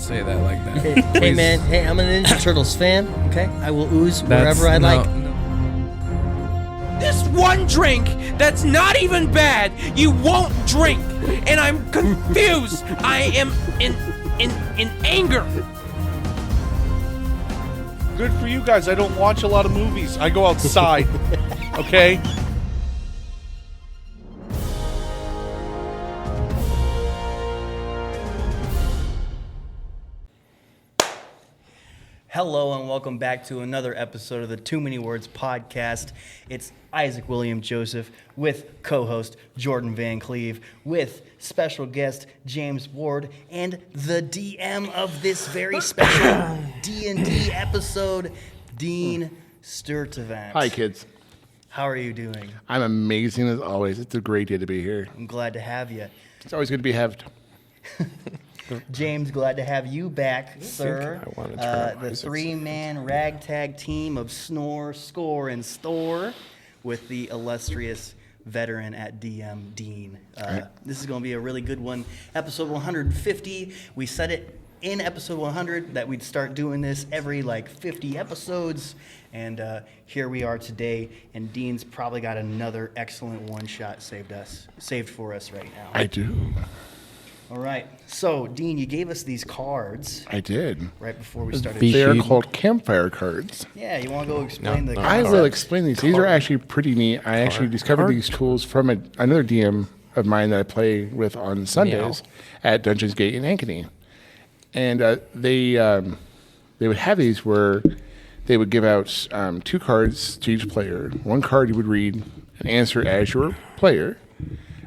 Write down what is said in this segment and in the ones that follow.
say that like that. Hey, man. Hey, I'm a Ninja Turtles fan. Okay, I will ooze wherever I like. This one drink that's not even bad, you won't drink, and I'm confused. I am in anger. Good for you guys. I don't watch a lot of movies. I go outside. Okay? Hello and welcome back to another episode of the Too Many Words podcast. It's Isaac William Joseph with co-host Jordan Van Cleve, with special guest James Ward, and the DM of this very special D&D episode, Dean Sturtevant. Hi, kids. How are you doing? I'm amazing as always. It's a great day to be here. I'm glad to have you. It's always good to be haved. James, glad to have you back, sir. I wanna turn on the Isaac's- three-man ragtag team of Snor, Skor, and Stor with the illustrious veteran at DM, Dean. This is going to be a really good one. Episode 150. We said it in episode 100 that we'd start doing this every 50 episodes. And here we are today. And Dean's probably got another excellent one-shot saved for us right now. I do. All right. So, Dean, you gave us these cards I did. right before we started. They are Sheet. called campfire cards. Yeah, you want to go explain the No. I cards? will explain these. These are actually pretty neat. I actually discovered these tools from another DM of mine that I play with on Sundays at Dungeons Gate in Ankeny. And they would have these where they would give out two cards to each player. One card you would read and answer as your player,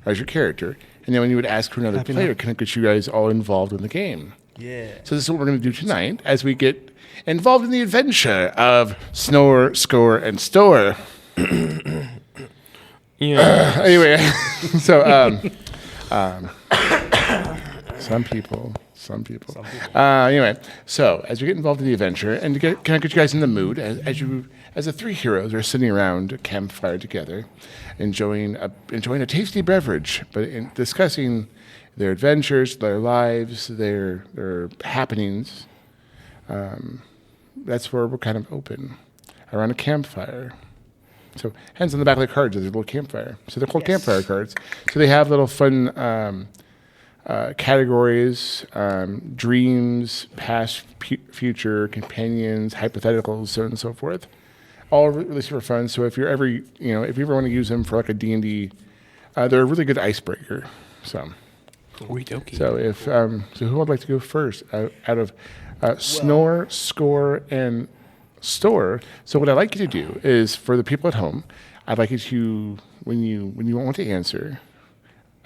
as your character. And then when you would ask for another player, can it get you guys all involved in the game? Yeah. So this is what we're going to do tonight as we get involved in the adventure of Snor, Skor, and Stor. Yeah. Anyway, so some people. Anyway, so as we get involved in the adventure, and can I get you guys in the mood as the three heroes are sitting around a campfire together, enjoying a tasty beverage, but discussing their adventures, their lives, their happenings. That's where we're kind of open around a campfire. So hands on the back of the cards, there's a little campfire. So they're called campfire cards. So they have little fun categories, dreams, past, future, companions, hypotheticals, so on and so forth. All really super fun. So if you ever want to use them for a D&D, they're a really good icebreaker. So who would like to go first out of Snor, Skor, and Stor? So what I'd like you to do is, for the people at home, I'd like you to, when you want to answer,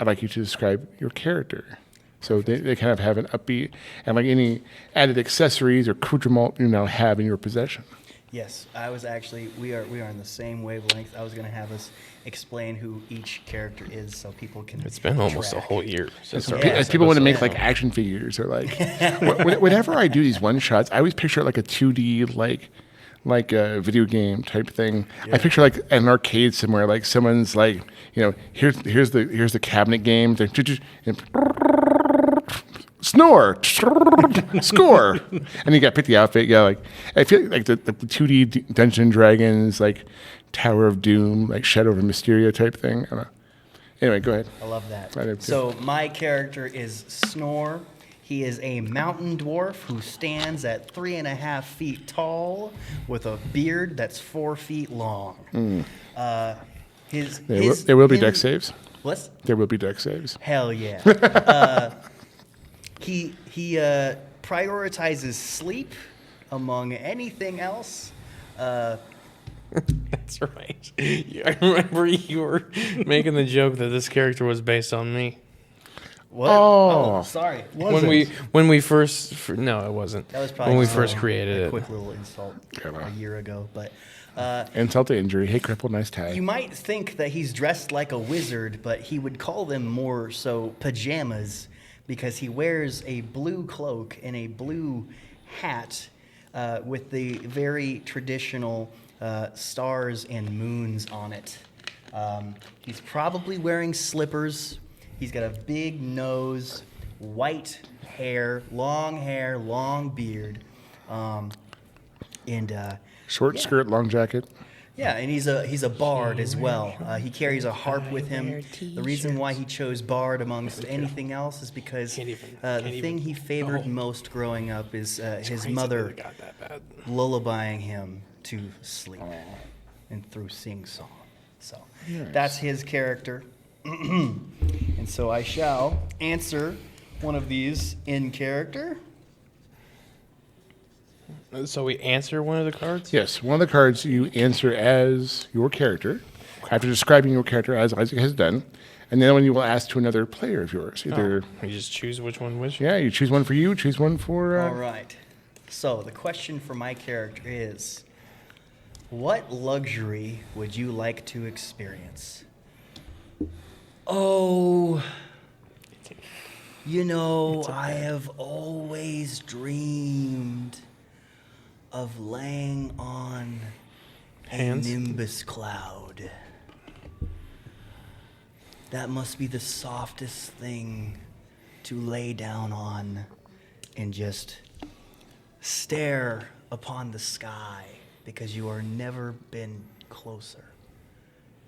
I'd like you to describe your character. So they kind of have an upbeat and any added accessories or accoutrement you now have in your possession. Yes, I was actually, we are in the same wavelength. I was going to have us explain who each character is so people can It's been almost a track. whole year since our As last people want to make episode. action figures or whenever I do these one shots, I always picture a 2D like a video game type thing. I picture an arcade somewhere, someone's here's the cabinet game, Snor, Skor, and you got to pick the outfit. Yeah, I feel like the 2D Dungeons and Dragons, Tower of Doom, Shadow of Mysteria type thing. I don't know. Anyway, go ahead. I love that. I do too. So my character is Snor. He is a mountain dwarf who stands at 3.5 feet tall with a beard that's 4 feet long. There will be dex saves. What? There will be dex saves. Hell yeah. He prioritizes sleep among anything else. That's right. I remember you were making the joke that this character was based on me. What? Oh. Sorry. When we first no, it wasn't. That was probably when we just first a created quick it. little insult well. a year ago, but Insult to injury. Hey, cripple, nice tie. you might think that he's dressed like a wizard, but he would call them more so pajamas because he wears a blue cloak and a blue hat with the very traditional stars and moons on it. He's probably wearing slippers. He's got a big nose, white hair, long beard, and Short skirt, long jacket. yeah, and he's a bard as well. He carries a harp with him. The reason why he chose bard amongst anything else is because the thing he favored most growing up is his mother lullabying him to sleep and through sing-song. So that's his character. And so I shall answer one of these in character. So we answer one of the cards? Yes, one of the cards you answer as your character, after describing your character as Isaac has done, and then when you will ask to another player of yours. Either You just choose which one which? yeah, you choose one for you, choose one for. All right. So the question for my character is, what luxury would you like to experience? Oh, I have always dreamed of laying on Hands? a nimbus cloud. That must be the softest thing to lay down on and just stare upon the sky because you are never been closer.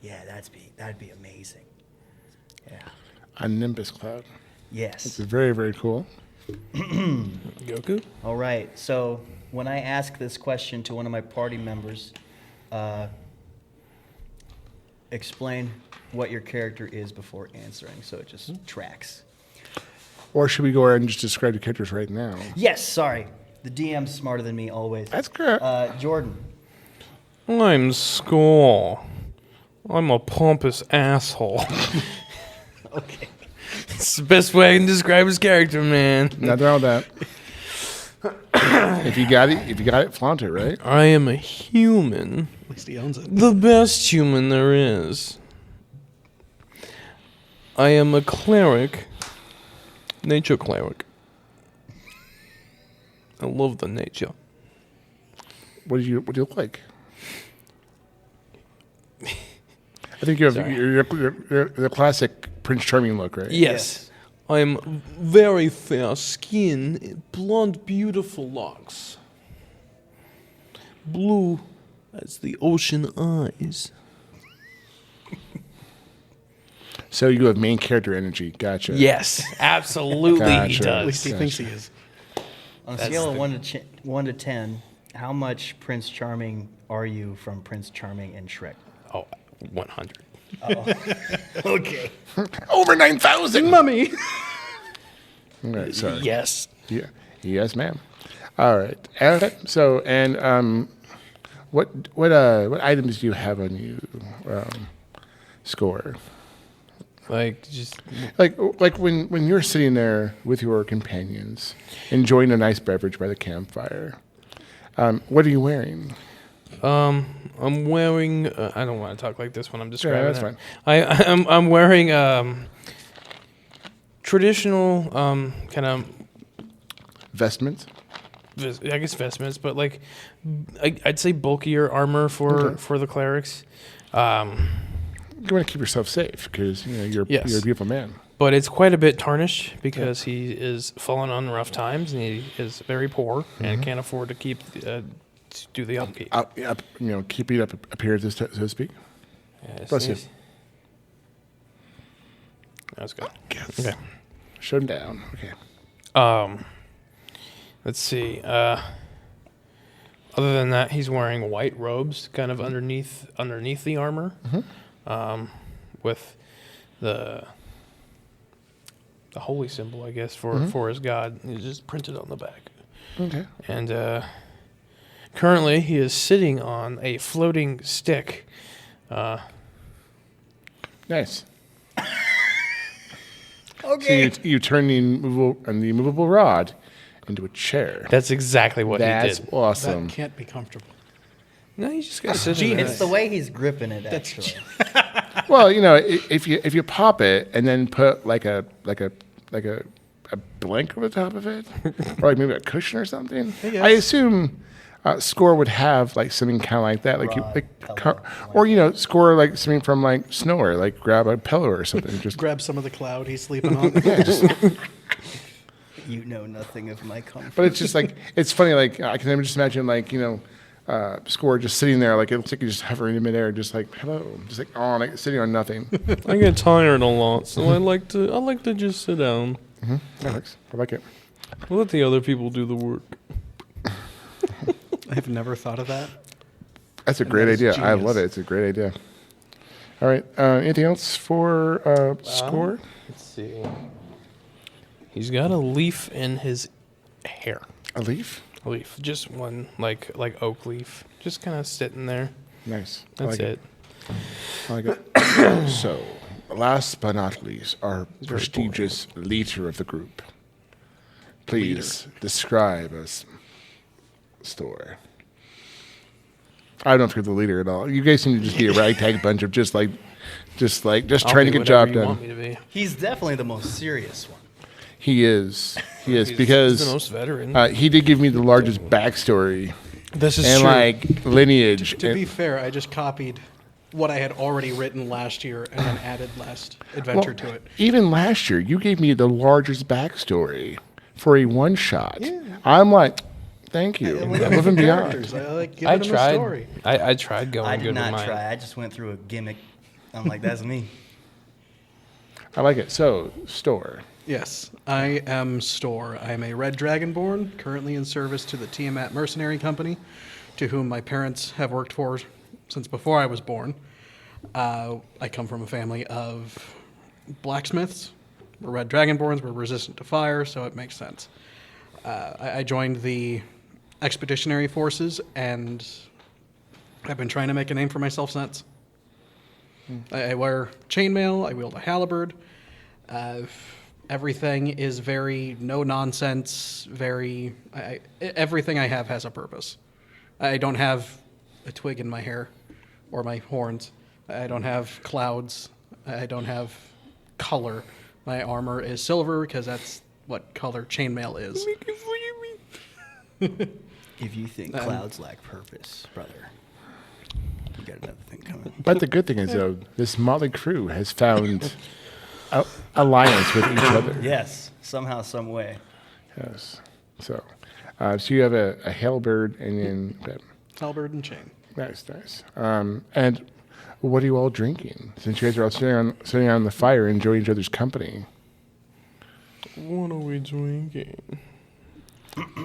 Yeah, that'd be amazing. Yeah. A Nimbus cloud. Yes. It's very, very cool. Goku? All right. So when I ask this question to one of my party members, explain what your character is before answering, so it just tracks. Or should we go ahead and just describe the characters right now? Yes. Sorry. The DM's smarter than me always. That's correct. Jordan. I'm Skor. I'm a pompous asshole. Okay. It's the best way I can describe his character, man. Nothing wrong with that. If you got it, flaunt it, right? I am a human. At least he owns it. The best human there is. I am a cleric. Nature cleric. I love the nature. What do you look like? I think you have you're the classic Prince Charming look, right? Yes. I'm very fair skin, blonde, beautiful locks. Blue as the ocean eyes. So you have main character energy. Gotcha. Yes, absolutely he Gotcha. At least does. he thinks he is. On a scale of 1 to 10, how much Prince Charming are you from Prince Charming and Shrek? Oh, 100. Okay. Over 9,000. Mummy! All right, sorry. Yes. Yeah. Yes, ma'am. All right. So, what items do you have on you, Skor? Like, just... Like when you're sitting there with your companions, enjoying a nice beverage by the campfire. What are you wearing? I'm wearing... I don't want to talk like this when I'm describing that's it. fine. I'm wearing traditional kind of... Vestments? I guess vestments, but like I'd say bulkier armor for the clerics. You want to keep yourself safe because you're a beautiful man. But it's quite a bit tarnished because he is fallen on rough times and he is very poor and can't afford to keep to do the upkeep. Keeping up appearances, so to speak. Yes, Bless you. yes. That's good. Yes. Okay. Shut him down. Okay. Let's see. Other than that, he's wearing white robes, kind of underneath the armor, with the holy symbol, I guess, for his god. It's just printed on the back. Okay. And currently, he is sitting on a floating stick. Nice. Okay. So you turn the immovable rod into a chair. That's exactly what he That's did. awesome. That can't be comfortable. No, you just gotta sit in It's it. the way he's gripping it, actually. Well, if you pop it and then put like a blanket over the top of it, or like maybe a cushion or something. Hey, guys. I assume Skor would have like something kind of like that, like Rod, pillow, or Skor like something from like Snor, like grab a pillow or something. Just Grab some of the cloud he's sleeping on. yeah, just, You know nothing of my comfort. but it's just like it's funny. Like I can just imagine like Skor just sitting there, like it looks like he's just hovering in midair, just like hello, just like on, like sitting on nothing. I get tired a lot, so I like to just sit down. That works. I like it. Let the other people do the work. I have never thought of that. That's a And great that is idea. I genius. love it. It's a great idea. All right. Anything else for Skor? Let's see. He's got a leaf in his hair. A leaf? A leaf, just one, like oak leaf, just kind of sitting there. Nice. I That's like it. I like it. So, last but not least, our very prestigious leader of the group. Please describe us, Stor. I don't know if you're the leader at all. You guys seem to just be a ragtag bunch of just I'll trying to be get job whatever you done. want me to be. He's definitely the most serious one. He is. He's because the most veteran. he did give me the largest backstory This is and true. like lineage. To be and- fair, I just copied what I had already written last year and then added last adventure to it. Even last year, you gave me the largest backstory for a one shot. I'm like, thank you. Above and beyond. Characters. I like giving I them a tried. story. I tried going I good did with not mine. try. I just went through a gimmick. I'm like, that's me. I like it. So, Stor. Yes, I am Stor. I am a Red Dragonborn, currently in service to the Tiamat Mercenary Company, to whom my parents have worked for since before I was born. I come from a family of blacksmiths. We're Red Dragonborns. We're resistant to fire, so it makes sense. I joined the expeditionary forces, and I've been trying to make a name for myself since. I wear chainmail. I wield a halberd. Everything is very no nonsense. Everything I have has a purpose. I don't have a twig in my hair or my horns. I don't have clouds. I don't have color. My armor is silver because that's what color chainmail is. If you think clouds lack purpose, brother, you got another thing coming. But the good thing is, though, this motley crew has found alliance with each other. Yes, somehow, some way. Yes. So you have a halberd and then okay. Halberd and chain. Nice. And what are you all drinking? Since you guys are all sitting on the fire, enjoying each other's company. What are we drinking?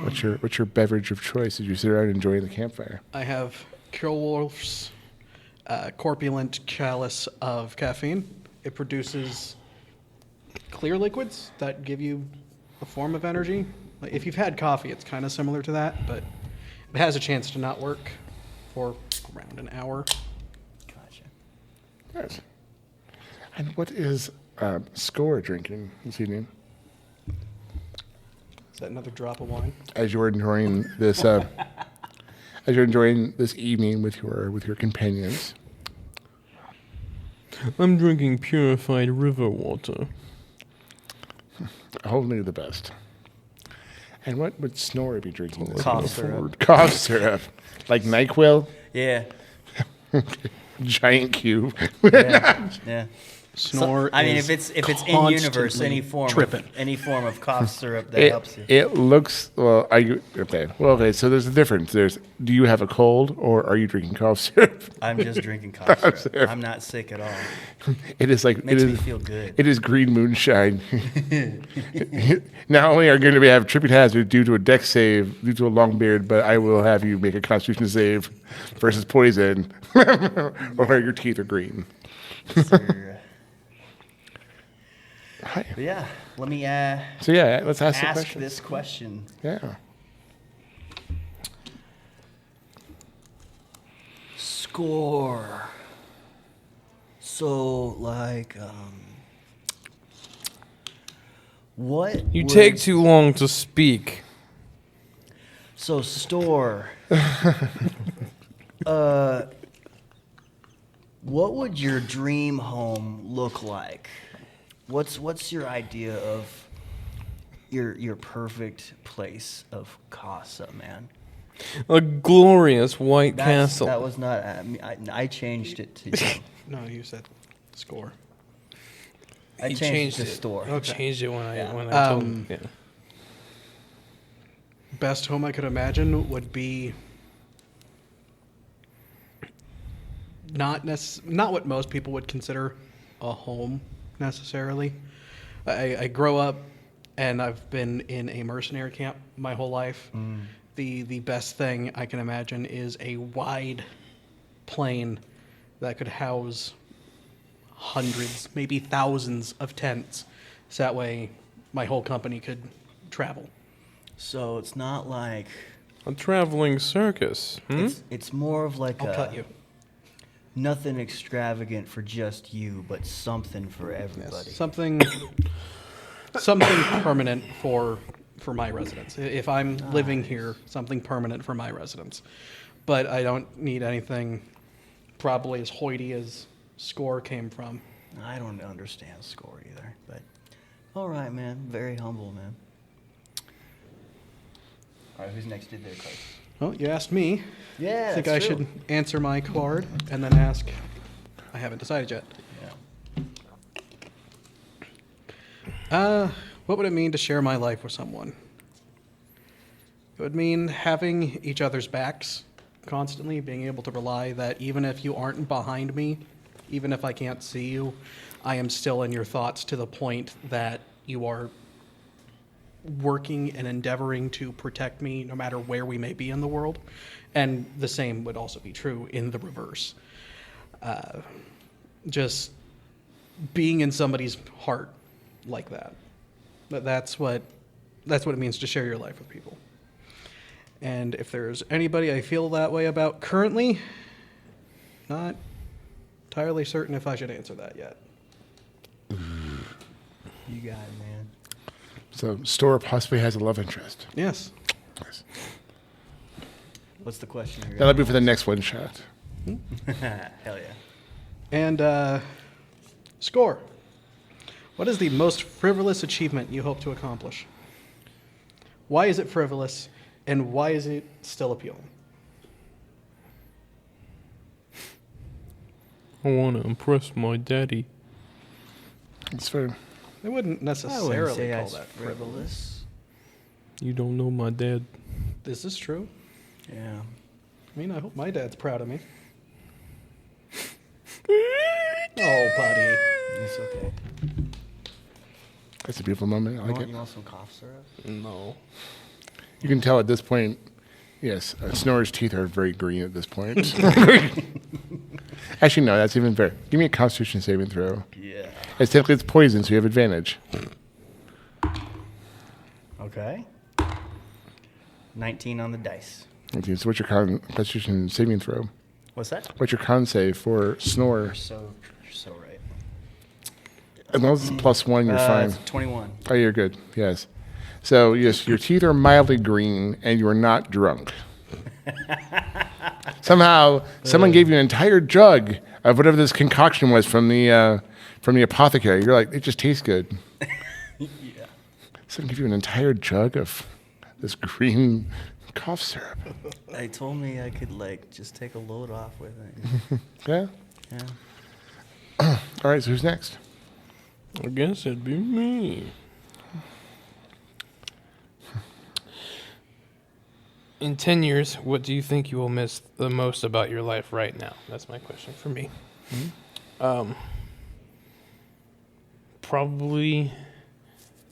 What's your beverage of choice as you sit around enjoying the campfire? I have Kjolwolf's corpulent chalice of caffeine. It produces clear liquids that give you a form of energy. Like if you've had coffee, it's kind of similar to that, but it has a chance to not work for around an hour. Gotcha. Yes. And what is Skor drinking this evening? Is that another drop of wine? As you're enjoying this, evening with your companions. I'm drinking purified river water. Only the best. And what would Snor be drinking this Cough evening? syrup. Cough syrup. Like NyQuil? Yeah. Giant cube. Yeah. Snore. I mean, is if it's in universe, constantly any form of cough syrup that It, helps you. it looks well. Are you okay? Well, okay. So there's a difference. Do you have a cold or are you drinking cough syrup? I'm just drinking cough syrup. syrup. I'm not sick at all. It is like Makes it me is. feel good. It is green moonshine. Not only are you going to have tripping hazard due to a deck save due to a long beard, but I will have you make a Constitution save versus poison, or your teeth are green. Sir. Hi. But yeah, let me So yeah, let's ask the ask question. this question. Yeah. Skor. So, like, what You would- take too long to speak. So, Stor. What would your dream home look like? What's your idea of your perfect place of casa, man? A glorious white That's- castle. That was not. I changed it to. No, you said Skor. I He changed changed it to it. Store. I changed it when Yeah. I told him. Yeah. Best home I could imagine would be not what most people would consider a home necessarily. I grow up and I've been in a mercenary camp my whole life. The best thing I can imagine is a wide plain that could house hundreds, maybe thousands of tents. So that way my whole company could travel. So it's not like A traveling circus. it's more of like I'll cut you. nothing extravagant for just you, but something for everybody. Something permanent for my residents. If I'm living here, something permanent for my residents. But I don't need anything probably as hoity as Skor came from. I don't understand Skor either, but all right, man. Very humble, man. All right, who's next to their card? Well, you asked me. Yeah, I think that's I true. should answer my card and then ask. I haven't decided yet. Yeah. What would it mean to share my life with someone? It would mean having each other's backs constantly, being able to rely that even if you aren't behind me, even if I can't see you, I am still in your thoughts to the point that you are working and endeavoring to protect me no matter where we may be in the world. And the same would also be true in the reverse. Just being in somebody's heart like that. But that's what it means to share your life with people. And if there's anybody I feel that way about currently, not entirely certain if I should answer that yet. You got it, man. So Stor possibly has a love interest. Yes. Nice. What's the question here? That'll be for the next one shot. Hell yeah. And Skor. What is the most frivolous achievement you hope to accomplish? Why is it frivolous, and why is it still appealing? I want to impress my daddy. It's fair. I wouldn't I wouldn't necessarily say call that's that frivolous. frivolous. You don't know my dad. This is true. Yeah. I mean, I hope my dad's proud of me. Oh, buddy. It's okay. That's a beautiful moment. I like it. You want some cough syrup? No. You can tell at this point, yes, Snor's teeth are very green at this point. Actually, no, that's even fair. Give me a Constitution saving throw. Yeah. It's technically it's poison, so you have advantage. Okay. 19 on the dice. Okay, so what's your Constitution saving throw? What's that? What's your con save for Snor? You're so right. As long as it's +1, you're fine. It's 21. Oh, you're good. Yes. So yes, your teeth are mildly green, and you are not drunk. Somehow, someone gave you an entire jug of whatever this concoction was from the apothecary. You're like, it just tastes good. Yeah. Someone gave you an entire jug of this green cough syrup. They told me I could just take a load off with it. Yeah. Yeah. All right. So who's next? I guess it'd be me. In 10 years, what do you think you will miss the most about your life right now? That's my question for me. Probably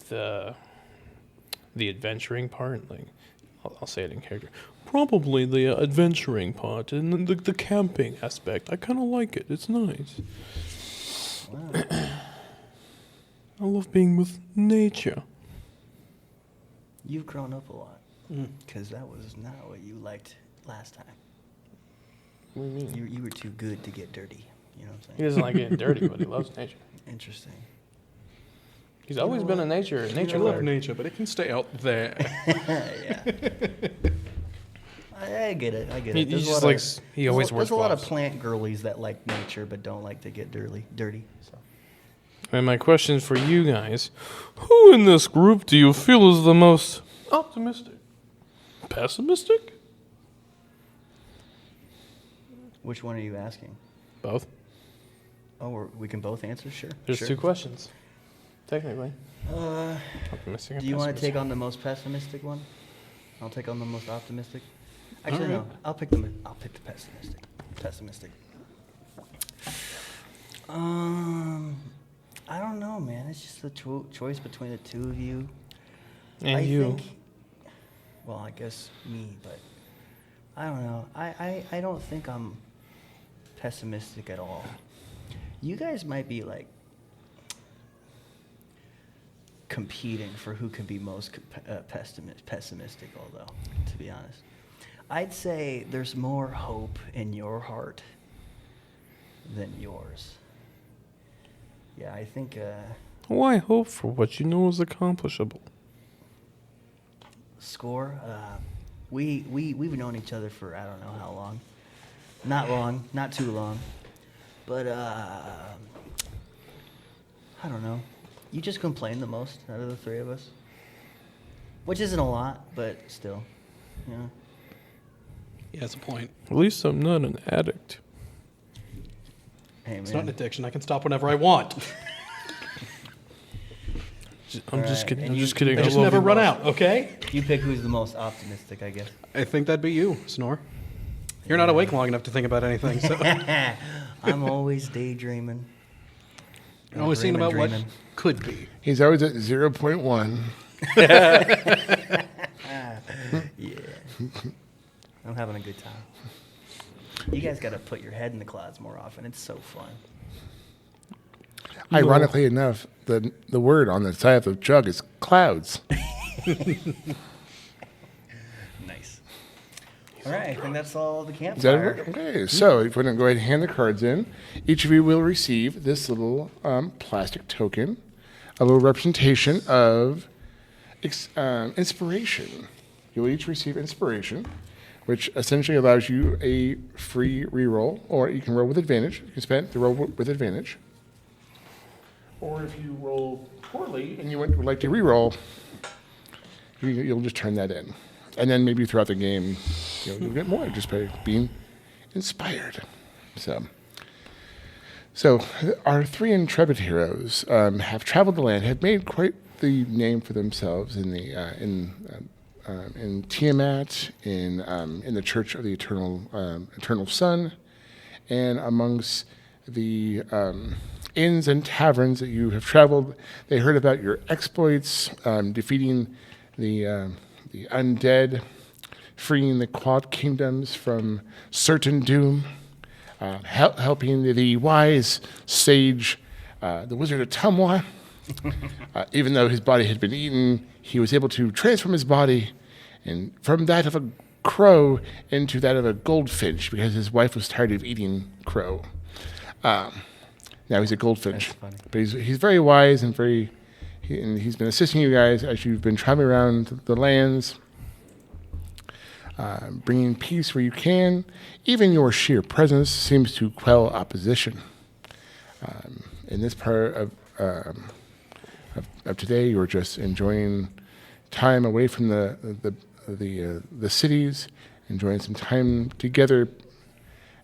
the adventuring part. Like, I'll say it in character. Probably the adventuring part and the camping aspect. I kind of like it. It's nice. Wow. I love being with nature. You've grown up a lot. Because that was not what you liked last time. What do you mean? You were too good to get dirty. You know what I'm He saying? doesn't like getting dirty, but he loves nature. Interesting. He's always been a nature I lover. love nature, but it can stay out there. Yeah. I get it. He There's just a lot likes. He always there's wears a lot of gloves. plant girlies that like nature but don't like to get dirty. So. And my question for you guys: who in this group do you feel is the most optimistic, pessimistic, Which one are you asking? Both. Oh, we can both answer? Sure. There's sure. 2 questions, technically. Do Optimistic and you want to pessimistic. take on the most pessimistic one? I'll take on the most optimistic. Actually, All no. right. I'll pick the pessimistic. Pessimistic. I don't know, man. It's just the choice between the two of you. And I you. think, well, I guess me, but I don't know. I don't think I'm pessimistic at all. You guys might be like competing for who can be most pessimistic, although, to be honest. I'd say there's more hope in your heart than yours. Yeah, I think Why hope for what you know is accomplishable? Skor, we've known each other for I don't know how long. Not long, not too long. But I don't know. You just complain the most out of the three of us. Which isn't a lot, but still. Yeah. He has a point. At least I'm not an addict. Hey It's not an man. addiction. I can stop whenever I want. I'm just Alright, kidding. and I'm you- just kidding. I I just love never you. run out, okay? You pick who's the most optimistic, I guess. I think that'd be you, Snor. You're not awake long enough to think about anything, so I'm always daydreaming. you're always thinking about what Dreaming. could be. He's always at 0.1. Yeah. I'm having a good time. You guys got to put your head in the clouds more often. It's so fun. Ironically enough, the word on the side of the jug is clouds. Nice. All right, I think that's all the Is that campfire. it? Okay, so if we're going to go ahead and hand the cards in, each of you will receive this little plastic token, a little representation of inspiration. You'll each receive inspiration, which essentially allows you a free reroll, or you can roll with advantage. You can spend the roll with advantage. Or if you roll poorly and you would like to reroll, you'll just turn that in. And then maybe throughout the game, you'll get more just by being inspired. So our 3 intrepid heroes have traveled the land, have made quite the name for themselves in Tiamat, in the Church of the Eternal Sun, and amongst the inns and taverns that you have traveled. They heard about your exploits, defeating the undead, freeing the Quad Kingdoms from certain doom, helping the wise sage, the Wizard of Tumwa. Even though his body had been eaten, he was able to transform his body and from that of a crow into that of a goldfinch because his wife was tired of eating crow. Now he's a goldfinch. That's funny. But he's very wise and he's been assisting you guys as you've been traveling around the lands, bringing peace where you can. Even your sheer presence seems to quell opposition. In this part of today, you're just enjoying time away from the cities, enjoying some time together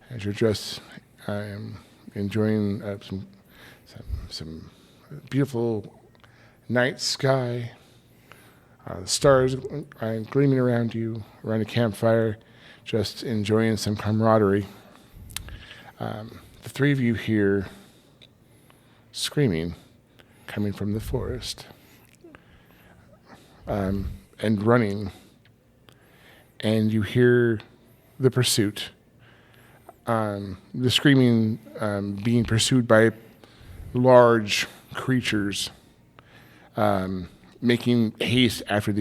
as you're just enjoying some beautiful night sky, the stars gleaming around you, around a campfire, just enjoying some camaraderie. The 3 of you here screaming, coming from the forest, and running, and you hear the pursuit. The screaming being pursued by large creatures, making haste after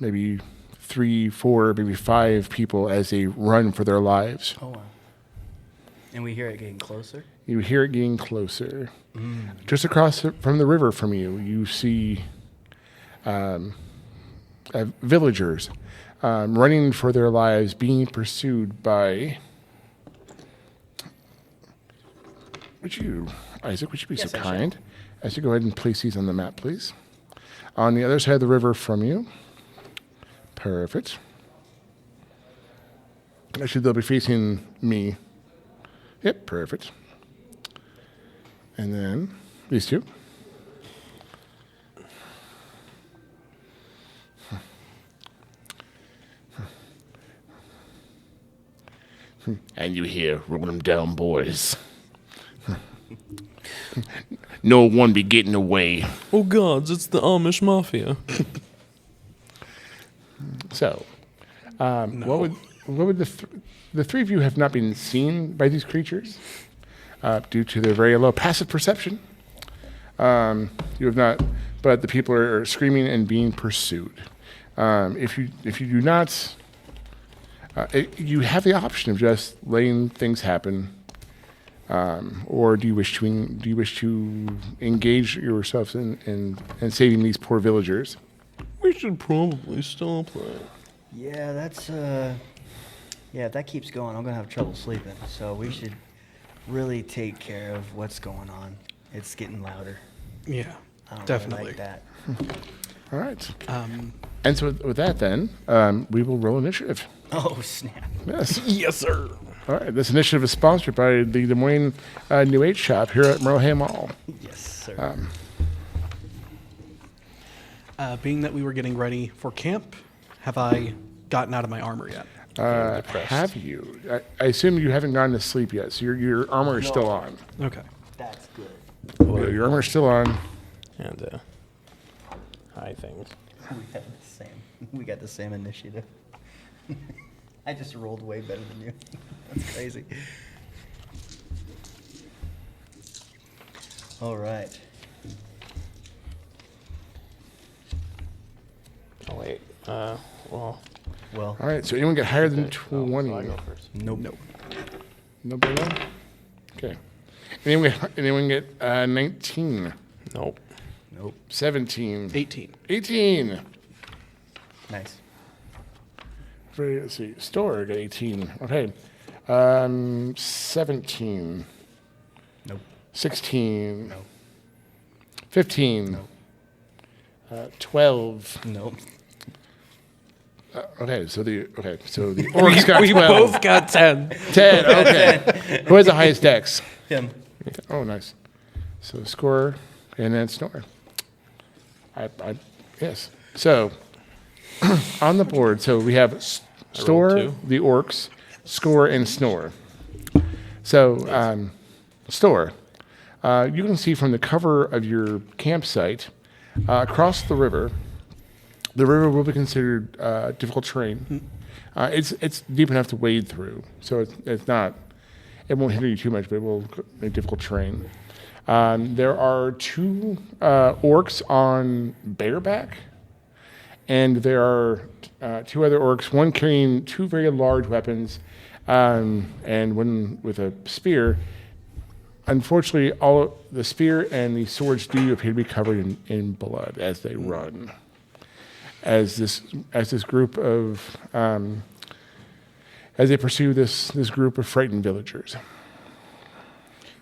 maybe 3, 4, maybe 5 people as they run for their lives. Oh, wow. And we hear it getting closer? You hear it getting closer. Just across from the river from you, you see villagers running for their lives, being pursued by... Isaac, would you be Yes, so I kind as to go ahead and place these on the map, please? On the other side of the river from you. Perfect. Actually, they'll be facing me. Yep, perfect. And then these two. And you hear, roll them down, boys. No one be getting away. Oh gods, it's the Amish Mafia. So, what would the three of you have not been seen by these creatures due to their very low passive perception? You have not, but the people are screaming and being pursued. If you do not, you have the option of just letting things happen, or do you wish to engage yourselves in saving these poor villagers? We should probably stop that. Yeah, that's yeah, if that keeps going, I'm gonna have trouble sleeping. So we should really take care of what's going on. It's getting louder. Yeah, I don't definitely. really like that. All right. And so with that, then we will roll initiative. Oh snap! Yes. Yes, sir. All right. This initiative is sponsored by the Des Moines New Age Shop here at Merle Mall. Yes, sir. Being that we were getting ready for camp, have I gotten out of my armor yet? Have you? I assume you haven't gone to sleep yet, so your armor is still on. Okay. That's good. Your armor is still on. And high things. We got the same initiative. I just rolled way better than you. That's crazy. All right. Oh wait. Well. Well, All right. So anyone get higher than 20? I'll go first. nope. Nobody else? Okay. Anyone get 19? Nope. Nope. 17? 18. 18. Nice. Let's see. Stor got 18. Okay. 17. Nope. 16. Nope. 15. Nope. 12. Nope. Okay, so the orcs got We 12. both got 10. 10. Okay. Who has the highest dex? Him. Oh, nice. So Skor and then Snor. Yes. So on the board, so we have Stor, two. the orcs, Skor, and Snor. So Stor, you can see from the cover of your campsite across the river. The river will be considered difficult terrain. It's deep enough to wade through, so it's not. It won't hinder you too much, but it will be difficult terrain. There are two orcs on bareback, and there are two other orcs, one carrying two very large weapons, and one with a spear. Unfortunately, all the spear and the swords do appear to be covered in blood as they run. As this group of as they pursue this group of frightened villagers.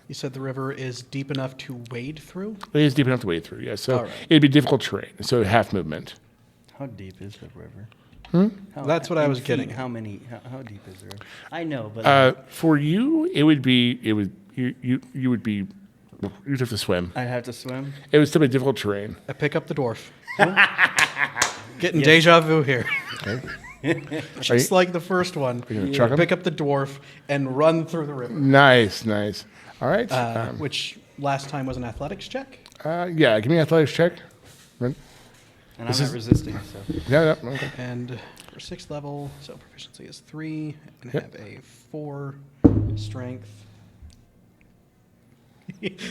You said the river is deep enough to wade through? It is deep enough to wade through, yes. So All right. it'd be difficult terrain, so half movement. How deep is the river? That's what I was getting at. How deep is the river? I know, but For you, you would you'd have to swim. I'd have to swim. It would still be difficult terrain. I pick up the dwarf. Getting deja vu here. Just like the first one. gonna chuck him? Pick up the dwarf and run through the river. Nice. All right. Which last time was an athletics check. Yeah, give me an athletics check. Run. And I'm not resisting, so. Yeah, okay. And for 6th level, so proficiency is 3, and I Yep. have a 4 strength.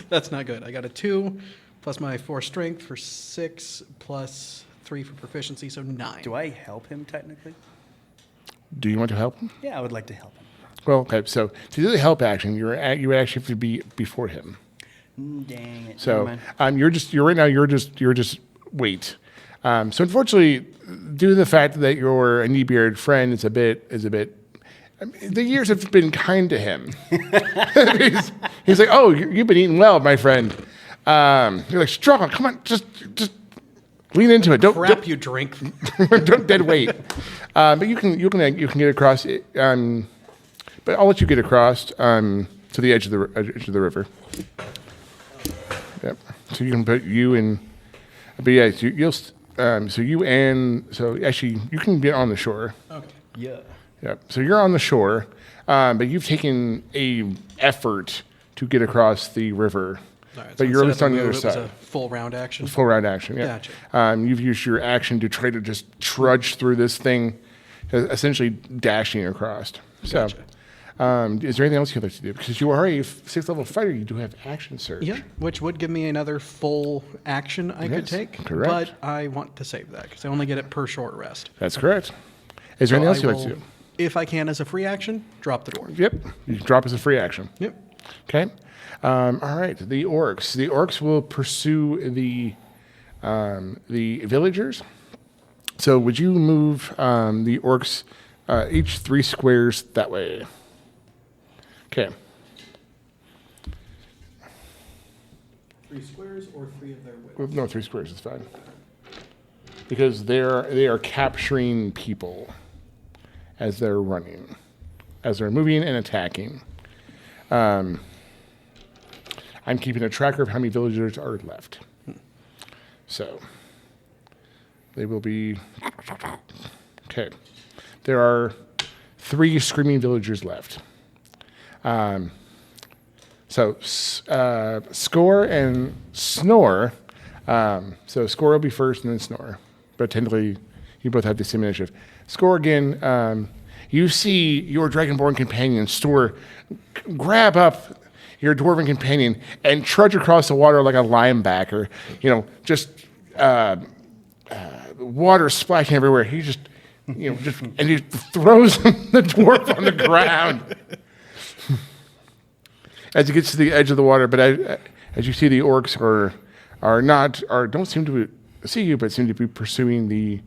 That's not good. I got a 2 plus my 4 strength for 6 plus 3 for proficiency, so 9. Do I help him technically? Do you want to help him? Yeah, I would like to help him. Well, okay. So to do the help action, you would actually have to be before him. Dang it. So Never mind. you're just wait. So unfortunately, due to the fact that you're a knee-bearded friend, is a bit. I mean, the years have been kind to him. he's like, oh, you've been eating well, my friend. You're like, struggle. Come on, just. Lean into it. Crap, you drink. Don't dead weight. But you can get across. But I'll let you get across to the edge of the river. Yep. So you can put you in. But yeah, so actually you can get on the shore. Okay. Yeah. Yep. So you're on the shore, but you've taken a effort to get across the river. All right, But so you're instead almost on of the the other move, it was side. a full round action. Full round action, yeah. Gotcha. You've used your action to try to just trudge through this thing, essentially dashing across. So, Gotcha. is there anything else you'd like to do? Because you are a 6th level fighter, you do have action surge. Yeah, which would give me another full action I could Yes, take. correct. But I want to save that because I only get it per short rest. That's correct. Is there anything else you'd like to do? If I can, as a free action, drop the dwarf. Yep. You can drop as a free action. Yep. Okay. All right. The orcs. The orcs will pursue the villagers. So would you move the orcs each 3 squares that way? Okay. 3 squares or 3 of their width? No, 3 squares is fine. Because they are capturing people as they're running, as they're moving and attacking. I'm keeping a tracker of how many villagers are left. So they will be okay. There are 3 screaming villagers left. So Skor and Snor. So Skor will be first, and then Snor. But technically, you both have the same initiative. Skor again. You see your dragonborn companion Stor grab up your dwarven companion and trudge across the water like a linebacker. Just water splashing everywhere. He just, and he throws the dwarf on the ground as he gets to the edge of the water. But as you see, the orcs don't seem to see you, but seem to be pursuing the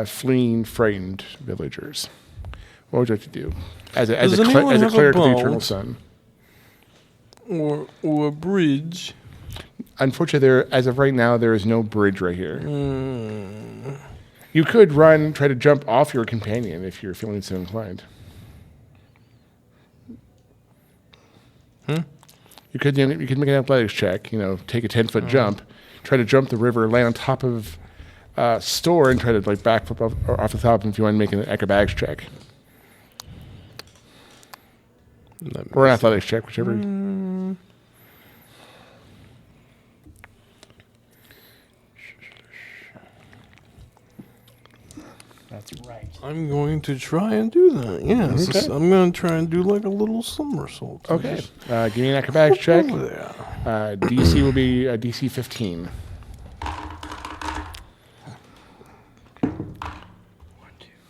fleeing, frightened villagers. What would you like to do as a cleric of the Eternal Sun? Or a bridge. Unfortunately, as of right now, there is no bridge right here. You could try to jump off your companion if you're feeling so inclined. You could make an athletics check. Take a 10-foot jump, try to jump the river, land on top of Stor, and try to backflip off the top. If you want to make an acrobatics check or an athletics check, whichever. That's right. I'm going to try and do that. Yes, Okay. I'm going to try and do like a little somersault. Okay. Give me an acrobatics check. Over there. DC will be DC 15.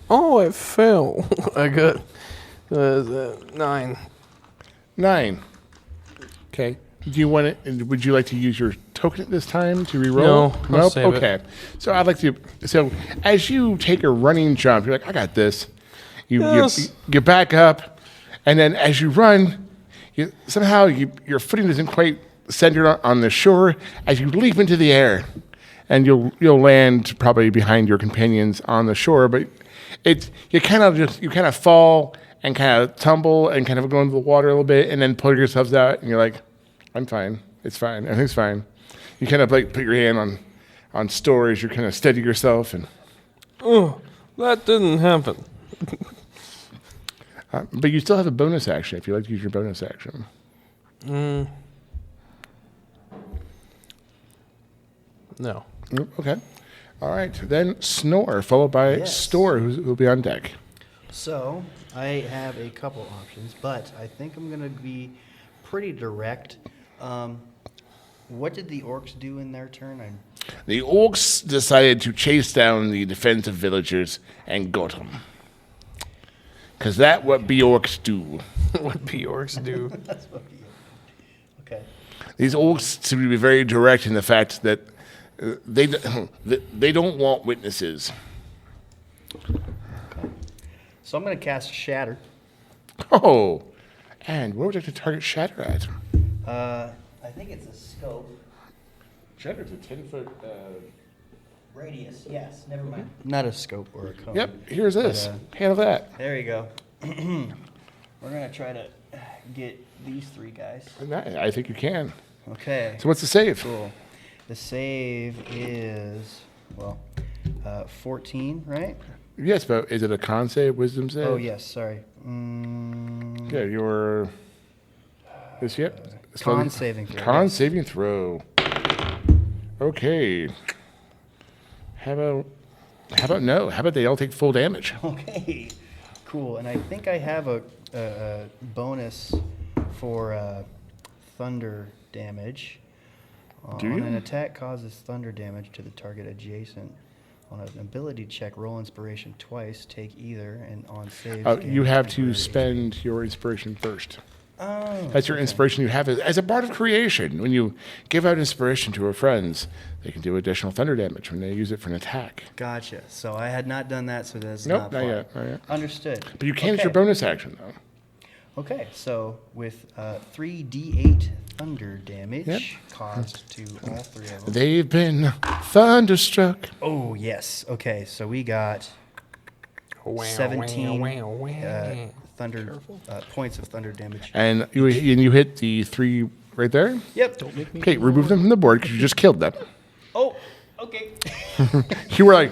Oh, I fell. I got 9. 9. Okay. Do you want it? Would you like to use your token at this time to reroll? No, I'll Nope. save it. Okay. So I'd like to. So as you take a running jump, you're like, I got this. Yes. You back up, and then as you run, somehow your footing isn't quite centered on the shore. As you leap into the air, and you'll land probably behind your companions on the shore, but you kind of fall and kind of tumble and kind of go into the water a little bit, and then pull yourselves out, and you're like, I'm fine. It's fine. Everything's fine. You kind of put your hand on Stor as you kind of steady yourself, and Oh, that didn't happen. but you still have a bonus action if you like to use your bonus action. No. Okay. All right. Then Snor, followed by Yes. Stor, who'll be on deck. So I have a couple options, but I think I'm going to be pretty direct. What did the orcs do in their turn? The orcs decided to chase down the defensive villagers and got them. Because that's what Bjorks do. What Bjorks do. That's what we. Okay. These orcs seem to be very direct in the fact that they don't want witnesses. So I'm going to cast Shatter. Oh, and where would you like to target Shatter at? I think it's a scope. Shatter's a 10-foot Radius, yes. Never mind. Not a scope or a cone. Yep, here's this. But, Handle that. there you go. We're going to try to get these three guys. I think you can. Okay. So what's the save? Cool. The save is, 14, right? Yes, but is it a con save, wisdom save? Oh, yes, sorry. Yeah, your... This yep. Con saving throw. Con yes. saving throw. Okay. How about no? How about they all take full damage? Okay, cool. And I think I have a bonus for thunder damage. Do When you? an attack causes thunder damage to the target adjacent, on an ability check, roll inspiration twice, take either, and on saves. You have to spend your inspiration first. Oh, That's your inspiration you have as a part of creation. When you give out inspiration to our friends, they can do additional thunder damage when they use it for an attack. gotcha. So I had not done that, so that's Nope, not not part. yet, not yet. Understood. But you can as Okay. your bonus action, though. Okay, so with 3d8 thunder damage Yep. caused to all three of them. They've been thunderstruck. Oh, yes. Okay, so we got Wow, 17 wow, wow, wow. thunder points of thunder damage. And you hit the 3 right there. Yep. Okay, remove them from the board because you just killed them. Oh, okay. You were like,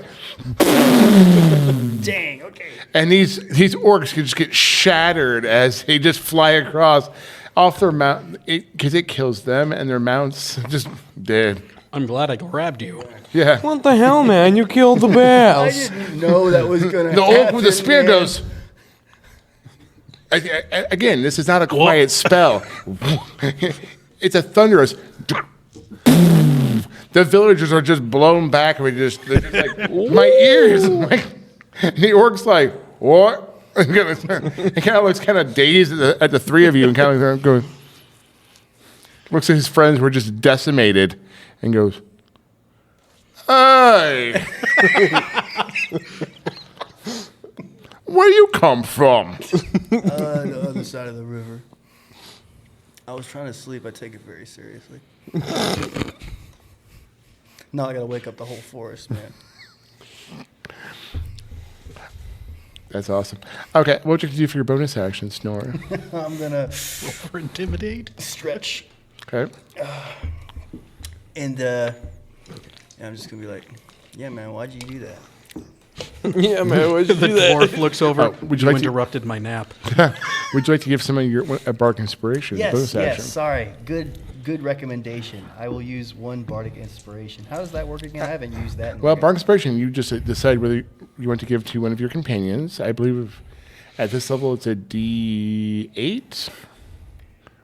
Dang, okay. and these orcs can just get shattered as they just fly across off their mount because it kills them and their mounts just dead. I'm glad I grabbed you. Yeah. What the hell, man? You killed the I bears. didn't know that was going to The happen. orc with the spear man. goes. Again, this is not a quiet spell. It's a thunderous. The villagers are just blown back. And they're just like, my ears. The orc's like, what? He kind of looks kind of dazed at the three of you and kind of goes, looks at his friends who are just decimated and goes, hey. Where you come from? The other side of the river. I was trying to sleep. I take it very seriously. Now I got to wake up the whole forest, man. That's awesome. Okay, what would you do for your bonus action, Snor? I'm going to For intimidate? stretch. Okay. And I'm just going to be like, yeah, man, why'd you do that? Yeah, man. Why'd you The do that? dwarf looks over. would you you like to- interrupted my nap. Would you like to give somebody a bark inspiration? Bonus Yes, action. sorry. Good recommendation. I will use one bardic inspiration. How does that work again? I haven't used that. Well, bark inspiration, you just decide whether you want to give to one of your companions. I believe at this level it's a D8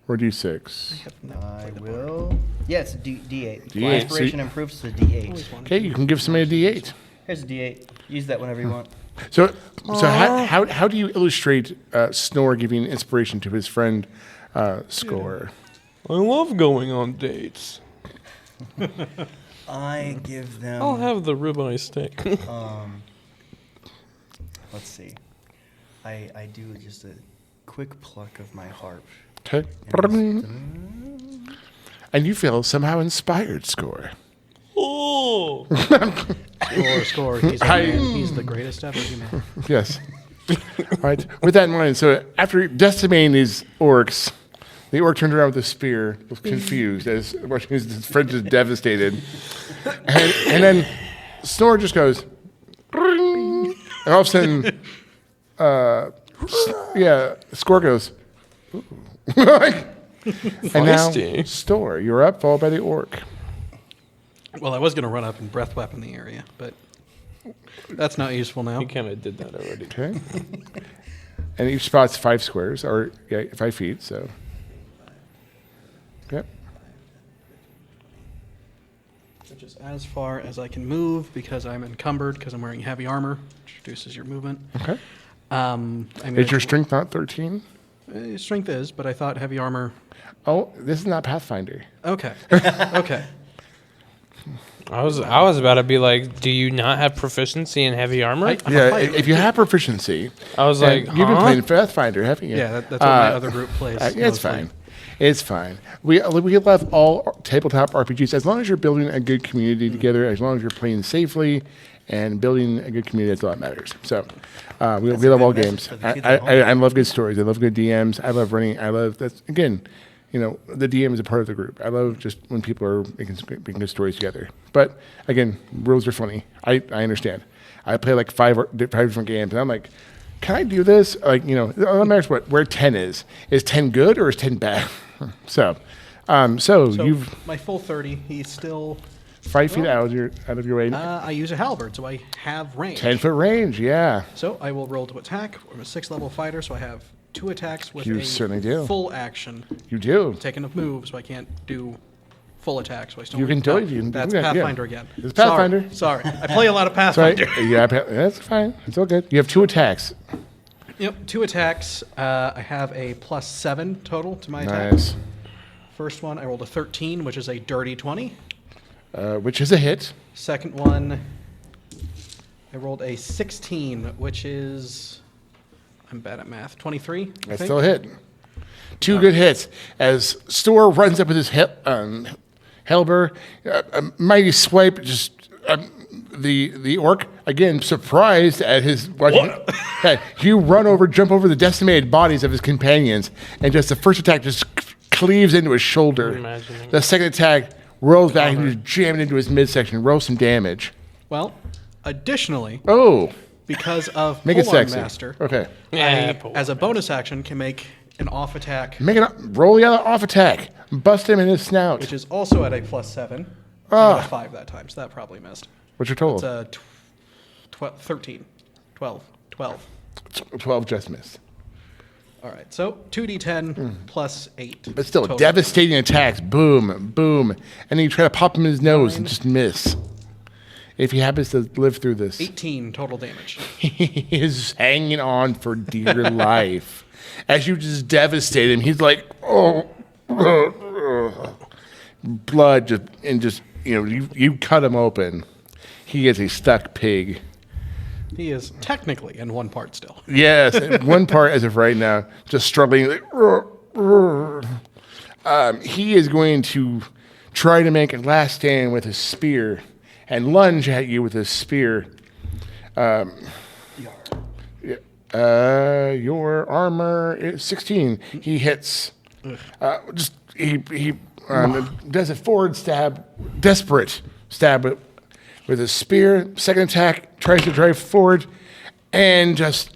or D6. I will. Yes, D8. My D8, inspiration see- improves to D8. Okay, you can give somebody a D8. Here's a D8. Use that whenever you want. So how do you illustrate Snor giving inspiration to his friend Skor? I love going on dates. I give them. I'll have the ribeye steak. Let's see. I do just a quick pluck of my harp. Okay. And you feel somehow inspired, Skor. Oh. Score. He's, he's the greatest ever human. Yes. All right. With that in mind, so after decimating these orcs, the orc turned around with a spear, was confused as watching his friend just devastated, and then Snor just goes, "Ring," and all of a sudden, Skor goes, "Ooh." And now, Feisty. Stor, you're up, followed by the orc. Well, I was going to run up and breath weapon the area, but that's not useful now. You kind of did that already. Okay. And each spot's 5 squares, or 5 feet, so. Okay. Which is as far as I can move because I'm encumbered because I'm wearing heavy armor, which reduces your movement. Okay. I'm Is your strength not 13? strength is, but I thought heavy armor. Oh, this is not Pathfinder. Okay. Okay. I was about to be like, do you not have proficiency in heavy armor? I'm a Yeah, fighter. if you have proficiency, I was and like, you've been huh? playing Pathfinder, haven't you? Yeah, that's what my other group plays. Yeah, it's mostly. fine. It's fine. We love all tabletop RPGs as long as you're building a good community together, as long as you're playing safely and building a good community. That's all that matters. So we love all games. I love good stories. I love good DMs. I love running. I love that's again. The DM is a part of the group. I love just when people are making good stories together. But again, rules are funny. I understand. I play like five different games, and I'm like, can I do this? Like, it doesn't matter where 10 is. Is 10 good or is 10 bad? So you've my full 30. He's still 5 feet out of your range. I use a halberd, so I have range. 10-foot range, yeah. So I will roll to attack. I'm a 6th level fighter, so I have 2 attacks with You a certainly do. full action. You do. Taking a move, so I can't do full attack. So I still You can do it. That's Yeah. Pathfinder again. It's Pathfinder. Sorry. I play a lot of Sorry. Pathfinder. Yeah, that's fine. It's all good. You have 2 attacks. Yep, 2 attacks. I have a +7 total to my Nice. attacks. First one, I rolled a 13, which is a dirty 20. Which is a hit. Second one, I rolled a 16, which is, I'm bad at math, 23. I That's think. still a hit. 2 good hits. As Stor runs up with his halberd, a mighty swipe, just the orc, again, surprised at his... You run over, jump over the decimated bodies of his companions, and just the first attack just cleaves into his shoulder. Imagining. The second attack rolls back and just jams into his midsection, rolls some damage. Well, additionally, Oh, because of make it Polearm sexy. Master, Okay. Yeah, as a bonus action, can make an off attack, Roll the other off attack. Bust him in his snout. which is also at a +7. I got a 5 that time, so that probably missed. What's your total? It's a 13, 12. 12 just missed. All right, so 2d10 plus 8. But still, total. devastating attacks. Boom, boom. And then you try to pop him in his nose and just miss. If he happens to live through this, 18 total damage. he is hanging on for dear life. As you just devastate him, he's like, blood just you cut him open. He is a stuck pig. He is technically in one part still. Yes, one part as of right now, just struggling. He is going to try to make a last stand with his spear and lunge at you with his spear. Your armor is 16. He hits. He does a forward stab, desperate stab with his spear. Second attack, tries to drive forward, and just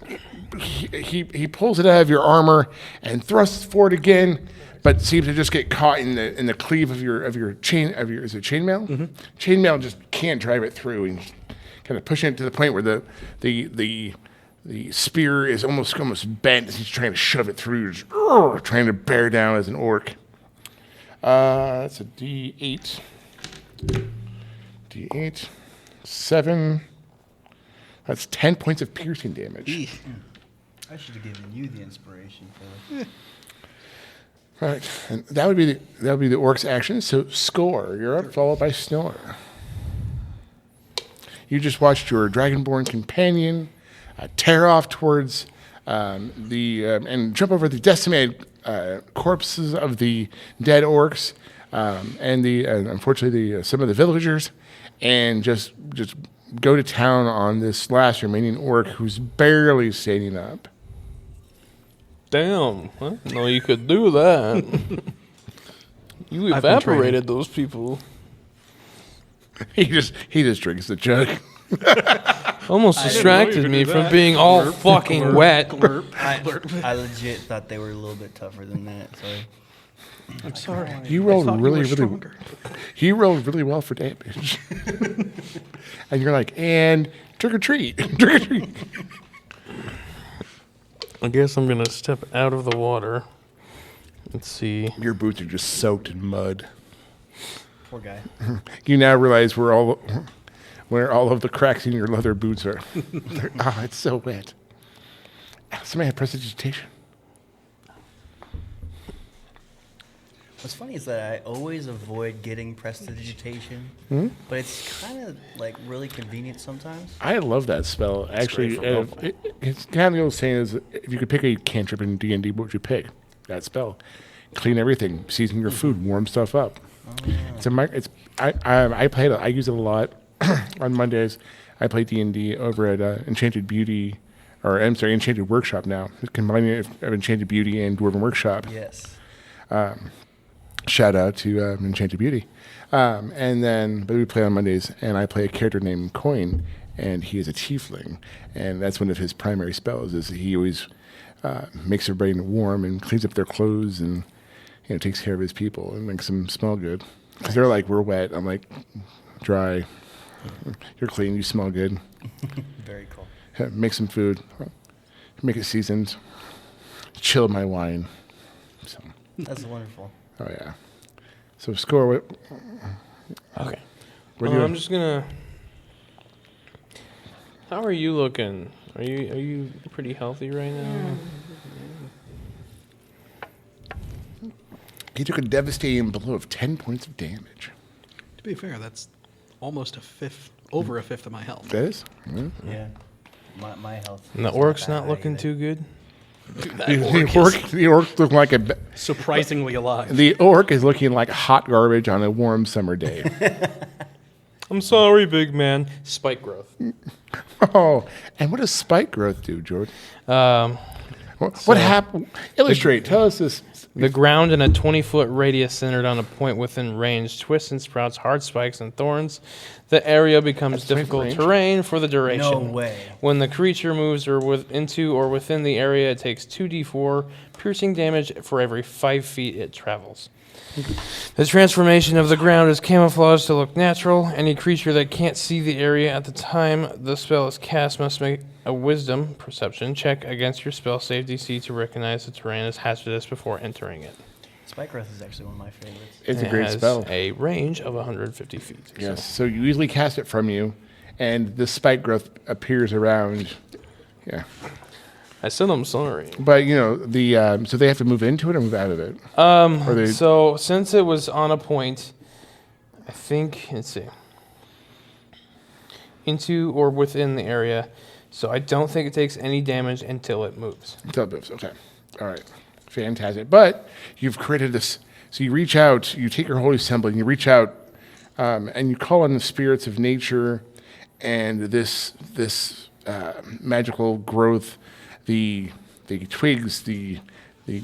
he pulls it out of your armor and thrusts forward again, but seems to just get caught in the cleave of your chain is it chainmail? Mm-hmm. Chainmail just can't drive it through, and kind of pushing it to the point where the spear is almost bent as he's trying to shove it through, just, trying to bear down as an orc. That's a D8. D8. 7. That's 10 points of piercing damage. I should have given you the inspiration for it. All right, and that would be the orc's action. So Skor, you're up, followed by Snor. You just watched your dragonborn companion tear off towards and jump over the decimated corpses of the dead orcs and unfortunately some of the villagers, and just go to town on this last remaining orc who's barely standing up. Damn. I didn't know you could do that. You I've been evaporated those people. He just drinks the jug. Almost distracted me from being all fucking wet. I legit thought they were a little bit tougher than that. So I'm sorry. You rolled I thought really, you were really. stronger. He rolled really well for damage. And you're like, and trick or treat, trick or treat. I guess I'm gonna step out of the water. Let's see. Your boots are just soaked in mud. poor guy. You now realize where all of the cracks in your leather boots are. It's so wet. Somebody had prestidigitation. What's funny is that I always avoid getting prestidigitation, but it's kind of like really convenient sometimes. I love that spell. Actually, great for it's kind of the old saying is, if you could pick a cantrip in D&D, what would you pick? That spell. clean everything, season your food, warm stuff up. I play it. I use it a lot on Mondays. I play D&D over at Enchanted Beauty, or I'm sorry, Enchanted Workshop now. Combining of Enchanted Beauty and Dwarven Workshop. Yes. Shout out to Enchanted Beauty. But we play on Mondays, and I play a character named Coin, and he is a tiefling, and that's one of his primary spells. Is he always makes everybody warm and cleans up their clothes, and takes care of his people and makes them smell good. Because they're like, we're wet. I'm like, dry. You're clean. You smell good. Very cool. Make some food. Make it seasoned. Chill my wine. So. That's wonderful. Oh yeah. So Skor. What? Okay. What are you I'm just gonna. How are you looking? Are you pretty healthy right now? He took a devastating blow of 10 points of damage. To be fair, that's almost over a fifth of my health. That is? Yeah. My health. And the is orc's bad not looking either. too good. The orc looking like Surprisingly alive. the orc is looking like hot garbage on a warm summer day. I'm sorry, big man. Spike growth. Oh, and what does spike growth do, Jordan? Um, What happened? Illustrate. Tell us this. The ground in a 20-foot radius centered on a point within range twists and sprouts hard spikes and thorns. The area becomes That's 20 difficult range? terrain for the duration. No way. When the creature moves into or within the area, it takes 2d4 piercing damage for every 5 feet it travels. The transformation of the ground is camouflaged to look natural. Any creature that can't see the area at the time the spell is cast must make a wisdom perception check against your spell save DC to recognize the terrain as hazardous before entering it. Spike growth is actually one of my favorites. It's a It great has spell. a range of 150 feet. Yes. So you easily cast it from you, and the spike growth appears around. Yeah. I said I'm sorry. But so they have to move into it or move out of it. Or they, So since it was on a point, I think, let's see, into or within the area. So I don't think it takes any damage until it moves. until it moves. Okay. All right. Fantastic. But you've created this. So you reach out. You take your holy symbol and you reach out, and you call on the spirits of nature, and this magical growth, the twigs, the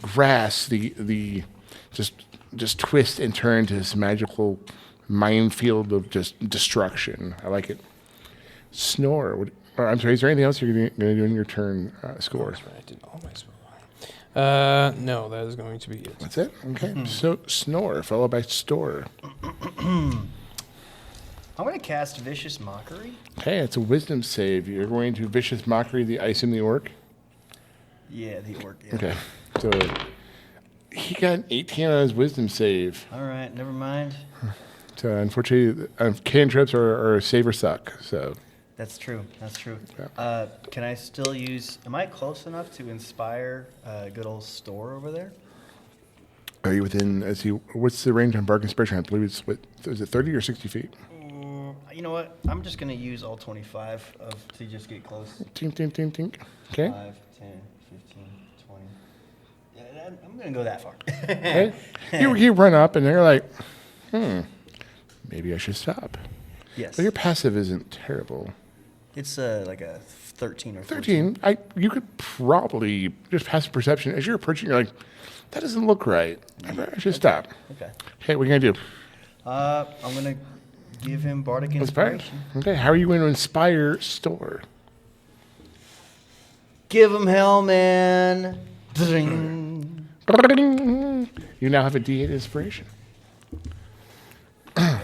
grass, the just twist and turn to this magical minefield of just destruction. I like it. Snor. I'm sorry. Is there anything else you're going to do in your turn, Skor? That's right. I did all my spell. No, that is going to be it. That's it. Okay. So Snor followed by Stor. I'm going to cast Vicious Mockery. Okay, it's a wisdom save. You're going to vicious mockery. I assume the orc. Yeah, the orc. Yeah. Okay. So he got an 18 on his wisdom save. All right, never mind. So unfortunately, cantrips are a save or suck. So That's true. That's true. Yeah. Can I still use? Am I close enough to inspire good old Stor over there? are you within? Let's see. What's the range on bark inspiration? I believe it's is it 30 or 60 feet? You know what? I'm just gonna use all 25 to just get close. Tink, tink, tink, tink. Okay. 5, 10, 15, 20. Yeah, I'm gonna go that far. Okay. You run up and they're like, maybe I should stop. Yes. But your passive isn't terrible. It's like a 13 or 14. 13. You could probably just passive perception. As you're approaching, you're like, that doesn't look right. I should stop. Okay. Okay, what are you going to do? I'm gonna give him Bardic Inspire. Inspiration. Okay, how are you going to inspire Stor? Give him hell, man. Ding. You now have a D8 inspiration. All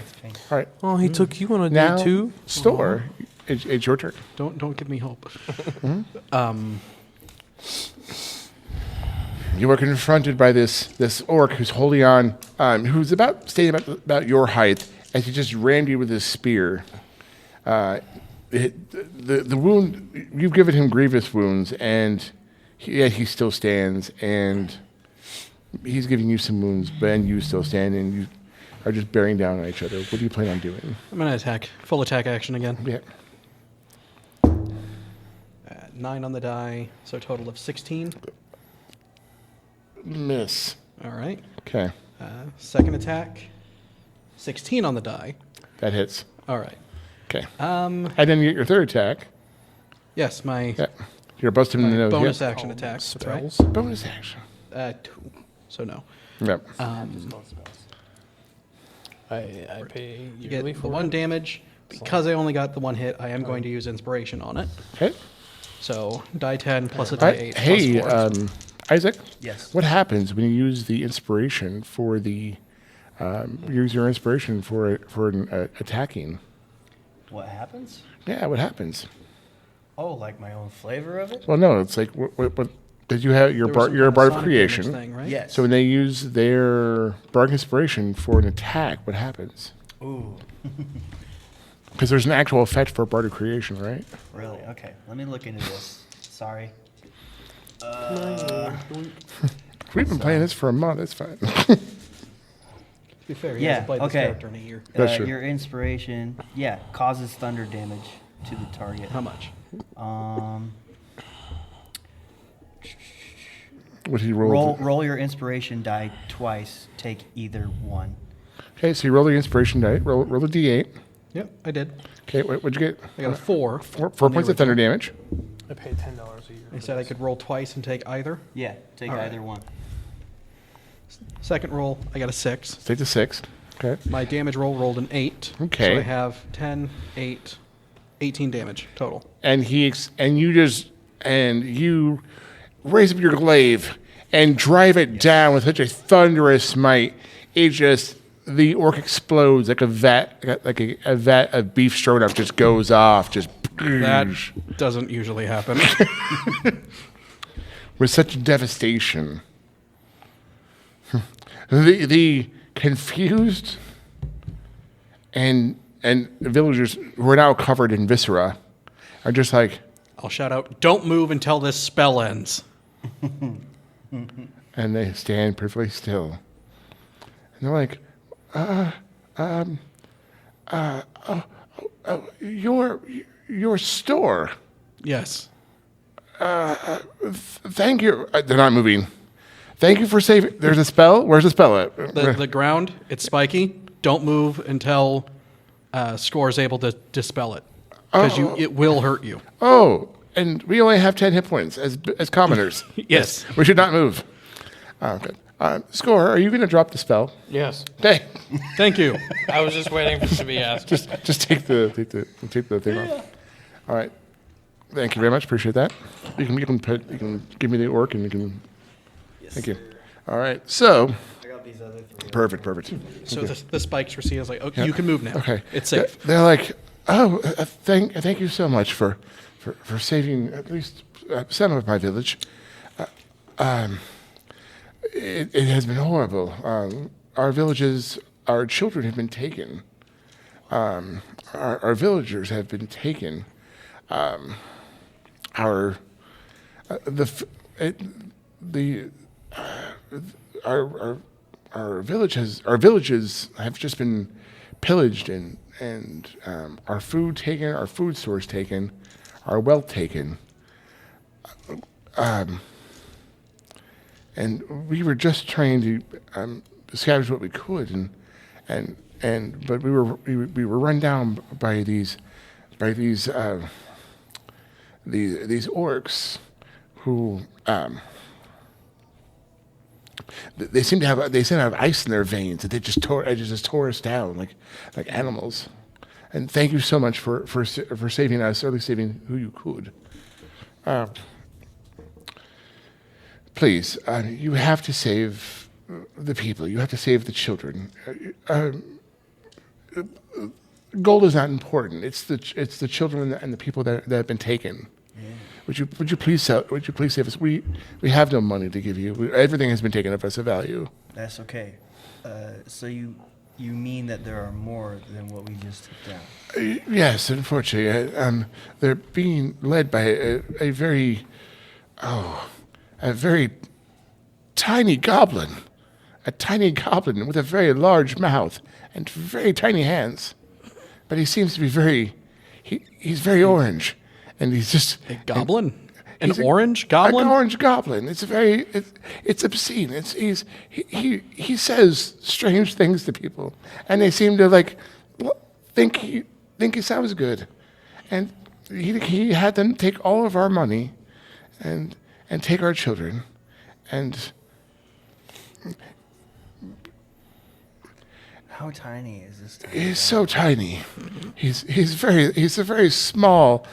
right. Oh, he took you on a Now, day too? Stor, it's your turn. Don't give me hope. You are confronted by this orc who's holding on, who's staying about your height, as he just rammed you with his spear. The wound, you've given him grievous wounds, and he still stands, and he's giving you some wounds, but and you still stand, and you are just bearing down on each other. What do you plan on doing? I'm gonna attack. Full attack action again. Yeah. 9 on the die, so a total of 16. Miss. All right. Okay, Second attack, 16 on the die. that hits. All right. Okay. And then you get your third attack. Yes, my, Yeah. You're busting in the nose. bonus Yep. action attack. That's right. Spells? Bonus action. 2. So no. Yep. I pay You yearly get the for 1 it. damage. Because I only got the 1 hit, I am going to use inspiration on it. Okay. So die 10 plus a die 8 Hey, plus 4. Isaac. Yes. What happens when you use the inspiration for the use your inspiration for attacking? What happens? Yeah, what happens? Oh, like my own flavor of it? Well, no, it's like what did you have your There was some your kind bard of sonic damage creation? thing, right? Yes. So when they use their bardic inspiration for an attack, what happens? Ooh, Because there's an actual effect for bardic creation, right? really? Okay, let me look into this. Sorry. We've been playing this for a month. It's fine. To be fair, he Yeah, hasn't played this okay. character in a year. That's true. Your inspiration, yeah, causes thunder damage to the target. How much? What did you roll? Roll your inspiration die twice. Take either one. Okay, so you roll the inspiration die. Roll the d8. Yep, I did. Okay, what'd you get? I got a 4. Four on the points of thunder damage. I pay $10 a year. I said I could roll twice and take either. Yeah, take All right. either one. Second roll, I got a 6. Take the 6. Okay. My damage roll rolled an 8. Okay. So I have 10, 8, 18 damage total. And you raise up your glaive and drive it down with such a thunderous might. It just the orc explodes like a vat of beef stroganoff just goes off, just That doesn't usually happen. with such devastation. The confused and villagers who are now covered in viscera are just like, I'll shout out, don't move until this spell ends. and they stand perfectly still. And they're like, your store. Yes. Thank you. They're not moving. Thank you for saving. There's a spell. Where's the spell at? The ground, it's spiky. Don't move until Skor is able to dispel it. Because it will hurt you. Oh, and we only have 10 hit points as commoners. Yes. We should not move. Okay. Skor, are you going to drop the spell? Yes. Okay. Thank you. I was just waiting for it to be asked. Just take the thing off. All right. Thank you very much. Appreciate that. You can give me the orc and you can. Thank you. All right. So. I got these other 3. Perfect. So the spikes were seen as like, okay, you can move now. Okay. It's safe. They're like, oh, thank you so much for saving at least some of my village. It has been horrible. Our villages, our children have been taken. Our villagers have been taken. Our villages have just been pillaged and our food taken, our food stores taken, our wealth taken. And we were just trying to scavenge what we could, but we were run down by these orcs who they seem to have ice in their veins that they just tore us down like animals. And thank you so much for saving us, or at least saving who you could. Please, you have to save the people. You have to save the children. Gold is not important. It's the children and the people that have been taken. Yeah. Would you please save us? We have no money to give you. Everything has been taken of us of value. That's okay. So you mean that there are more than what we just took down? Yes, unfortunately, they're being led by a very tiny goblin, with a very large mouth and very tiny hands. But he seems to be he's very orange, and he's just A goblin? An he's orange goblin? An orange goblin. It's obscene. He says strange things to people, and they seem to think he sounds good, and he had them take all of our money, and take our children, and How tiny is this thing? he's so tiny. He's a very small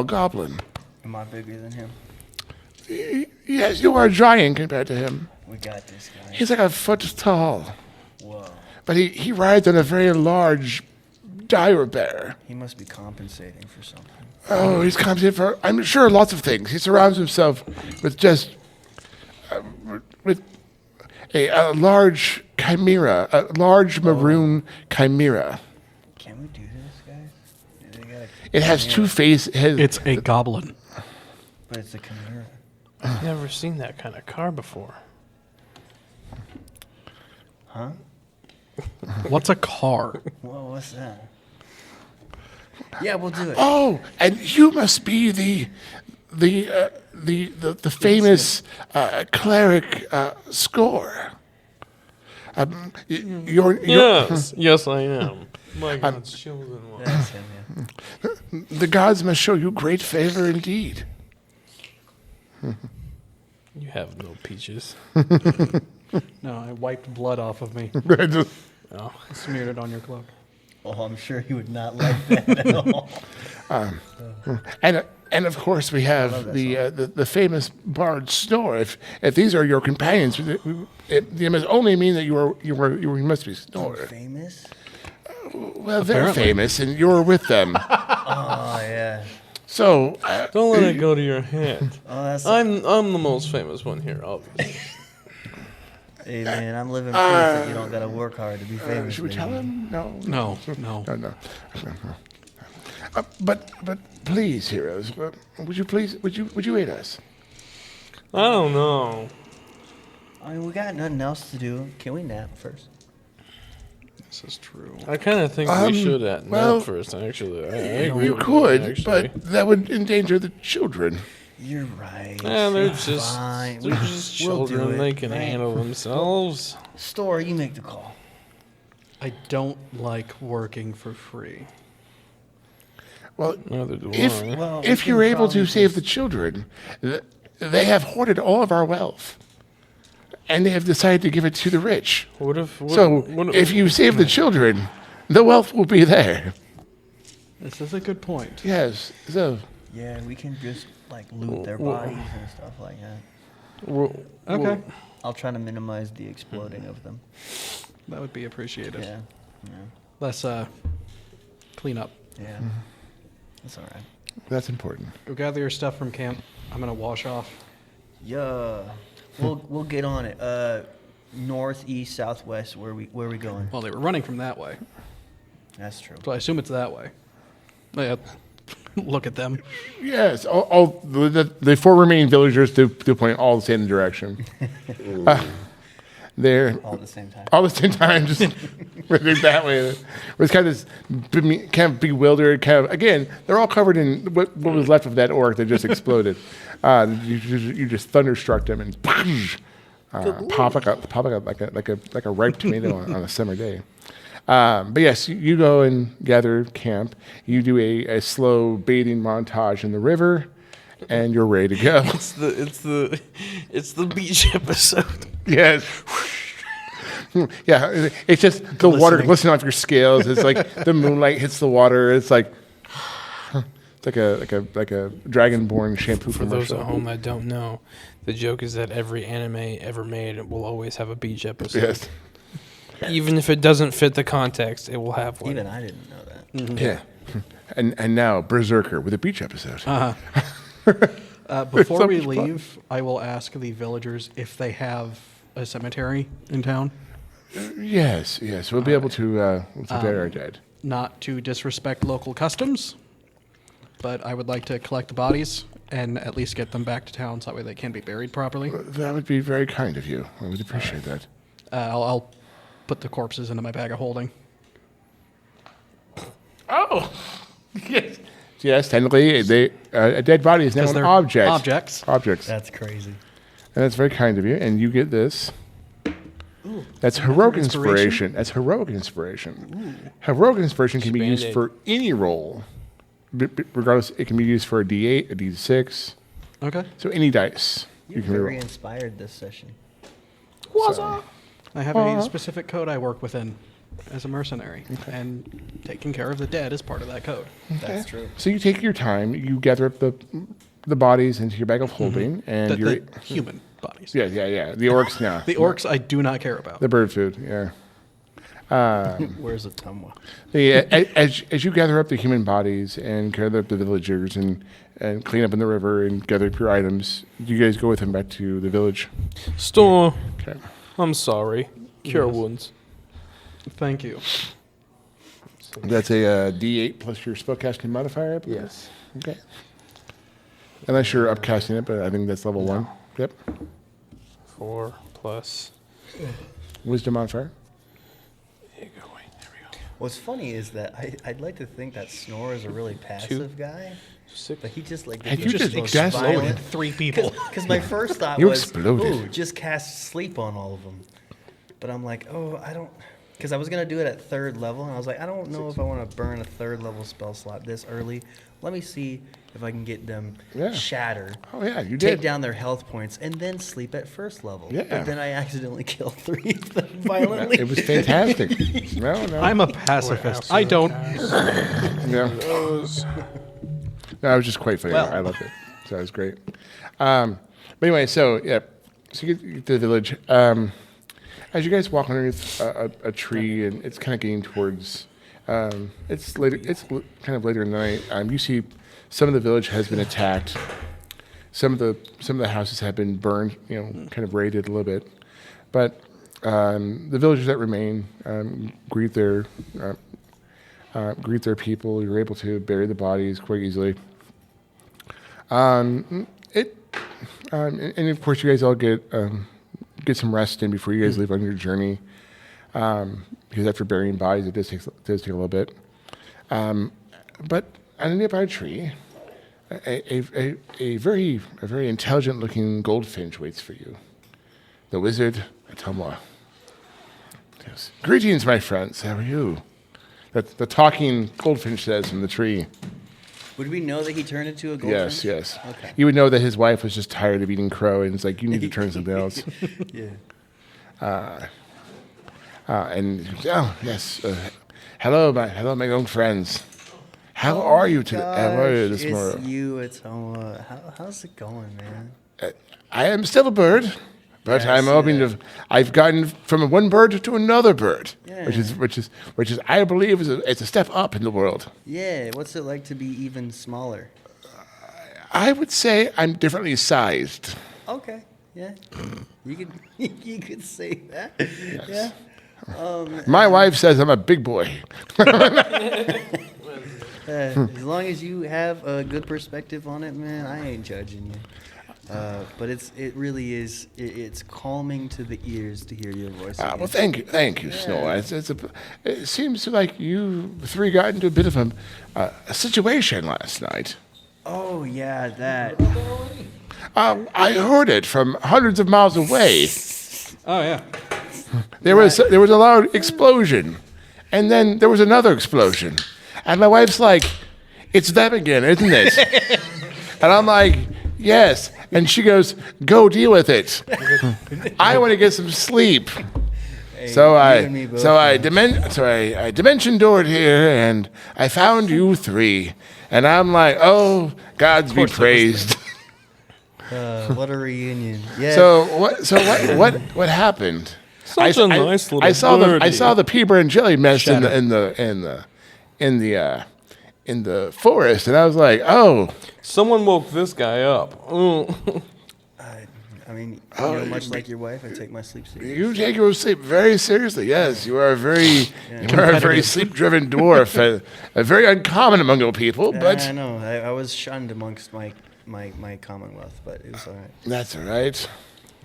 goblin. Am I bigger than him? Yes, you are a giant compared to him. We got this guy. He's like a foot tall, Whoa. but he rides on a very large dire bear. He must be compensating for something. Oh, he's compensated for, I'm sure, lots of things. He surrounds himself with with a large chimera, a large maroon chimera. Can we do this, guys? They got a It has two faces. It's a goblin. But it's a chimera. I've never seen that kind of car before. Huh? What's a car? Whoa, what's that? Yeah, we'll do it. Oh, and you must be the famous cleric Skor. You're Yes, I am. My God's children. That's him, yeah. the gods must show you great favor indeed. You have no peaches. No, I wiped blood off of me. Oh. Smeared it on your cloak. Oh, I'm sure he would not like that at all. And of course we have the famous bard Snor. If these are your companions, it must only mean that you must be Snor. Famous? Well, they're Apparently. famous, and you're with them. Oh, yeah. So Don't let it go to your head. Oh, that's. I'm the most famous one here, obviously. Hey, man, I'm living proof that you don't gotta work hard to be famous. should we tell baby. him? No. No. No. But please, heroes, would you aid us? I don't know. I mean, we got nothing else to do. Can we nap first? This is true. I kind of think we should nap first, actually. I agree You with could, actually. but that would endanger the children. You're right. Yeah, they're It's just fine. they're just We'll do children. it. They can Right. handle themselves. Store, you make the call. I don't like working for free. Well, Neither do if I. Well, we if can you're able to probably save just- the children, they have hoarded all of our wealth, and they have decided to give it to the rich. What if? If you save the children, the wealth will be there. This is a good point. Yes. So Yeah, we can just like loot their bodies and stuff like that. Okay. I'll try to minimize the exploding of them. That would be appreciated. Yeah. Let's clean up. Yeah. That's all right. that's important. Go gather your stuff from camp. I'm gonna wash off. Yeah. We'll get on it. North, east, southwest. Where we going? Well, they were running from that way, That's true. so I assume it's that way. Yeah. Look at them. Yes. All the four remaining villagers to point all the same direction. They're All at the same time. all at the same time, just running that way. It was kind of kind of bewildered. Again, they're all covered in what was left of that orc that just exploded. You just thunderstruck them and pop like a ripe tomato on a summer day. But yes, you go and gather camp. You do a slow bathing montage in the river, and you're ready to go. It's the beach episode. Yes. Yeah, it's just the water glistening off your scales. It's like the moonlight hits the water. It's like a Dragonborn shampoo For those commercial. at home that don't know, the joke is that every anime ever made will always have a beach episode. Yes. Even if it doesn't fit the context, it will have one. Even I didn't know that. Yeah. And now Berserker with a beach episode. Before so we much fun. leave, I will ask the villagers if they have a cemetery in town. Yes. We'll be able to bury our dead. Not to disrespect local customs, but I would like to collect the bodies and at least get them back to town so that way they can be buried properly. That would be very kind of you. I would appreciate that. I'll put the corpses into my bag of holding. Oh, yes. Yes, technically, a dead body is now 'Cause an they're object. objects. Objects. That's crazy. And that's very kind of you. And you get this. That's heroic inspiration. That's heroic inspiration. Heroic inspiration can be used Band-Aid. for any role. Regardless, it can be used for a D8, a D6. Okay. So any dice You're you can very reroll. inspired this session. I have a specific code I work within as a mercenary, and taking care of the dead is part of that code. That's true. So you take your time. You gather up the bodies into your bag of holding, and The, you're the human bodies. yeah. The orcs now. The orcs I do not care about. The bird food. Yeah. Where's the Tumwa? As you gather up the human bodies and gather up the villagers and clean up in the river and gather up your items, you guys go with him back to the village. Stor, Okay. I'm sorry. Cure wounds. Thank you. That's a D8 plus your spellcasting modifier, I believe? Yes. Okay. Unless you're upcasting it, but I think that's level 1. Yep. 4 plus. Wisdom modifier. There you go. Wait, there we go. What's funny is that I'd like to think that Snor is a really passive guy, 6. but he just like Have he you just just most exploded violent. 3 people. Because my first thought You was, exploded. ooh, just cast sleep on all of them. But I'm like, oh, I don't, because I was gonna do it at 3rd level, and I was like, I don't know if I want to burn a 3rd level spell slot this early. Let me see if I can get them shatter. Oh, yeah, you Take did. down their health points and then sleep at 1st level. Yeah. But then I accidentally killed 3 of them violently. It was fantastic. No. I'm a pacifist. I don't. Yeah. No, it was just quite funny. Well. I loved it. So it was great. But anyway, so you get to the village. As you guys walk underneath a tree, and it's kind of getting towards, it's later. It's kind of later in the night. You see some of the village has been attacked. Some of the houses have been burned. Kind of raided a little bit, but the villagers that remain greet their people. You're able to bury the bodies quite easily. And of course, you guys all get some rest in before you guys leave on your journey. Because after burying bodies, it does take a little bit. But on a nearby tree, a very intelligent-looking goldfinch waits for you. The wizard Atomwa. Yes. Greetings, my friends. How are you? The talking goldfinch says from the tree. Would we know that he turned into a goldfinch? Yes. Okay. You would know that his wife was just tired of eating crow, and it's like, you need to turn something else. Yeah. And yes, hello, my young friends. How are you today? How are you this morning? It's you, how's it going, man? I am still a bird, but Yeah, I I'm see hoping that. I've gotten from one bird to another bird, Yeah. which is I believe it's a step up in the world. Yeah, what's it like to be even smaller? I would say I'm differently sized. Okay, yeah, you could you could say that. Yeah. My wife says I'm a big boy. As long as you have a good perspective on it, man, I ain't judging you. But it really is. It's calming to the ears to hear your voice. Well, thank you, Snor. It seems like you three got into a bit of a situation last night. Oh yeah, that. I heard it from hundreds of miles away. Oh, yeah. There was a loud explosion, and then there was another explosion, and my wife's like, "It's them again, isn't it?" And I'm like, "Yes." And she goes, "Go deal with it. I want to get some sleep." So I dimension doored here, and I found you three, and I'm like, "Oh, God's be praised." What a reunion! Yeah. So what happened? Such a nice little I saw birdie. the peanut and jelly mess in the forest, and I was like, "Oh, Someone woke this guy up. I mean, much like your wife, I take my sleep seriously. you take your sleep very seriously. Yes, you are a very sleep-driven dwarf, very uncommon among your people. But I know. I was shunned amongst my commonwealth, but it was all right. that's all right.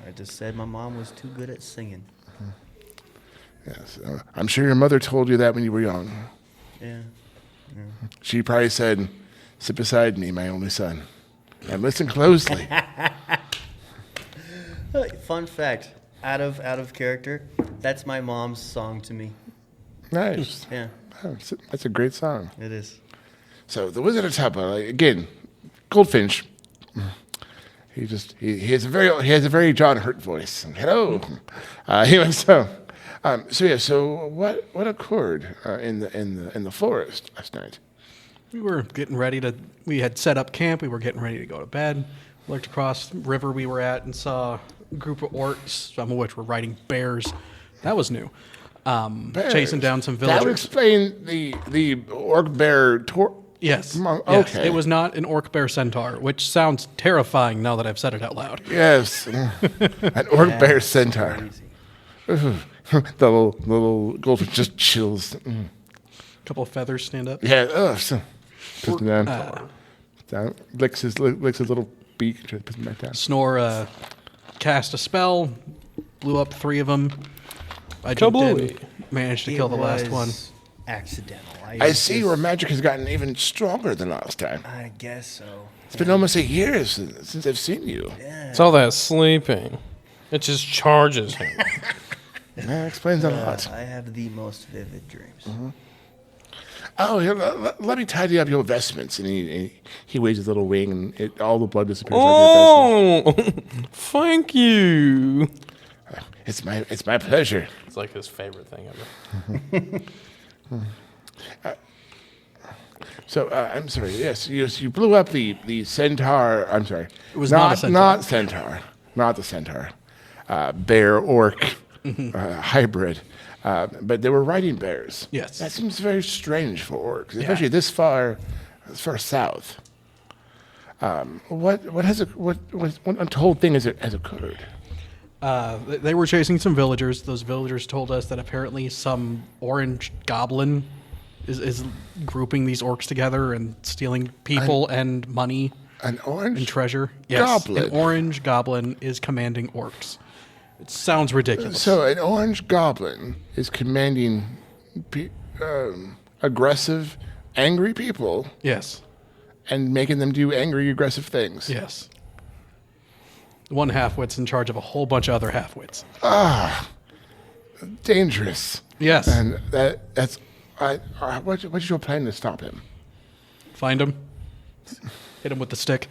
I just said my mom was too good at singing. Yes, I'm sure your mother told you that when you were young. Yeah. She probably said, Sit beside me, my only son, and listen closely. Fun fact, out of character, that's my mom's song to me. Nice. Yeah, Oh, that's a great song. it is. So the Wizard of Tubba, again, Goldfinch. He has a very John Hurt voice. Hello. Anyway, so what occurred in the forest last night? We were getting ready to. We had set up camp. We were getting ready to go to bed. Looked across the river we were at and saw a group of orcs, some of which were riding bears. That was new. Chasing down some That would villagers. explain the orc bear. Yes. Okay. Yes. It was not an orc bear centaur, which sounds terrifying now that I've said it out loud. Yes, an orc bear centaur. Crazy. The little goldfish just chills. A couple of feathers stand up. Yeah. Puts him down. Licks his little beak. Tries to put him back down. Snor cast a spell, blew up 3 of them. I jumped Kablooey. in, managed to kill the last one. Accidental. I see your magic has gotten even stronger than last time. I guess so. It's been almost a year since I've seen you. It's all that sleeping. It just charges him. That explains a lot. I have the most vivid dreams. Oh, here, let me tidy up your vestments. And he waves his little wing, and all the blood disappears out of your vestments. Oh, thank you. It's my pleasure. It's like his favorite thing ever. So I'm sorry. Yes, you blew up the centaur. I'm sorry. It was not a centaur. Not centaur. Not the centaur. Bear orc hybrid. But they were riding bears. Yes. That seems very strange for orcs, especially this far south. What untold thing has occurred? They were chasing some villagers. Those villagers told us that apparently some orange goblin is grouping these orcs together and stealing people and money An orange and treasure. Yes, goblin. an orange goblin is commanding orcs. It sounds ridiculous. So an orange goblin is commanding aggressive, angry people Yes, and making them do angry, aggressive things. yes. One half-wit's in charge of a whole bunch of other half-wits. Dangerous. Yes. And that's what's your plan to stop him? Find him. Hit him with the stick.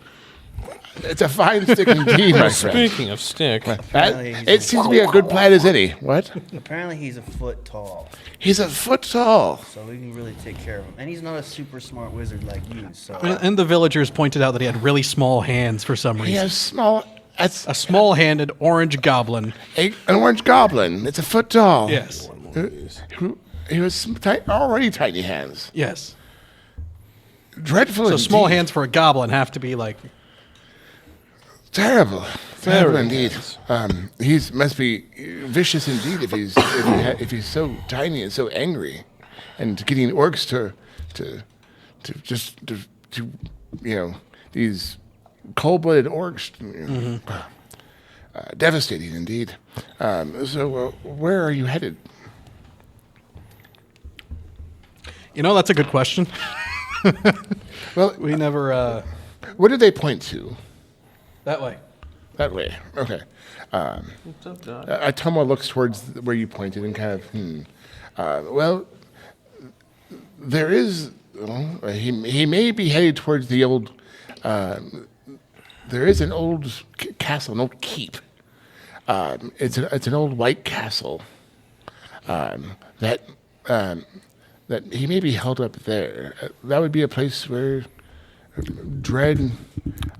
It's a fine stick indeed, my friend. Speaking of stick, It seems to be a good plan as any. What? Apparently he's a foot tall, He's a foot tall. so we can really take care of him. And he's not a super smart wizard like you, so And the villagers pointed out that he had really small hands for some He reason. has small. That's A small-handed orange goblin. an orange goblin. It's a foot tall. Yes. He was already tiny hands. Yes. Dreadful. So small indeed. hands for a goblin have to be like Terrible. Terrible Very indeed. He must be vicious indeed if he's so tiny and so angry, and getting orcs to these cold-blooded orcs. Devastating indeed. So where are you headed? that's a good question. Well, We never what did they point to? that way. That way. Okay. what's up, Doc? Atoma looks towards where you pointed and kind of, well, there is, he may be headed towards the old, there is an old castle, an old keep. It's an old white castle that he may be held up there. That would be a place where dread.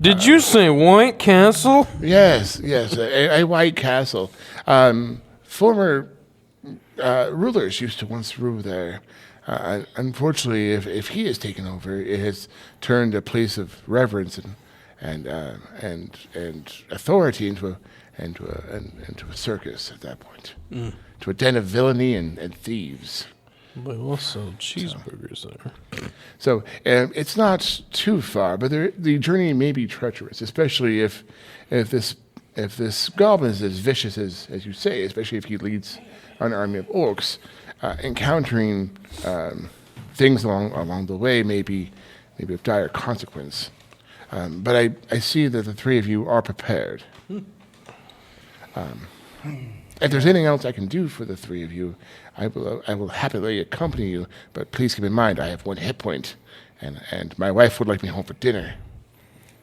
Did you say White Castle? Yes, a white castle. Former rulers used to once rule there. Unfortunately, if he has taken over, it has turned a place of reverence and authority into a circus at that point, to a den of villainy and thieves. They also cheeseburgers there. So it's not too far, but the journey may be treacherous, especially if this goblin is as vicious as you say, especially if he leads an army of orcs. Encountering things along the way may be maybe of dire consequence. But I see that the three of you are prepared. If there's anything else I can do for the three of you, I will happily accompany you. But please keep in mind, I have 1 hit point, and my wife would like me home for dinner.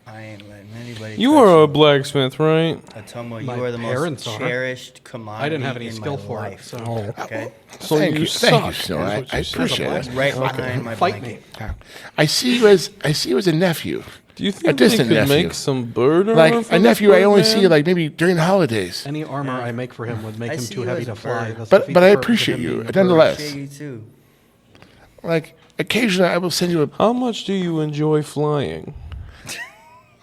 I ain't letting anybody. You touch are a blacksmith, right? Atomo, My you are the most parents are. cherished commodity. I didn't have any in skill my for life. it, so Okay, So Thank you, suck. Snor. I appreciate it. right behind my fight blanket. me. I see you as a nephew. Do you A think we distant could nephew. make some bird armor Like for a this nephew I only Birdman? see like maybe during the holidays. Any armor I make for him would make I him see too you heavy as a to fly. bird. Thus But defeats I the purpose of appreciate him you, being a bird. nonetheless. Appreciate you too. Like occasionally I will send you How much do you enjoy flying?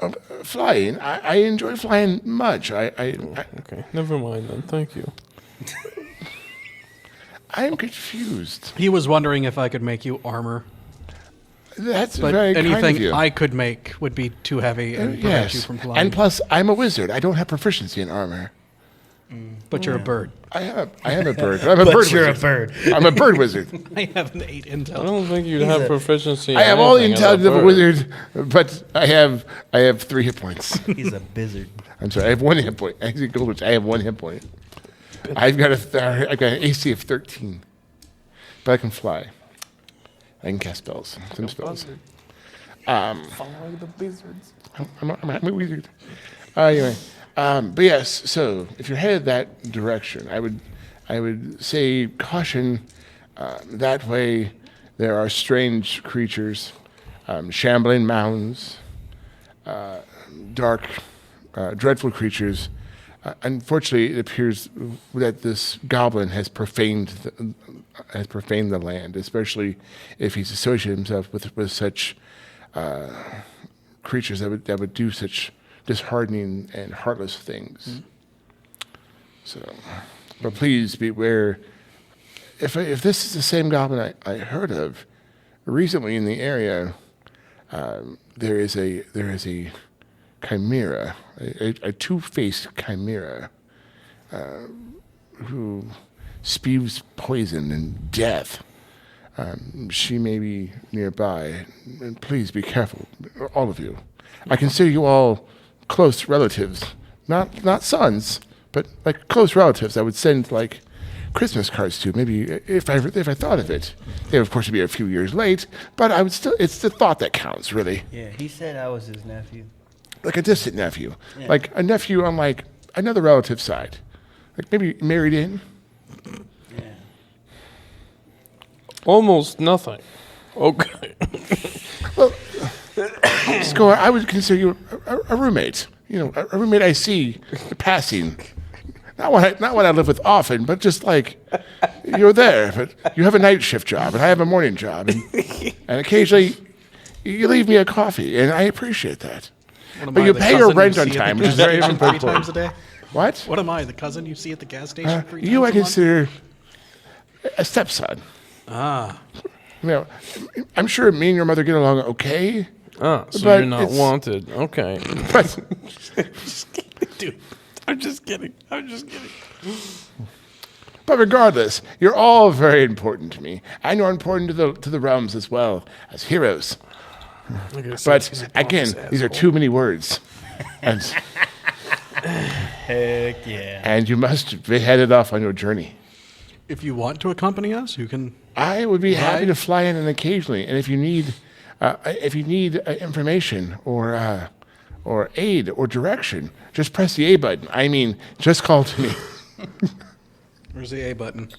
a flying. I enjoy flying much. Okay, never mind then. Thank you. I am confused. He was wondering if I could make you armor, That's but very kind of anything you. I could make would be too heavy and prevent you Yes, from flying. and plus I'm a wizard. I don't have proficiency in armor. But you're a bird. I am a bird. I'm a bird wizard. bird. I'm a bird wizard. I have an 8 I intel. don't think you'd He's have a- proficiency. I in have all the anything as intelligence of a bird. wizard, but I have 3 hit points. He's a blizzard. I'm sorry, I have 1 hit point. Actually, Goldwich, I have 1 hit point. I've got an AC of 13, but I can fly. I can cast spells, some spells. Following the wizards. I'm a wizard. Anyway, but yes. So if you're headed that direction, I would say caution. That way, there are strange creatures, shambling mounds, dark, dreadful creatures. Unfortunately, it appears that this goblin has profaned the land, especially if he's associated himself with such creatures that would do such disheartening and heartless things. So, but please beware. If this is the same goblin I heard of recently in the area, there is a chimera, a two-faced chimera, who spews poison and death. She may be nearby, and please be careful, all of you. I consider you all close relatives, not sons, but like close relatives. I would send like Christmas cards to, maybe if I thought of it. They would, of course, be a few years late, but I would still. It's the thought that counts, really. Yeah, he said I was his nephew. Like a distant nephew, Yeah. like a nephew on like another relative side, like maybe married in. Yeah. Almost nothing. Okay. Skor, I would consider you a roommate. You know, a roommate I see passing. Not what I live with often, but just like you're there. But you have a night shift job, and I have a morning job, and occasionally you leave me a coffee, and I appreciate that. What am But I, you the pay your cousin rent you on see at time, the which is gas very station important. 3 times a day? What? What am I, the cousin you see at the gas station 3 times You, I a month? consider a stepson. Ah, You know, I'm sure me and your mother get along okay, Ah, so But you're not it's- wanted. Okay. but dude. I'm just kidding. But regardless, you're all very important to me, and you're important to the realms as well as heroes. But again, these are too many words, and Heck yeah. and you must be headed off on your journey. If you want to accompany us, you can. I would be happy Right. to fly in and occasionally, and if you need information or aid or direction, just press the A button. I mean, just call to me. Where's the A button?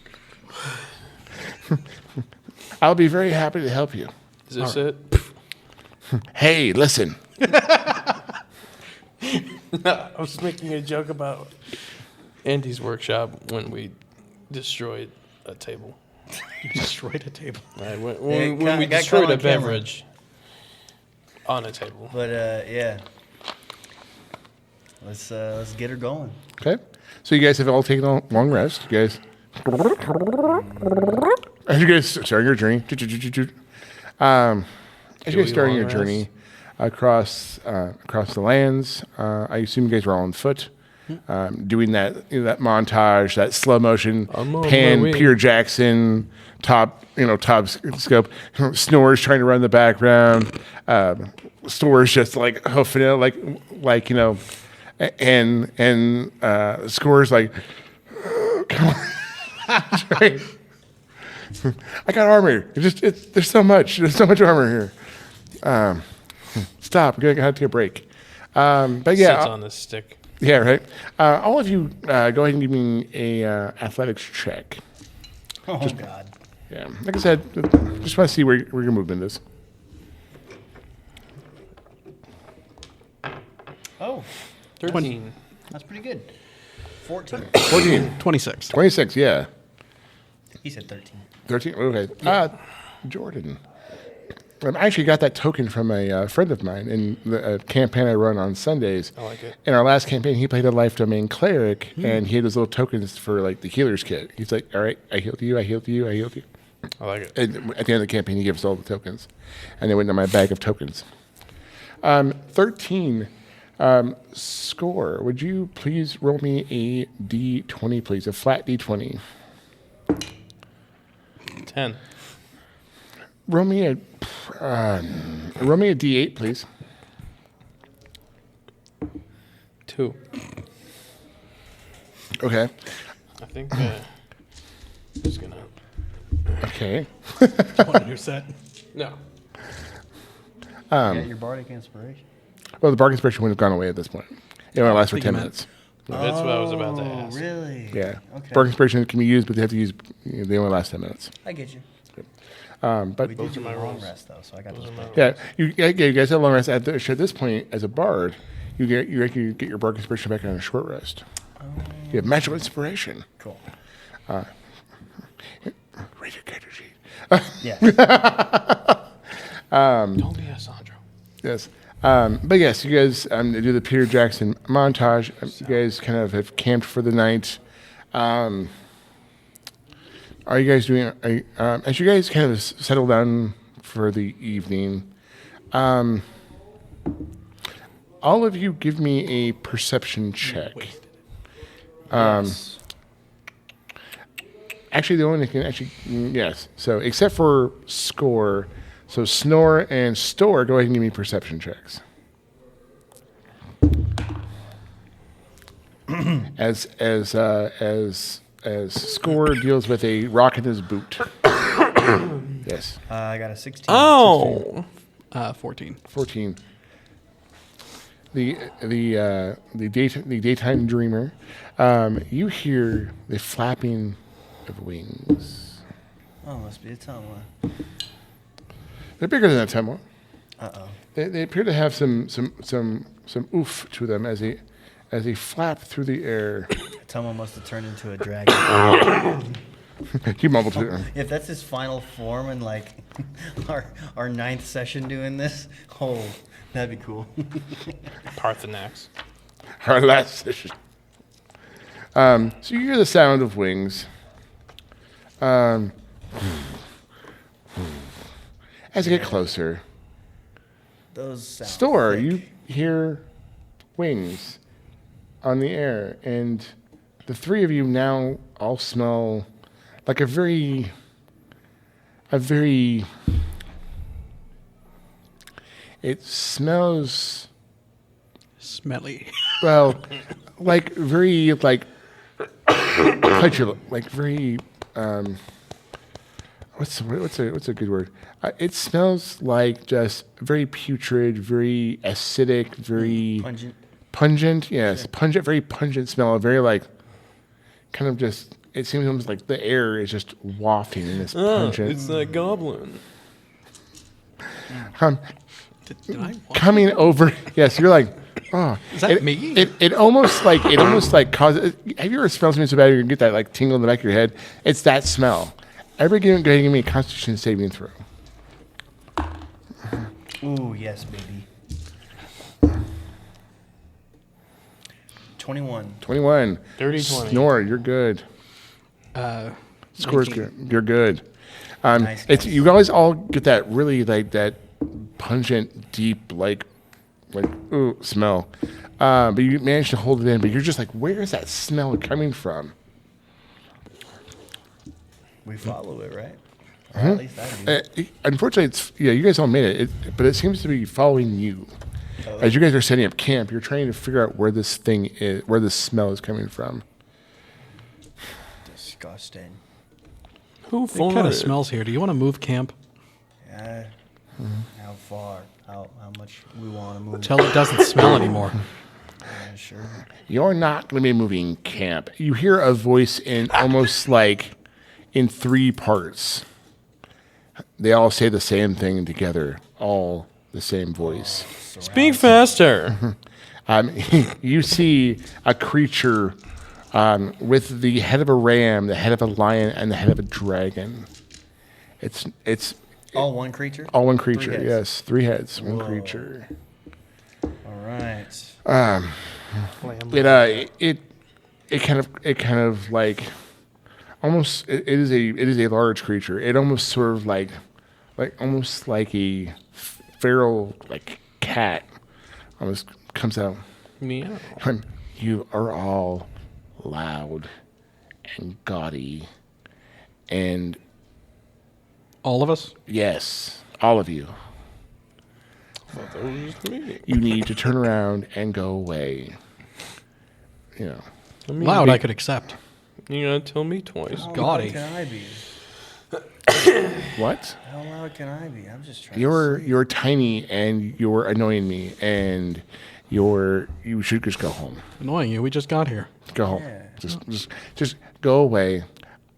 I'll be very happy to help you. Is this it? Hey, listen. I was making a joke about Andy's workshop when we destroyed a table. You destroyed a table. Right, when got- we got destroyed caught a on camera. beverage on a table. But yeah. Let's get her going. Okay. So you guys have all taken a long rest. You guys, as you guys starting your journey, as you guys starting your long journey across the lands, I assume you guys were all on foot. doing that that montage, that slow motion I'm on my pan, way. Peter Jackson, top scope. Snor's trying to run in the background. Stor's just like hoofing it, like and Scor's like, come on. Right. I got armor. There's so much armor here. Stop. We're gonna have to take a break. But yeah, Sits on this stick. yeah, right. All of you, go ahead and give me a athletics check. Oh God. Yeah, like I said, just want to see where your movement is. Oh, 13. that's pretty good. 14. 14, 26. 26, yeah. He said 13. 13, okay. Jordan. I actually got that token from a friend of mine in the campaign I run on Sundays. I like it. In our last campaign, he played a life domain cleric, and he had those little tokens for like the healer's kit. He's like, all right, I healed you, I healed you, I healed you. I like it. And at the end of the campaign, he gave us all the tokens. And they went into my bag of tokens. 13. Score. Would you please roll me a D20, please? A flat D20. 10. Roll me a D8, please. 2. Okay. I think just gonna. Okay. Want a new set? No. You got your bardic inspiration. Well, the bargain inspiration would have gone away at this point. It only lasts for think 10 you meant- minutes. That's what I was about to ask. Really? Yeah. Okay. Bargain inspiration can be used, but they have to use. They only last 10 minutes. I get you. But We did Those do are my a long rolls. rest though, so I got those. yeah, you guys have a long rest. At this point, as a bard, you get your bargain inspiration back on a short rest. You have magical inspiration. Cool. Read your character sheet. Yeah. Don't be a Sandro. Yes. But yes, you guys do the Peter Jackson montage. You guys kind of have camped for the night. Are you guys doing, as you guys kind of settle down for the evening, all of you give me a perception check. Yes. Actually, the only one that can actually, yes. So, except for Skor, so Snor and Stor, go ahead and give me perception checks. As Skor deals with a rock in his boot. Yes, I got a 16. Oh! 14. 14. The daytime dreamer. You hear the flapping of wings. Oh, must be a Tama. They're bigger than a Temwa. Uh-oh. They appear to have some oof to them as they flap through the air. Tama must have turned into a dragon. He mumbled to it. If that's his final form in like our ninth session doing this, oh, that'd be cool. Parthenax. Our last session. So you hear the sound of wings. As you get closer, Those sound Stor, thick. you hear wings on the air, and the three of you now all smell like a very it smells Smelly. well like very like petulant, like very what's a good word? It smells like just very putrid, very acidic, very pungent. Yes, pungent, very pungent smell. Very like kind of just. It seems almost like the air is just wafting in this pungent. It's that goblin. Did I want Coming over. Yes, you're like. Oh, Is that it, me? It almost causes. Have you ever smelled something so bad you get that like tingle in the back of your head? It's that smell. Everybody go ahead and give me a Constitution saving throw. Ooh, yes, baby. 21. 21. Dirty 20. Snore, you're good. Score's Thank you. good. You're good. Nice, It's guys. you guys all get that really like that pungent, deep, like like, ooh, smell. But you manage to hold it in, but you're just like, where is that smell coming from? We follow it, right? Or at least I do. Unfortunately, you guys all made it, but it seems to be following you. As you guys are setting up camp, you're trying to figure out where this thing is, where this smell is coming from. Disgusting. Who It kind of farted? smells here. Do you want to move camp? Yeah. How far? How much we want to move? Till it doesn't smell anymore. Yeah, sure. You're not going to be moving camp. You hear a voice in almost like in 3 parts. They all say the same thing together, all the same voice. Speak faster. You see a creature with the head of a ram, the head of a lion, and the head of a dragon. It's All one creature? all one creature. 3 heads. Yes, 3 heads, one Whoa. creature. All right. It kind of like almost it is a large creature. It almost sort of like almost like a feral like cat almost comes out. Meow. You are all loud and gaudy, and All of us? yes, all of you. That was just me. You need to turn around and go away. You know. I mean, Loud, I could accept. You gotta tell me twice. How Gaudy. loud can I be? What? How loud can I be? I'm just trying You're tiny and you're annoying me and you should just go home. Annoying you. We just got here. Go home. Yeah. Just go away.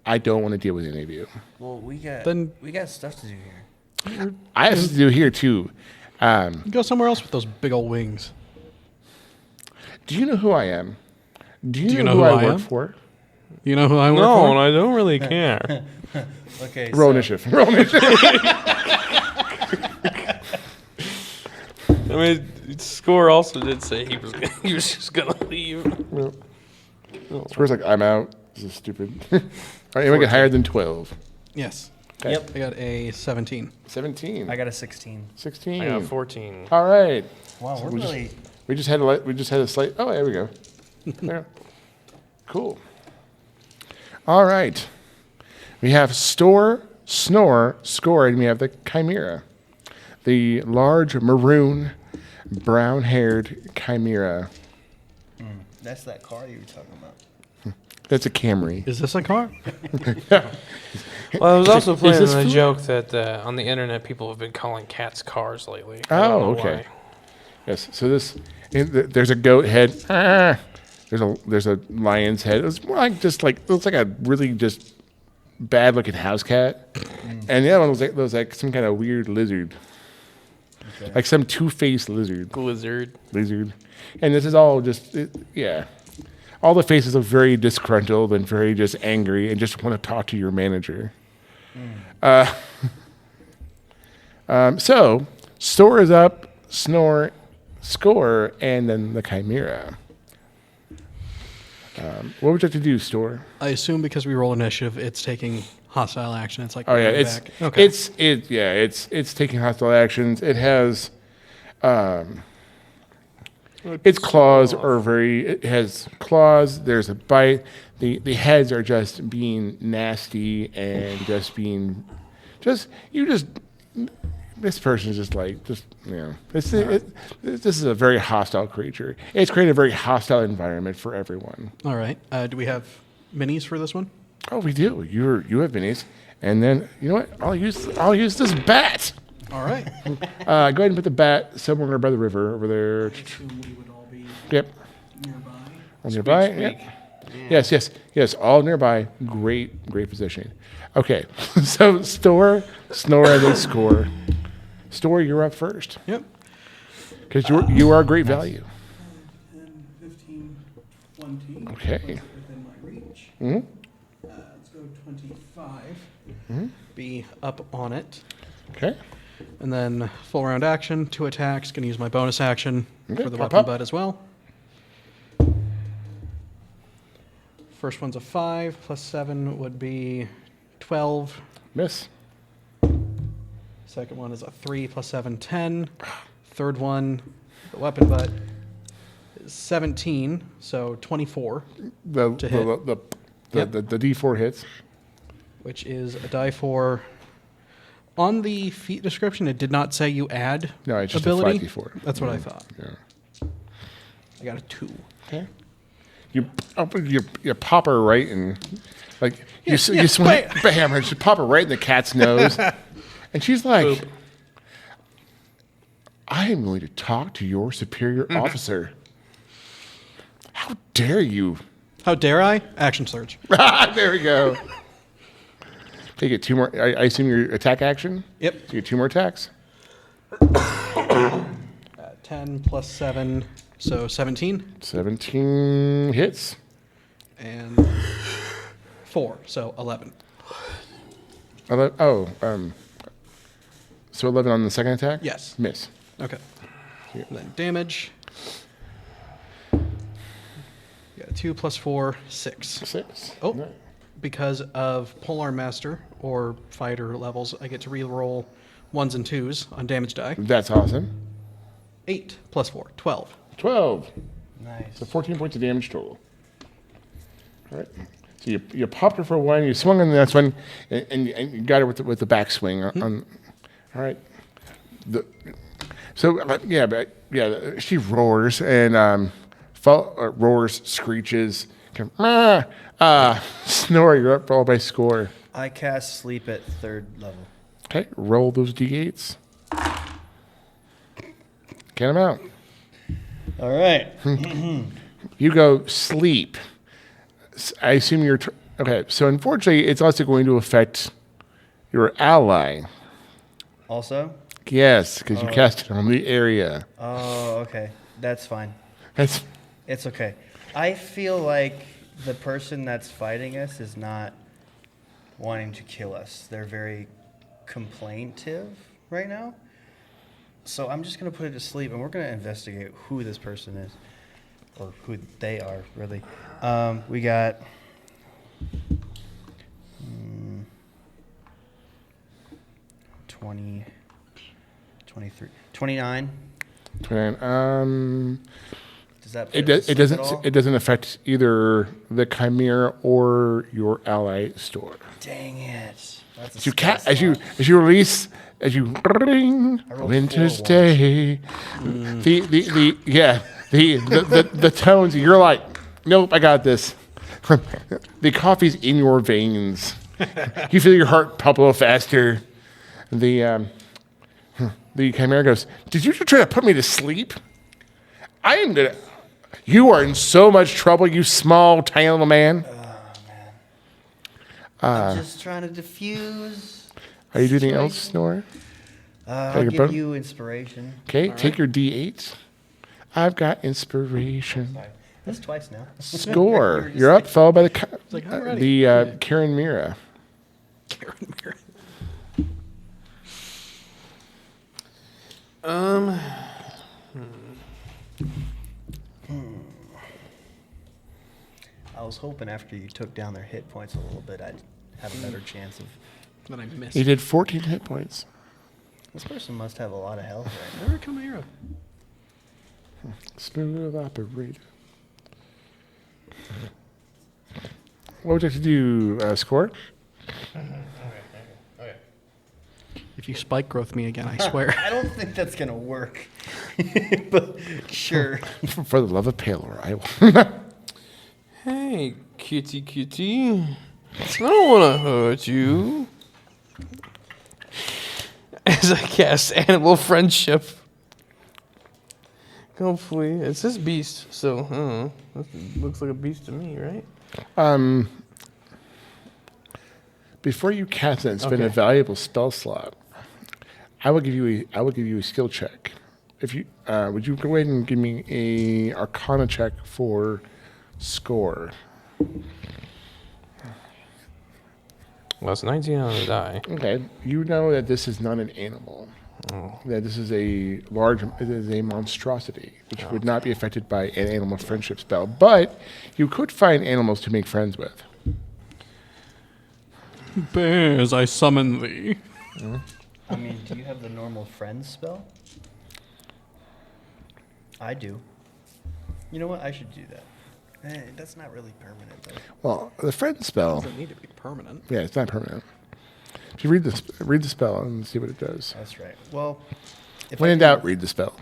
I don't want to deal with any of you. Well, we Then- got stuff to do here. I have to do here too. Go somewhere else with those big old wings. Do you know who I am? Do you you know know who who I I work am? for? You know who I work No, for? and I don't really care. Okay. Roll so, initiative. Roll initiative. I mean, Skor also did say he was just gonna leave. Score's like, I'm out. This is stupid. All right, anyone get higher than 12? Yes. Okay. Yep. I got a 17. 17. I got a 16. 16. I got 14. All right. Wow, we're we just- really. We just had a slight. Oh, there we go. There. Cool. All right. We have Stor, Snor, Skor, and we have the Chimera, the large maroon, brown-haired Chimera. That's that car you were talking about. That's a Camry. Is this a car? Well, I was also playing this on a food? joke that on the internet people have been calling cats cars lately. I don't Oh, know okay. why. Yes. So there's a goat head. There's a lion's head. It was more like it looks like a really just bad looking house cat, and the other one was like some kind of weird lizard, like some 2-faced lizard. Blizzard. And this is all just yeah. All the faces are very disgruntled and very just angry and just want to talk to your manager. So Stor is up, Snor, Skor, and then the Chimera. What would you like to do, Stor? I assume because we roll initiative, it's taking hostile action. It's like Oh yeah, going it's back. Okay. it's taking hostile actions. It has its claws are very. It has claws. There's a bite. The heads are just being nasty and just being this person is just this is a very hostile creature. It's created a very hostile environment for everyone. All right. Do we have minis for this one? Oh, we do. You have minis, and then you know what? I'll use this bat. All right. Go ahead and put the bat somewhere by the river over there. assume we would all be Yep. nearby. All nearby. Yep. Yes. All nearby. Great positioning. Okay. So Stor, Snor, and then Skor. Stor, you're up first Yep. because you are a great value. 10, 15, 20. Okay. Within my reach. Mhm. Let's go 25. Be up on it. Okay. And then full round action, 2 attacks. Going to use my bonus action Okay, for the pop weapon up. butt as well. First one's a 5 plus 7 would be 12. Miss. Second one is a 3 plus 7, 10. Third one The weapon butt is 17, so 24, The To hit. the D4 hits. which is a die for. On the feat description, it did not say you add No, it's just ability. a flat D4. That's what I thought. Yeah. I got a 2. Okay. You pop her right in, like you swing, bam, and you pop her right in the cat's nose, and she's like, "I am going to talk to your superior officer. How dare you?" How dare I? Action surge. There we go. Okay, you get 2 more. I assume your attack action. Yep. So you get 2 more attacks. 10 plus 7, so 17. 17 hits. And 4, so 11. So 11 on the second attack. Yes. Miss. Okay. And then damage. Yeah, 2 plus 4, 6. 6. Oh, No. because of Polearm Master or Fighter levels, I get to re-roll 1s and 2s on damage die. That's awesome. 8 plus 4, 12. 12. Nice. So 14 points of damage total. All right. So you popped her for one, you swung on the next one, and you got her with the backswing. All right. She roars and roars, screeches. Snore, you're up, followed by Skor. I cast sleep at 3rd level. Okay, roll those d8s. Get them out. All right. You go sleep. I assume you're... okay, so unfortunately, it's also going to affect your ally. Also? Yes, because you cast it on the area. Oh, okay. That's fine. That's... It's okay. I feel like the person that's fighting us is not wanting to kill us. They're very complaintive right now. So I'm just going to put it to sleep, and we're going to investigate who this person is, or who they are, really. We got 20, 23, 29. 29. Does that put It, to it sleep doesn't. at all? It doesn't affect either the Chimera or your ally Store. Dang it. That's a As you spell slot. as you release as you ring rolled Winter's 4 Day. The tones. You're like, nope, I got this. The coffee's in your veins. You feel your heart pump a little faster. The Chimera goes, "Did you just try to put me to sleep? I am gonna. You are in so much trouble, you small, tiny little man." I'm just trying to diffuse. Are you doing anything else, situation. Snore? I'll your give bone? you inspiration. Okay, take your D8. I've got inspiration. That's twice now. Score. You're up, followed by like, I'm ready. Karen Mira. Karen Mirren. I was hoping after you took down their hit points a little bit, I'd have a better chance of. Then I missed. He did 14 hit points. This person must have a lot of health right now. Never Chimera. Smooth operator. What would you like to do, Score? If you spike growth me again, I swear. I don't think that's gonna work. But sure. For the love of Palor, I will. Hey, kitty. I don't want to hurt you. As I cast Animal Friendship. Hopefully, it's this beast, so, I don't know. That looks like a beast to me, right? Before you cast it and spend a Okay. valuable spell slot, I will give you a skill check. If you would you go ahead and give me a Arcana check for Score? Well, it's 19 on the die. Okay, you know that this is not an animal. That this is a monstrosity, which would not be affected by an animal friendship spell. But you could find animals to make friends with. Bears, I summon thee. I mean, do you have the normal friends spell? I do. You know what? I should do that. That's not really permanent, though. Well, the friend spell. Doesn't need to be permanent. Yeah, it's not permanent. If you read the spell and see what it does. That's right. Well, if When I in can- doubt, read the spell.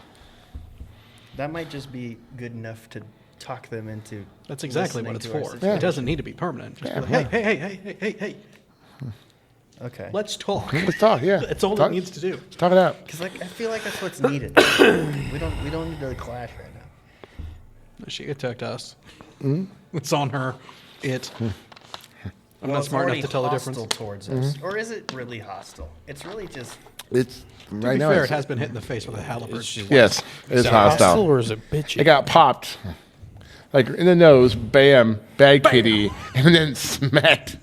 that might just be good enough to talk them into. That's exactly what listening it's to our for. situation. It doesn't need to be permanent. Just Yeah, be like, hey, Okay. let's talk. Let's talk. Yeah, That's all talk, it needs to do. Talk it out. Because I feel like that's what's needed. we don't need to clash right now. She attacked us. It's on her. I'm not it's smart enough already to tell the hostile difference. towards us, or is it really hostile? It's really just. It's To right be now. fair, it it's- has been hit in the face with a halberd. Yes, it is Is it hostile hostile. or is it bitchy? It got popped, like in the nose. Bam, bad kitty, and then smacked.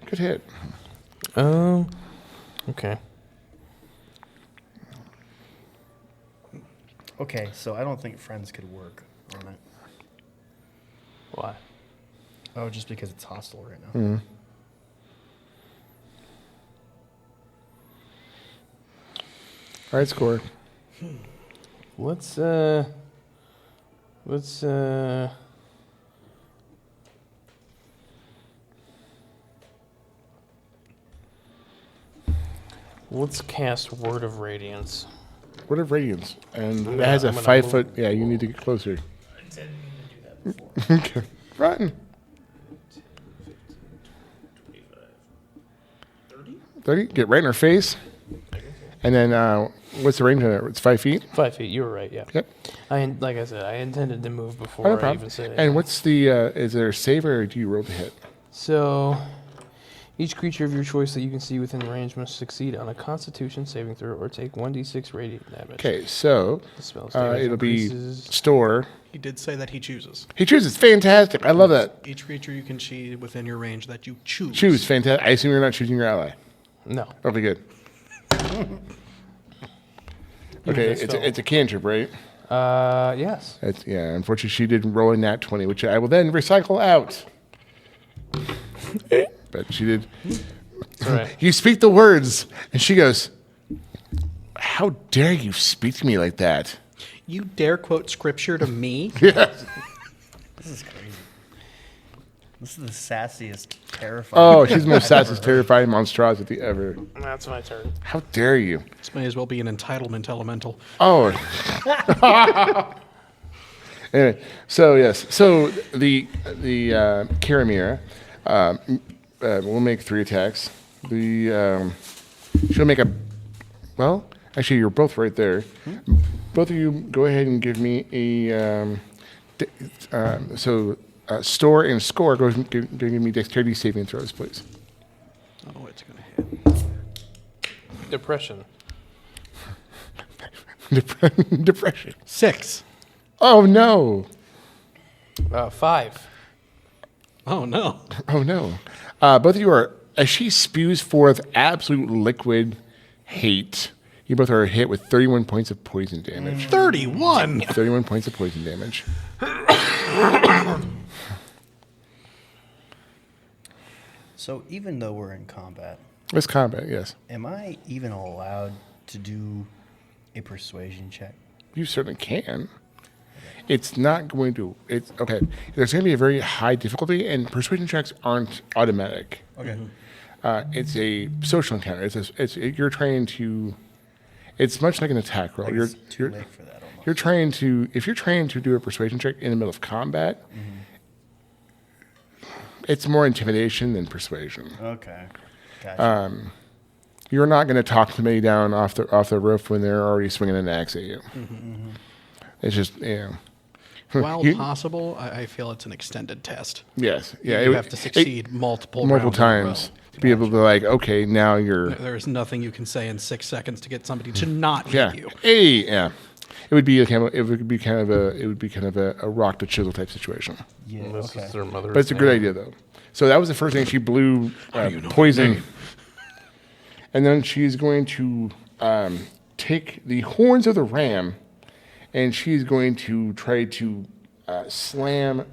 Good hit. Okay. Okay, so I don't think friends could work on it. Why? Oh, just because it's hostile right now. All right, Skor. Let's cast Word of Radiance. Word of Radiance, and it gonna- has a I'm gonna 5 move. foot. Yeah, you need to get closer. I didn't mean to do that before. Okay, run. 30. Get right in her face, and then what's the range on it? It's 5 feet. 5 feet. You were right. Yeah. Yep. Like I said, I intended to move Oh, before no I problem. even said it. And what's the? Is there a save or do you roll to hit? So, each creature of your choice that you can see within range must succeed on a Constitution saving throw or take 1d6 radiant damage. Okay, so The spell's damage it'll be increases. Store. He did say that he chooses. He chooses. Fantastic. I love that. Each creature you can see within your range that you choose. Choose. Fantastic. I assume you're not choosing your ally. No. Okay, good. You Okay, missed it's a cantrip, right? Yes. It's, yeah, unfortunately, she did roll a nat 20, which I will then recycle out. But she did. That's right. You speak the words, and she goes, "How dare you speak to me like that?" You dare quote scripture to me? This is crazy. This is the sassiest, terrifying. Oh, she's the most sassy, terrifying monstrosity ever. That's my turn. How dare you? This may as well be an entitlement elemental. Oh. Anyway, so yes, so the Karamir will make 3 attacks. She'll make a. Well, actually, you're both right there. Both of you, go ahead and give me a. Store and Skor, go ahead and give me dexterity saving throws, please. Oh, it's going to hit. Depression. Depression. 6. Oh no! 5. Oh, no. Oh no! Both of you are, as she spews forth absolute liquid hate. You both are hit with 31 points of poison damage. 31. 31 points of poison damage. So even though we're in combat, It's combat, yes. am I even allowed to do a persuasion check? You certainly can. It's not going to. It's okay. There's going to be a very high difficulty, and persuasion checks aren't automatic. Okay. It's a social encounter. You're trying to. It's much like an attack roll. It's too late for that almost. You're trying to. If you're trying to do a persuasion check in the middle of combat, it's more intimidation than persuasion. Okay. Gotcha. You're not going to talk somebody down off the roof when they're already swinging an axe at you. It's just While You- possible, I feel it's an extended test. Yes. Yeah. You have to succeed multiple rounds in a row. times to be able to like. Okay, now you're. There's nothing you can say in 6 seconds to get somebody to not Yeah. hit you. Hey. Yeah. It would be a kind of. It would be kind of a rock to chisel type situation. yeah. This Okay. is their mother's But it's a good name. idea though. So that was the first thing she blew poison, and then she's going to take the horns of the ram, and she's going to try to slam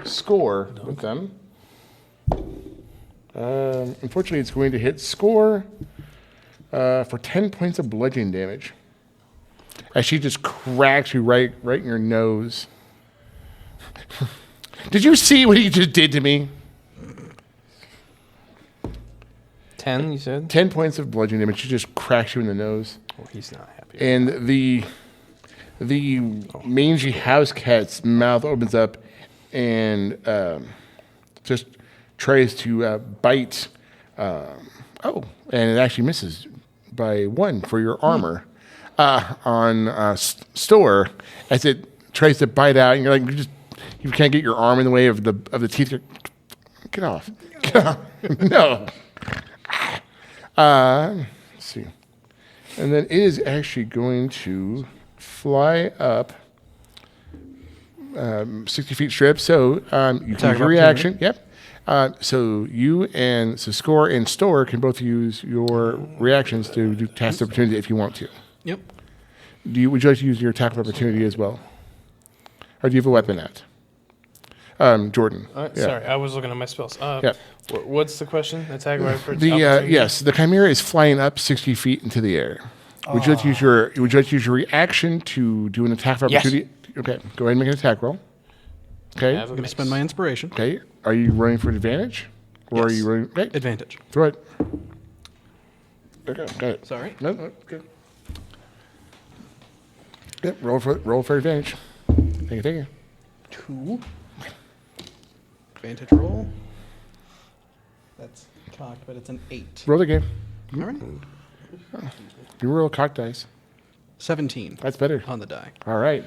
Skor with them. Unfortunately, it's going to hit Skor for 10 points of bludgeoning damage. as she just cracks you right in your nose. Did you see what he just did to me? 10, you said? 10 points of bludgeoning damage. She just cracks you in the nose. Oh, he's not happy. And the mangy house cat's mouth opens up and just tries to bite. And it actually misses by 1 for your armor on Stor as it tries to bite out. And you're like, you can't get your arm in the way of the teeth. Get off. Get off. No. Let's see. And then it is actually going to fly up 60 feet strip. So you can use your reaction. Yep. So Skor and Stor can both use your reactions to do task opportunity if you want to. Yep. Would you like to use your attack of opportunity as well? Or do you have a weapon at? Jordan. Yeah. Sorry, I was looking at my spells. Yeah. What's the question? Attack of opportunity? Yes, the Chimera is flying up 60 feet into the air. Would you like to use your reaction to do an attack of Yes. opportunity? Okay, go ahead and make an attack roll. Okay. I'm going to spend my inspiration. Okay. Are you running for advantage? Or are Yes. you running? Okay. Advantage. Throw it. Okay, got it. Sorry. No, good. Yep, roll for advantage. Thank you. 2. Advantage roll. That's cocked, but it's an 8. Roll the game. All right. You roll cock dice. 17 That's better. on the die. All right.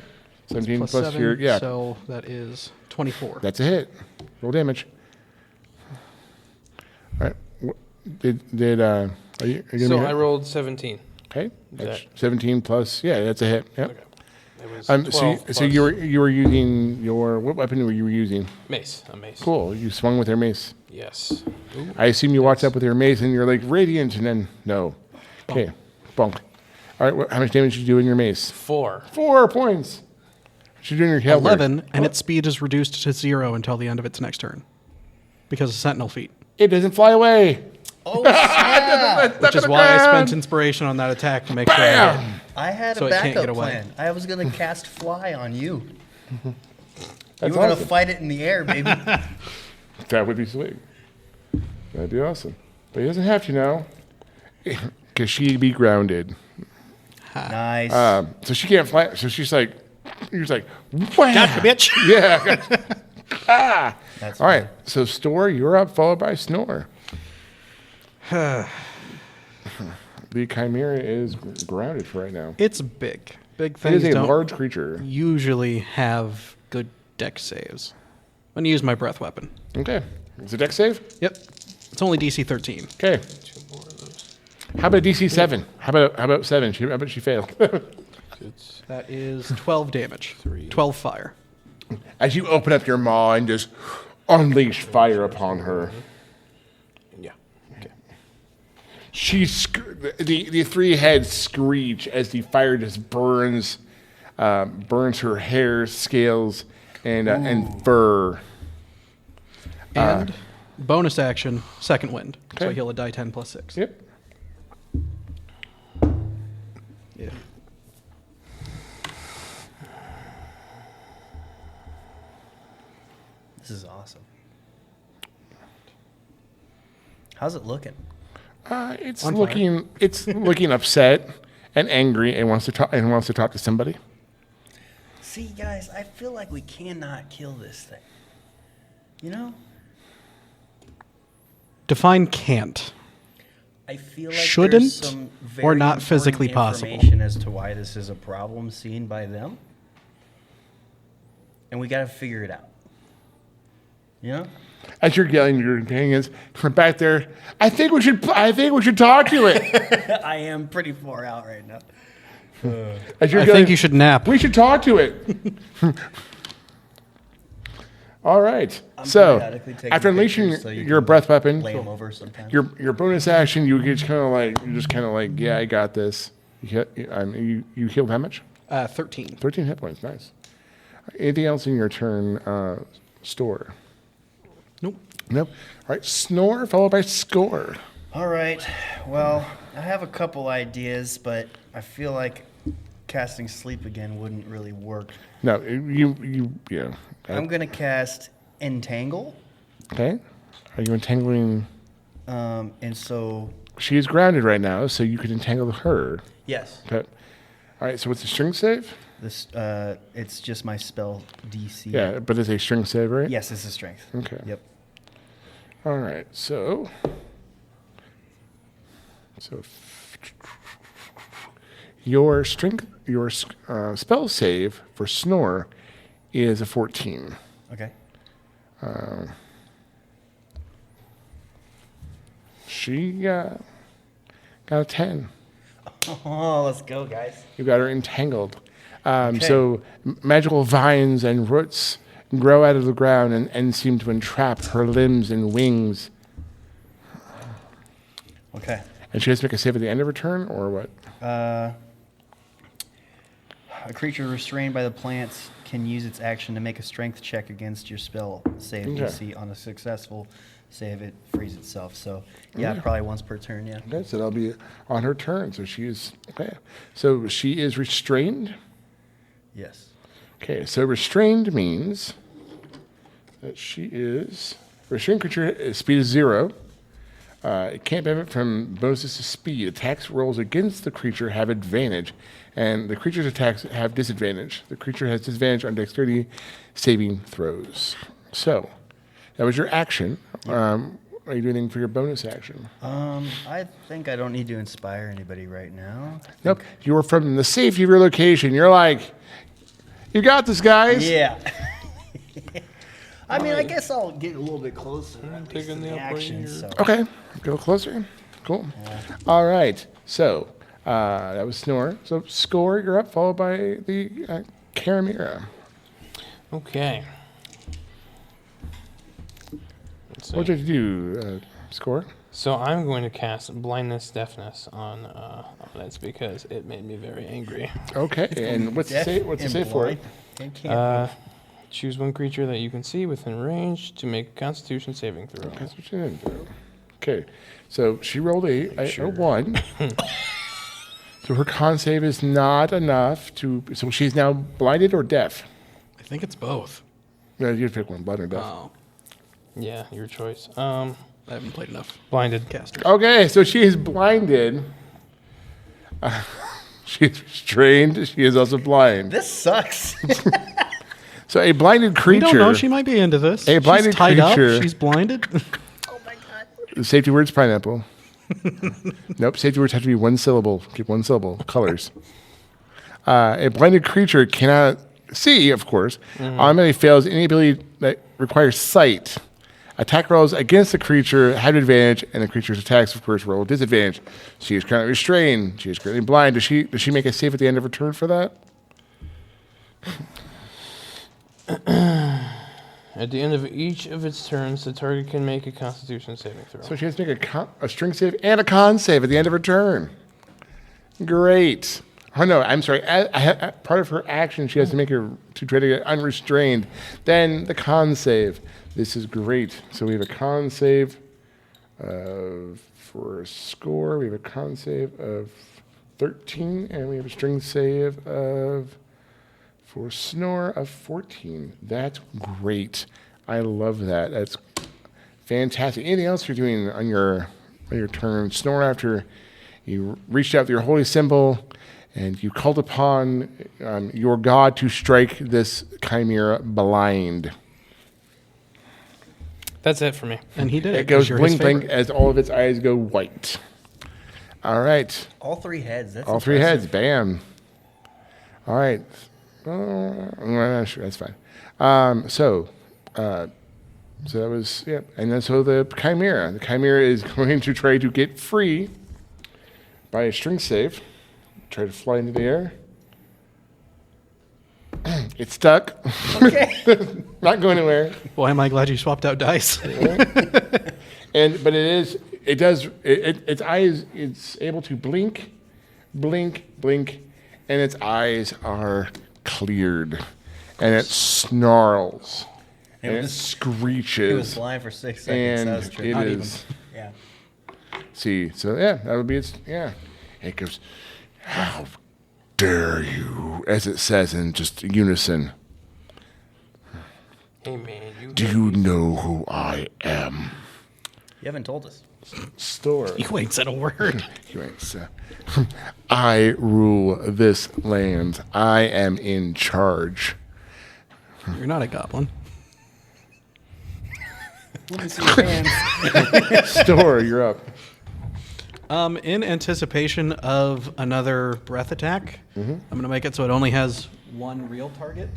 17 plus 7, your, yeah. So that is 24. That's a hit. Roll damage. All right. Are you So gonna I hit? rolled 17. Okay. That's that- 17 plus, yeah, that's a hit. Yep. Okay. It was 12 So plus you were using what weapon were you using? mace. A mace. Cool. You swung with your mace. Yes. I assume you walked up with your mace and you're like radiant, and then no. Okay. Bonk. All right. How much damage did you do in your mace? 4. 4 points. What you doing in your halberd? 11, and its speed is reduced to 0 until the end of its next turn because of Sentinel feat, It doesn't fly away. Oh, snap. which is why I spent inspiration on that attack to make sure I hit. I had So a it can't backup get away. plan. I was going to cast fly on you. You That's were going to awesome. fight it in the air, baby. That would be sweet. That'd be awesome. But he doesn't have to now, because she'd be grounded. Nice. So she can't fly. So she's like, you're just like, wham! Gotcha, bitch. Yeah. That's All right. So Stor, you're up, followed by Snor. The Chimera is grounded for right now. It's big. Big It things is a don't large creature. usually have good deck saves. I'm going to use my breath weapon. Okay. Is it dex save? Yep. It's only DC 13. Okay. How about DC 7? How about 7? How about she failed? That is 12 damage. 12 fire. As you open up your maw and just unleash fire upon her. Yeah. Okay. The 3 heads screech as the fire just burns her hair, scales, and fur. And bonus action, second wind. So I Okay. heal a die 10 plus 6. Yep. Yeah. This is awesome. How's it looking? It's On looking upset and angry and wants to talk to somebody. See, guys, I feel like we cannot kill this thing. You know? Define can't. I feel like Shouldn't there's some very or not important physically possible. information as to why this is a problem seen by them. And we got to figure it out. You know? As you're yelling, your companions from back there. I think we should talk to it. I am pretty far out right now. As you're I yelling, think you should nap. We should talk to it. All right. I'm So periodically taking after unleashing pictures so you your can breath weapon, Lay them over sometimes. your bonus action, you get you're just kind of like, yeah, I got this. You healed how much? 13. 13 hit points. Nice. Anything else in your turn? Stor. Nope. Nope. All right. Snore followed by Skor. All right. Well, I have a couple ideas, but I feel like casting sleep again wouldn't really work. No, yeah. I'm going to cast Entangle. Okay. Are you entangling? And so, She is grounded right now, so you could entangle her. yes, Okay. All right. So what's the string save? this it's just my spell DC. Yeah, but it's a string save, right? Yes, it's a strength. Okay. Yep. All right. So your spell save for Snor is a 14. Okay. She got a 10. Oh, let's go, guys. You got her entangled. So magical vines and roots grow out of the ground and seem to entrap her limbs and wings. Okay. And she has to make a save at the end of her turn, or what? A creature restrained by the plants can use its action to make a strength check against your spell save Okay. DC. On a successful save, it frees itself. So, yeah, probably once per turn, yeah. Okay, so that'll be on her turn. So she is okay. So she is restrained. Yes. Okay, so restrained means that she is restrained creature. Speed is 0. It can't benefit from bonuses to speed. Attacks rolls against the creature have advantage, and the creature's attacks have disadvantage. The creature has disadvantage on dexterity saving throws. So that was your action. Are you doing anything for your bonus action? I think I don't need to inspire anybody right now. Nope. You were from the safety of your location. You're like, you got this, guys. Yeah. I mean, I guess I'll get a little bit closer. I'm taking the upright here. So. Okay, go closer. Cool. All right. So that was Snor. So Skor, you're up, followed by the Karamira. Okay. Let's see. What did you do, Skor? So I'm going to cast blindness, deafness on it because it made me very angry. Okay, and what's the save for it? Choose one creature that you can see within range to make a Constitution saving throw. That's what you didn't do. Okay, so she rolled a 1. So her con save is not enough to. So she's now blinded or deaf. I think it's both. No, you pick one, blind or deaf. Oh, Yeah, your choice. I haven't played enough Blinded. casters. Okay, so she is blinded. She's restrained. She is also blind. This sucks. So a blinded We creature. don't know. She might be into this. A blinded She's tied creature. up. She's blinded. Oh my god. The safety word's pineapple. Nope, safety words have to be one syllable. Keep one syllable. Colors. A blinded creature cannot see, of course. Automatically fails any ability that requires sight. Attack rolls against the creature have advantage, and the creature's attacks, of course, roll disadvantage. She is currently restrained. She is currently blind. Does she make a save at the end of her turn for that? At the end of each of its turns, the target can make a Constitution saving throw. So she has to make a string save and a con save at the end of her turn. Great. Oh, no, I'm sorry. Part of her action, she has to make her to try to get unrestrained. Then the con save. This is great. So we have a con save for Skor. We have a con save of 13, and we have a string save for Snor of 14. That's great. I love that. That's fantastic. Anything else you're doing on your turn? Snor, after you reached out with your holy symbol and you called upon your god to strike this chimera blind. That's it for me. And he did it. It goes 'cause you're his blink, blink favorite. as all of its eyes go white. All right. All 3 heads. That's All 3 impressive. heads. Bam. All right. I'm not sure. That's fine. So that was, yeah. And then so the chimera. The chimera is going to try to get free by a string save. Try to fly into the air. It's stuck. Okay. Not going anywhere. Boy, am I glad you swapped out dice. But its eyes, it's able to blink, blink, blink, and its eyes are cleared, and it snarls, and it He was screeches, blind for 6 seconds. and That was true. it Not is. Yeah. See, so yeah, that would be its. Yeah, it goes. How dare you? As it says in just unison. Hey man, Do you know who I am? You haven't told us. Stor. You ain't said a word. I rule this land. I am in charge. You're not a goblin. Let me see your hands. Stor, you're up. In anticipation of another breath attack, I'm going to make it so it only has one real target.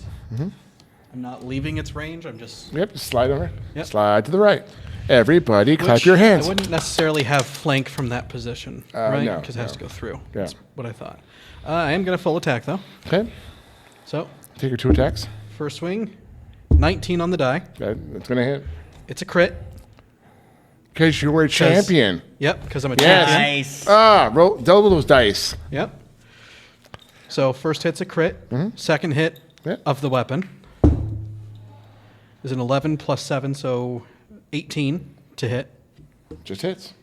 I'm not leaving its range. I'm just... Yep, slide over. Yep. Slide to the right. Everybody, clap Which your hands. I wouldn't necessarily have flank from that position, right? no, Because it has to go through. Yeah. That's what I thought. I am going to full attack, though. Okay, So, take your 2 attacks. first swing, 19 on the die. That's gonna hit. It's a crit. Because you're a champion. Yep, because I'm a Yes. champion. Nice. Roll double those dice. Yep. So, first hit's a crit. Second hit Yep. of the weapon is an 11 plus 7, so 18 to hit. Just hits.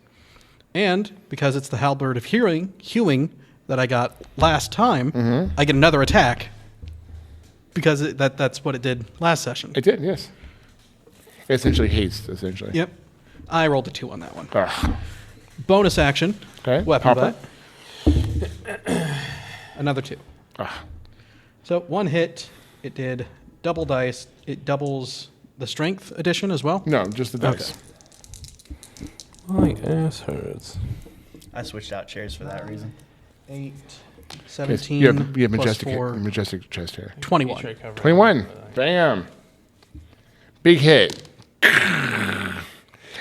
And because it's the halberd of hewing that I got last time, I get another attack because that's what it did last session. It did, yes. Essentially haste, essentially. Yep. I rolled a 2 on that one. Ugh. Bonus action. Okay, Weapon popper. butt. Another 2. Ah. So 1 hit. It did double dice. It doubles the strength addition as well. No, just the dice. My ass hurts. I switched out chairs for that reason. 8, Yes, 17, you have plus majestic, 4, majestic chest hair. 21. 21. Bam. Big hit.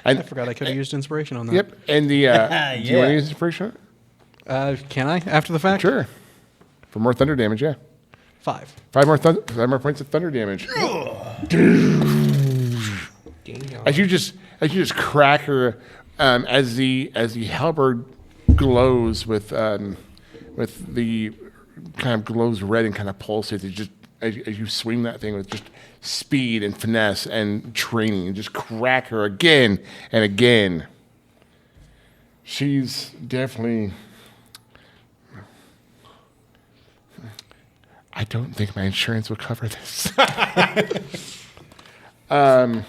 I forgot I could have used inspiration on that. Yep. And the do you want to use inspiration? Can I after the fact? Sure. For more thunder damage, yeah. 5. 5 more points of thunder damage. As you just crack her, as the halberd glows with the kind of glows red and kind of pulsates. It just as you swing that thing with just speed and finesse and training, and just crack her again and again. She's definitely. I don't think my insurance will cover this. I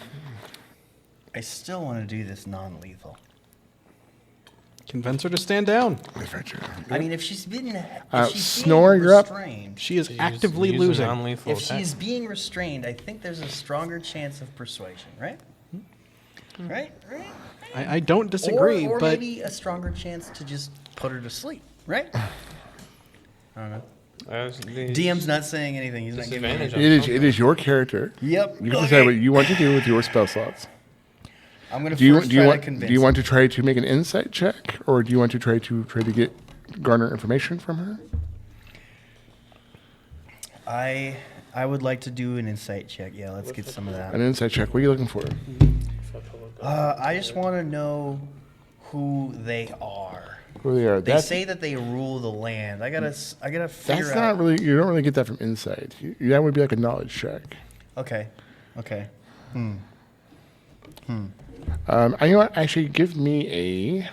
still want to do this non-lethal. Convince her to stand down. I mean, if she's being Snor, you're up. restrained, She is actively losing. Non-lethal if attack. she's being restrained, I think there's a stronger chance of persuasion, right? Right? I don't disagree, or but maybe a stronger chance to just put her to sleep, right? I don't know. DM's not saying anything. He's not giving me Disadvantage. anything. It is your character. Yep. You can decide what you want to do with your spell slots. I'm gonna Do you first try to convince. do you want to try to make an insight check, or do you want to try to garner information from her? I would like to do an insight check. Yeah, let's get some of An that. insight check. What are you looking for? I just want to know who they are. Who they are? They say that they rule the land. I gotta figure That's out. not really. You don't really get that from insight. That would be like a knowledge check. Okay. You know what? Actually, give me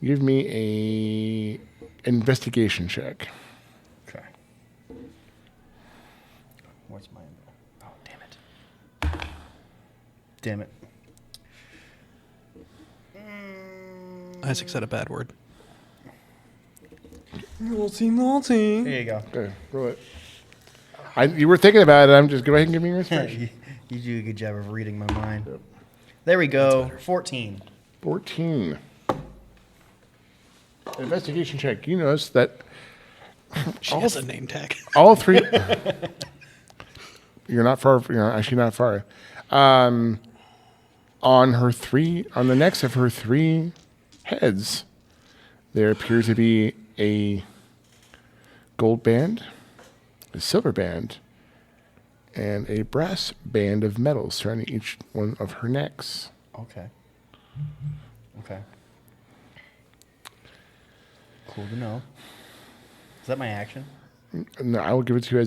a investigation check. Okay. Where's my? Oh, damn it! Damn it! Isaac said a bad word. Naughty, naughty. There you go. Okay, roll it. You were thinking about it. I'm just go ahead and give me your inspiration. You do a good job of reading my mind. There we go. 14. 14. Investigation check. You notice that She has a name tag. all three. You're not far. You're actually not far. On the necks of her 3 heads, there appears to be a gold band, a silver band, and a brass band of metal surrounding each one of her necks. Okay. Cool to know. Is that my action? No, I will give it to you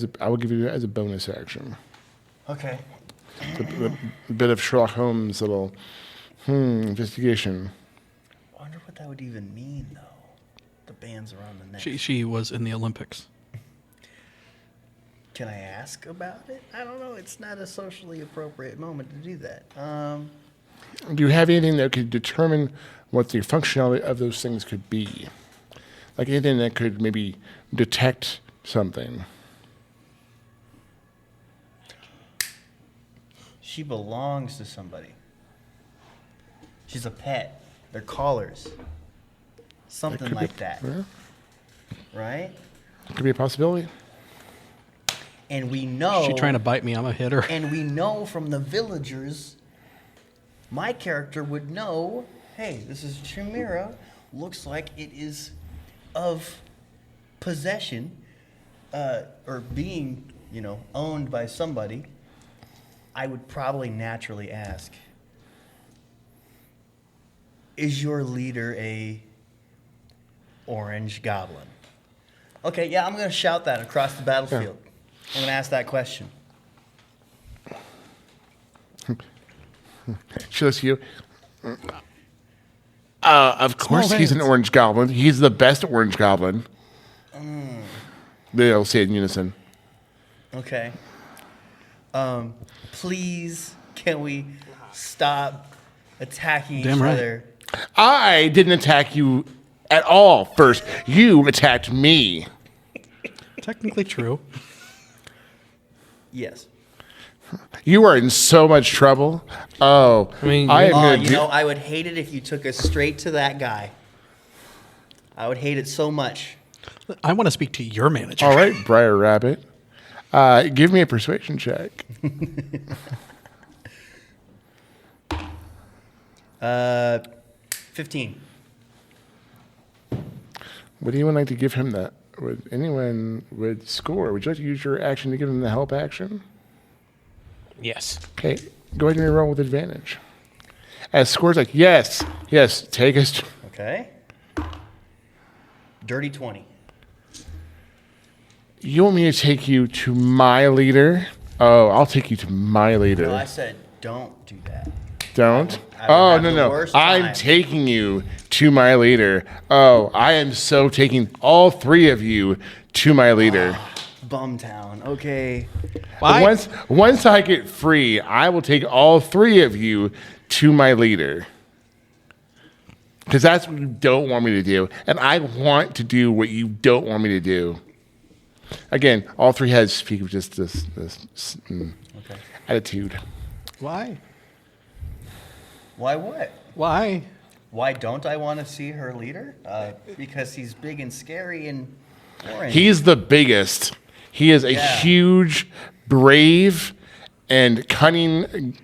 as a bonus action. Okay. A bit of Sherlock Holmes little investigation. I wonder what that would even mean, though. the bands around the neck. She was in the Olympics. Can I ask about it? I don't know. It's not a socially appropriate moment to do that. Do you have anything that could determine what the functionality of those things could be? Like anything that could maybe detect something? She belongs to somebody. She's a pet. They're callers. Something like that. Yeah, Right? could be a possibility. And we know. She trying to bite me? I'm a hitter. And we know from the villagers, my character would know, hey, this is Chimera. Looks like it is of possession or being, owned by somebody. I would probably naturally ask, is your leader a orange goblin? Okay, yeah, I'm going to shout that across the battlefield. I'm going to ask that question. She looks at you. Of course he's an orange goblin. He's the best orange goblin. They all say it in unison. Okay. Please, can we stop attacking Damn each right. other? I didn't attack you at all first. You attacked me. Technically true. Yes. You are in so much trouble. Oh, I mean, I am gonna You do- know, I would hate it if you took us straight to that guy. I would hate it so much. I want to speak to your manager. All right, Briar Rabbit. Give me a persuasion check. 15. Would anyone like to give him that? Would anyone Skor? Would you like to use your action to give him the help action? Yes. Okay, go ahead and roll with advantage. As Skor's like, yes, take us. Okay. Dirty 20. You want me to take you to my leader? Oh, I'll take you to my leader. No, I said don't do that. Don't? I would Oh, have no, the no. worst I'm time. taking you to my leader. Oh, I am so taking all three of you to my leader. Bumtown. Okay. Why? Once I get free, I will take all three of you to my leader. Because that's what you don't want me to do. And I want to do what you don't want me to do. Again, all three heads speak of just this Okay. attitude. Why? Why what? Why? Why don't I want to see her leader? Because he's big and scary and orange. He's the biggest. He is a Yeah. huge, brave, and cunning,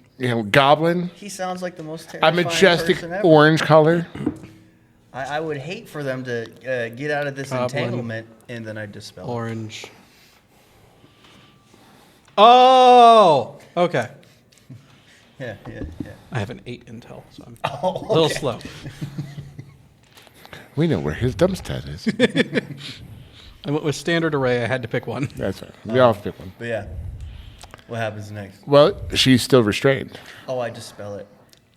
goblin. He sounds like the most A terrifying majestic person ever. orange color. I would hate for them to get out of this Goblin. entanglement, and then I'd dispel it. Orange. Oh! Okay. Yeah. I have an 8 intel, so I'm Oh, a little okay. slow. We know where his dump stat is. I went with standard array. I had to pick one. That's right. We all have to pick one. But yeah, what happens next? Well, she's still restrained. Oh, I dispel it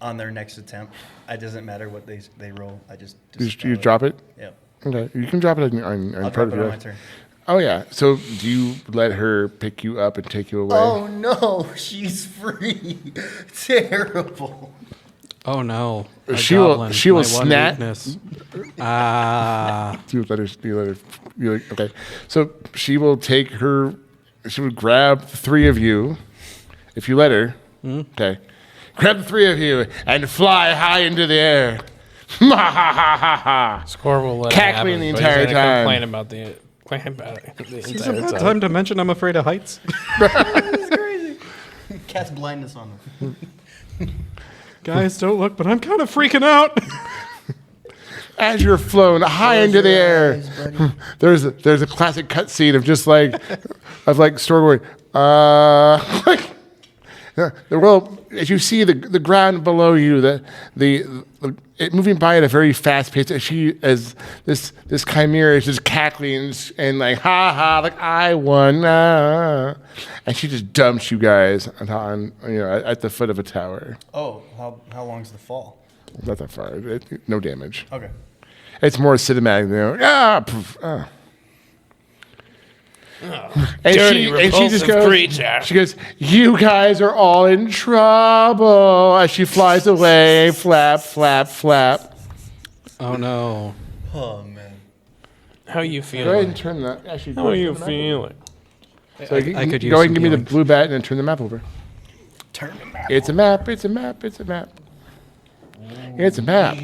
on their next attempt. It doesn't matter what they roll. I just You, dispel you it. drop it? Yep. Okay. You can drop it on I'll part drop of it your on my turn. Oh, yeah. So do you let her pick you up and take you away? Oh no, she's free. Terrible. Oh no! A She will- goblin, she will my one snap- weakness. Ah, You let her, okay. So she will take her, she will grab the three of you, if you let her, okay. Grab the three of you and fly high into the air. Ha ha ha ha ha. Skor will let Cackling it happen, the but he's entire gonna time. Complain about the is it entire about time. time to mention I'm afraid of heights? Cast blindness on them. Guys, don't look, but I'm kind of freaking out. As you're flown high into the air, Eyes, buddy. there's a classic cutscene of just like Stor going, well, as you see the ground below you, it moving by at a very fast pace. As this chimera is just cackling and like ha ha, like I won, and she just dumps you guys on at the foot of a tower. Oh, how long's the fall? Not that far. No damage. Okay. It's more cinematic. Poof, And Dirty, she just repulsive goes, creature. she goes, you guys are all in trouble. As she flies away, flap, flap, flap. Oh no. Oh man. How you Go ahead feeling? and turn that. Actually, How are you feeling? So I you could use go ahead and some give me the healing. blue bat and then turn the map over. Turn the map. It's a map. It's a map. It's a map. It's a map.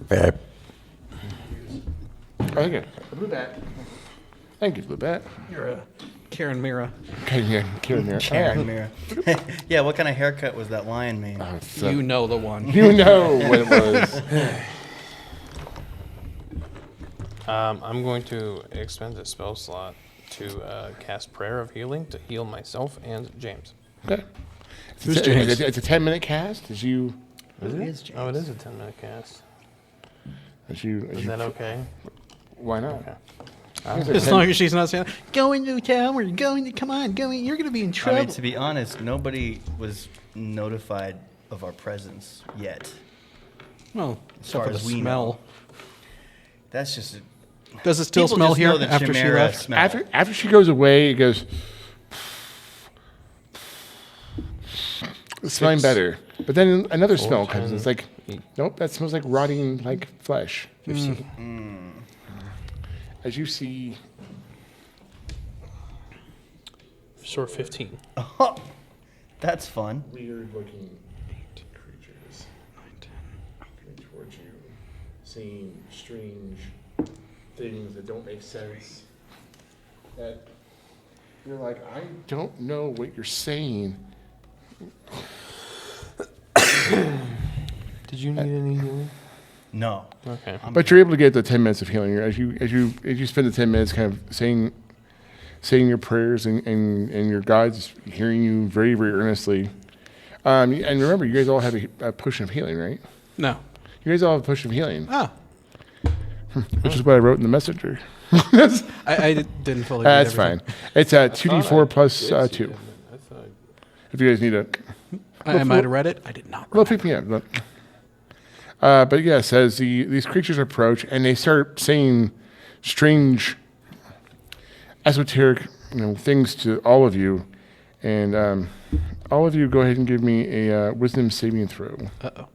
Oh, thank you. The blue bat. Thank you, blue bat. You're a Karen Mira. Okay, yeah, Karen there. Karen Mira. Yeah, what kind of haircut was that lion made? You know the one. You know what it was. I'm going to expend a spell slot to cast Prayer of Healing to heal myself and James. Okay. Who's James? It's a 10-minute cast. Is it? Oh, it is a 10-minute cast. Is that okay? Why not? Okay. As long as she's not saying, go into the tower, come on, go in, you're going to be in I trouble. mean, to be honest, nobody was notified of our presence yet. Well, far except for the as we smell. know. That's just. Does it still People smell just here know the after she Chimera left? smell. After she goes away, it goes. It's smelling better. But then another smell comes. It's like, nope, that smells like rotting like flesh. As you see, Sort 15. That's fun. weird looking creatures coming towards you, seeing strange things that don't make sense. That you're like, I don't know what you're saying. Did you need any healing? No. Okay. But you're able to get the 10 minutes of healing as you spend the 10 minutes kind of saying your prayers and your God's hearing you very, very earnestly. And remember, you guys all have a potion of healing, right? No. You guys all have a potion of healing, Ah, which is what I wrote in the messenger. I didn't fully read That's everything. fine. It's 2d4 plus 2. I thought If you guys need a I might have read it. I did not well, read pick me up. Look. But yes, as these creatures approach and they start saying strange, esoteric, things to all of you, and all of you go ahead and give me a wisdom saving throw. Uh-oh.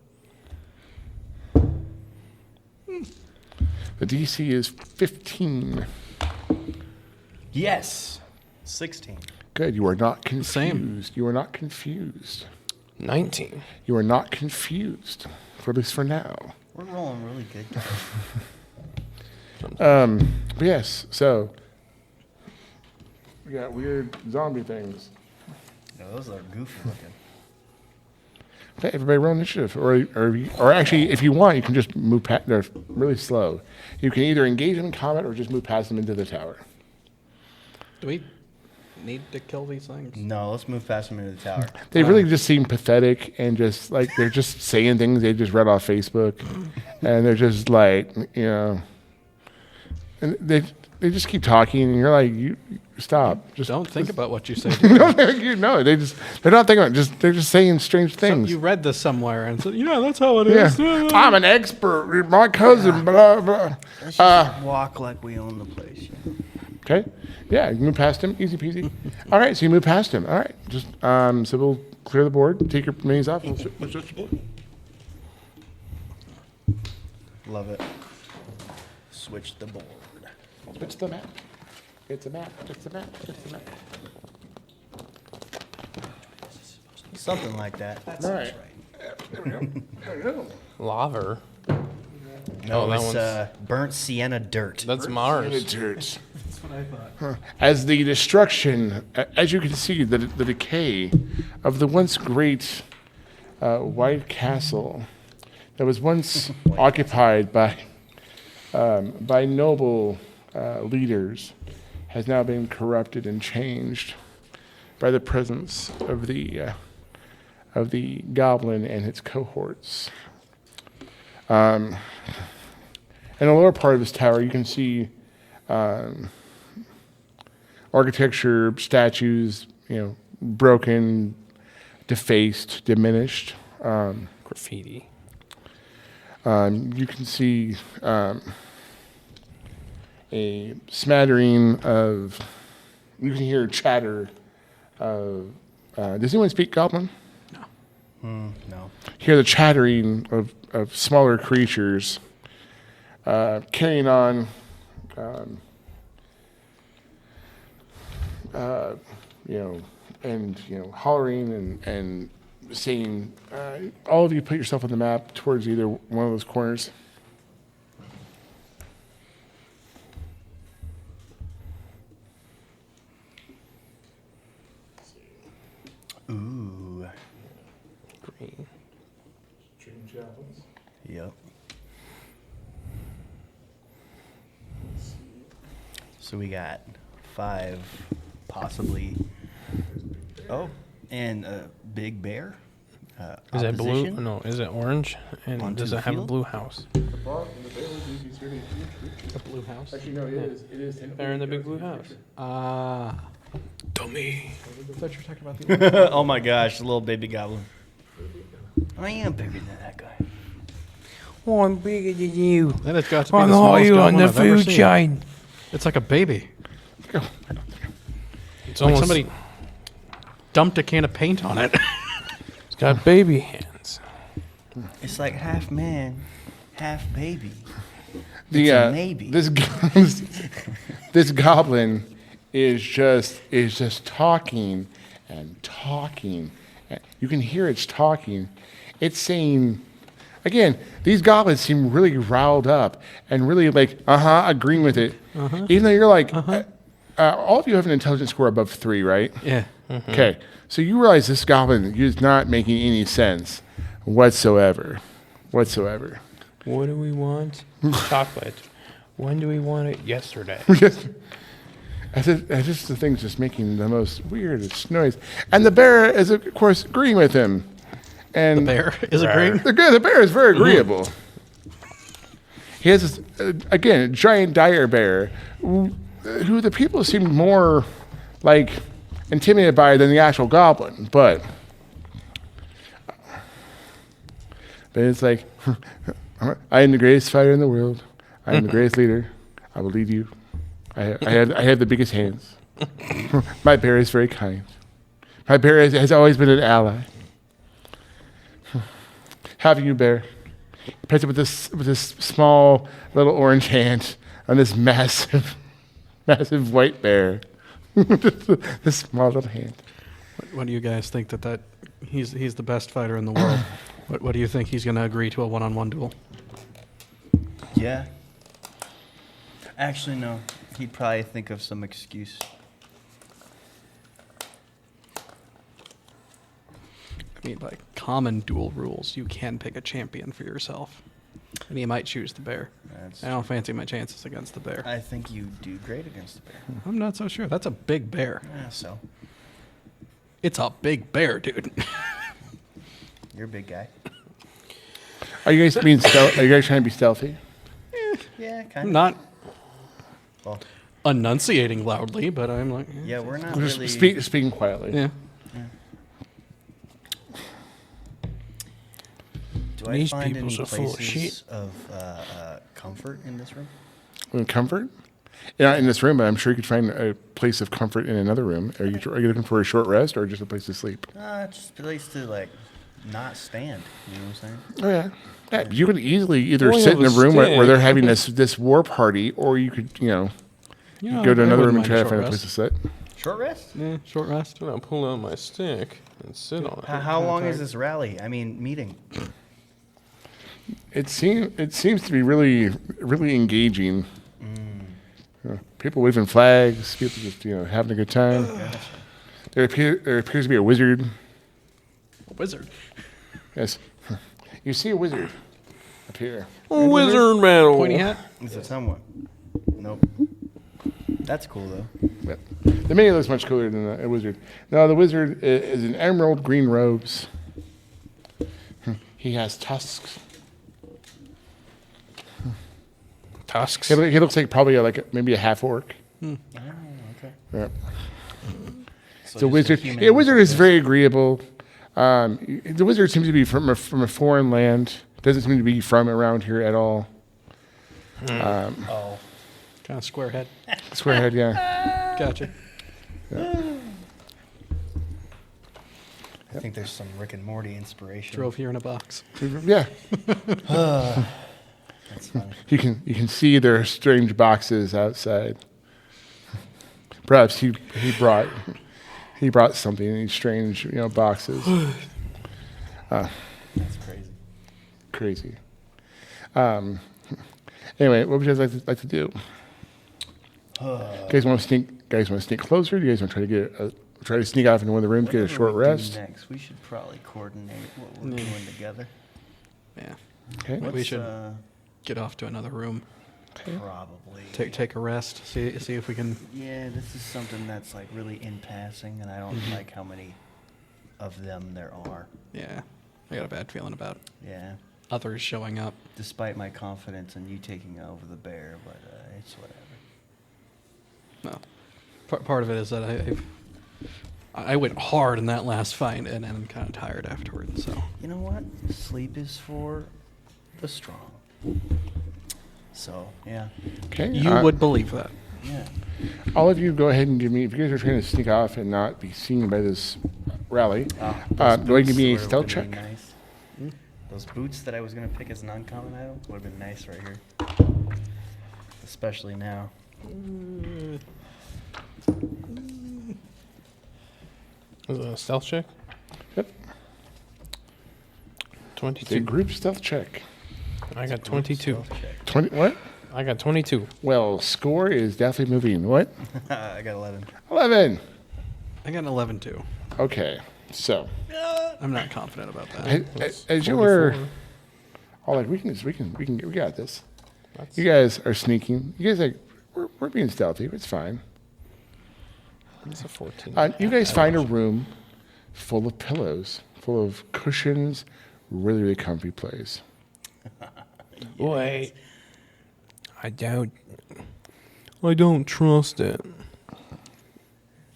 The DC is 15. Yes. 16. Good. You are not confused. Same. You are not confused. 19. You are not confused, for at least for now. We're rolling really good. But yes, so we got weird zombie things. Yeah, those are goofy looking. Okay, everybody roll initiative, or actually, if you want, you can just move past. They're really slow. You can either engage them in combat or just move past them into the tower. Do we need to kill these things? No, let's move past them into the tower. They really just seem pathetic and just like they're just saying things they just read off Facebook, and they're just like and they just keep talking, and you're like, you stop, just Don't think about what you say. no, they're not thinking about it, they're just saying strange So things. you read this somewhere and said, yeah, that's how it Yeah, is. I'm an expert. My cousin, blah blah. Let's just walk like we own the place. Yeah. Okay. Yeah, you move past him, easy peasy. All right, so you move past him. All right, just so we'll clear the board, take your minis off. And let's switch the board. Love it. Switch the board. Switch the map. It's a map. It's a map. It's a map. Something like that. All right. There we go. There we go. Lava. No, that it's one's- burnt sienna dirt. That's Mars. That's what I thought. As the destruction, as you can see, the decay of the once great White Castle that was once occupied by noble leaders has now been corrupted and changed by the presence of the goblin and its cohorts. In the lower part of this tower, you can see architecture, statues, broken, defaced, diminished. Graffiti. You can see a smattering of, you can hear chatter of, does anyone speak Goblin? No. Hear the chattering of smaller creatures carrying on, hollering and saying, all of you put yourself on the map towards either one of those corners. Ooh. Green. Yep. So we got 5, possibly. Oh, and a big bear. Is it blue? Opposition. No, is it orange? And Onto does the it have a field? blue house? The bear A blue house? Actually, no, it is. Bear in the big blue house. Dummy. I thought you were talking about the. Oh my gosh, the little baby goblin. I am bigger than that guy. Oh, I'm bigger than you. That has got to be I the know smallest you on goblin the I've ever food seen. chain. It's like a baby. It's Like almost somebody dumped a can of paint on it. It's got baby hands. It's like half man, half baby. The It's a maybe. this goblin is just talking and talking. You can hear it's talking. It's saying, again, these goblins seem really riled up and really like, agreeing with it. Even though you're like, all of you have an intelligence score above 3, right? Yeah. Okay, so you realize this goblin is not making any sense whatsoever. What do we want? Chocolate. When do we want it? Yesterday. As just the thing's just making the most weirdest noise. And the bear is, of course, agreeing with him. And The bear is agreeing. the bear is very agreeable. He has, this, again, a giant dire bear who the people seem more, like, intimidated by than the actual goblin. But it's like, I am the greatest fighter in the world. I am the greatest leader. I will lead you. I have the biggest hands. My bear is very kind. My bear has always been an ally. Have you, bear? He puts it with this small little orange hand on this massive white bear. This small little hand. What do you guys think that he's the best fighter in the world? What do you think he's going to agree to a one-on-one duel? Yeah. Actually, no. He'd probably think of some excuse. I mean, like common duel rules, you can pick a champion for yourself, and he might choose the bear. That's I don't fancy my chances against the bear. I think you do great against the bear. I'm not so sure. That's a big bear. Yeah, so It's a big bear, dude. you're a big guy. Are you guys being Are you guys trying to be stealthy? Yeah, kind I'm of. not Well, enunciating loudly, but I'm like, yeah, we're not Just really. speaking quietly. yeah. Do I These find peoples any are full of places shit. of comfort in this room? In comfort? Yeah, in this room, but I'm sure you could find a place of comfort in another room. Are you looking for a short rest or just a place to sleep? Just a place to like not stand. You know what I'm saying? Oh yeah. You could easily either Well, sit in a yeah, room where they're stick. having this war party, or you could Yeah, go to I another wouldn't room and mind try a to short find a place to rest. sit. Short rest? Yeah, short rest. I'm gonna pull out my stick and sit on it. How long is this rally? I mean, meeting. It seems to be really engaging. People waving flags, people just having a good time. There appears to be a wizard. A wizard. Yes, you see a wizard up here. Wizard battle. Pointy hat. Is it someone? Nope. That's cool though. But the mini looks much cooler than a wizard. No, the wizard is in emerald green robes. He has tusks. Tusks. He looks like probably maybe a half orc. Oh, okay. Yeah. So The just wizard. human Yeah, wizard like is this. very agreeable. The wizard seems to be from a foreign land. Doesn't seem to be from around here at all. Oh. Kind of square head. Squarehead, yeah. Gotcha. I think there's some Rick and Morty inspiration. Drove here in a box. Yeah. That's funny. You can see there are strange boxes outside. Perhaps he brought something in these strange boxes. That's crazy. Crazy. Anyway, what would you guys like to do? Guys want to sneak closer? Do you guys want to try to sneak off into one of the rooms, get a short What do we do rest? next? We should probably coordinate what we're doing together. Yeah. Okay. We should uh, get off to another room. probably. Take a rest. See if we can. Yeah, this is something that's like really in passing, and I don't like how many of them there are. Yeah. I got a bad feeling about Yeah, others showing up. despite my confidence in you taking over the bear, but it's whatever. No. Part of it is that I went hard in that last fight, and I'm kind of tired afterwards. So You know what? Sleep is for the strong. So yeah, Okay. you would believe that. yeah. All of you go ahead and give me, if you guys are trying to sneak off and not be seen by this rally, go ahead and give me a stealth check. Nice. Those boots that I was gonna pick as an uncommon item would have been nice right here, especially now. Is it a stealth check? Yep. 22. The group stealth check. I got 22. Stealth check. 20, what? I got 22. Well, Skor is definitely moving. What? I got 11. 11. I got an 11 too. Okay. So, I'm not confident about that. as you were, all like, we got this. You guys are sneaking. You guys we're being stealthy. It's fine. It's a 14. You guys find a room full of pillows, full of cushions, really, really comfy place. Wait. I don't trust it.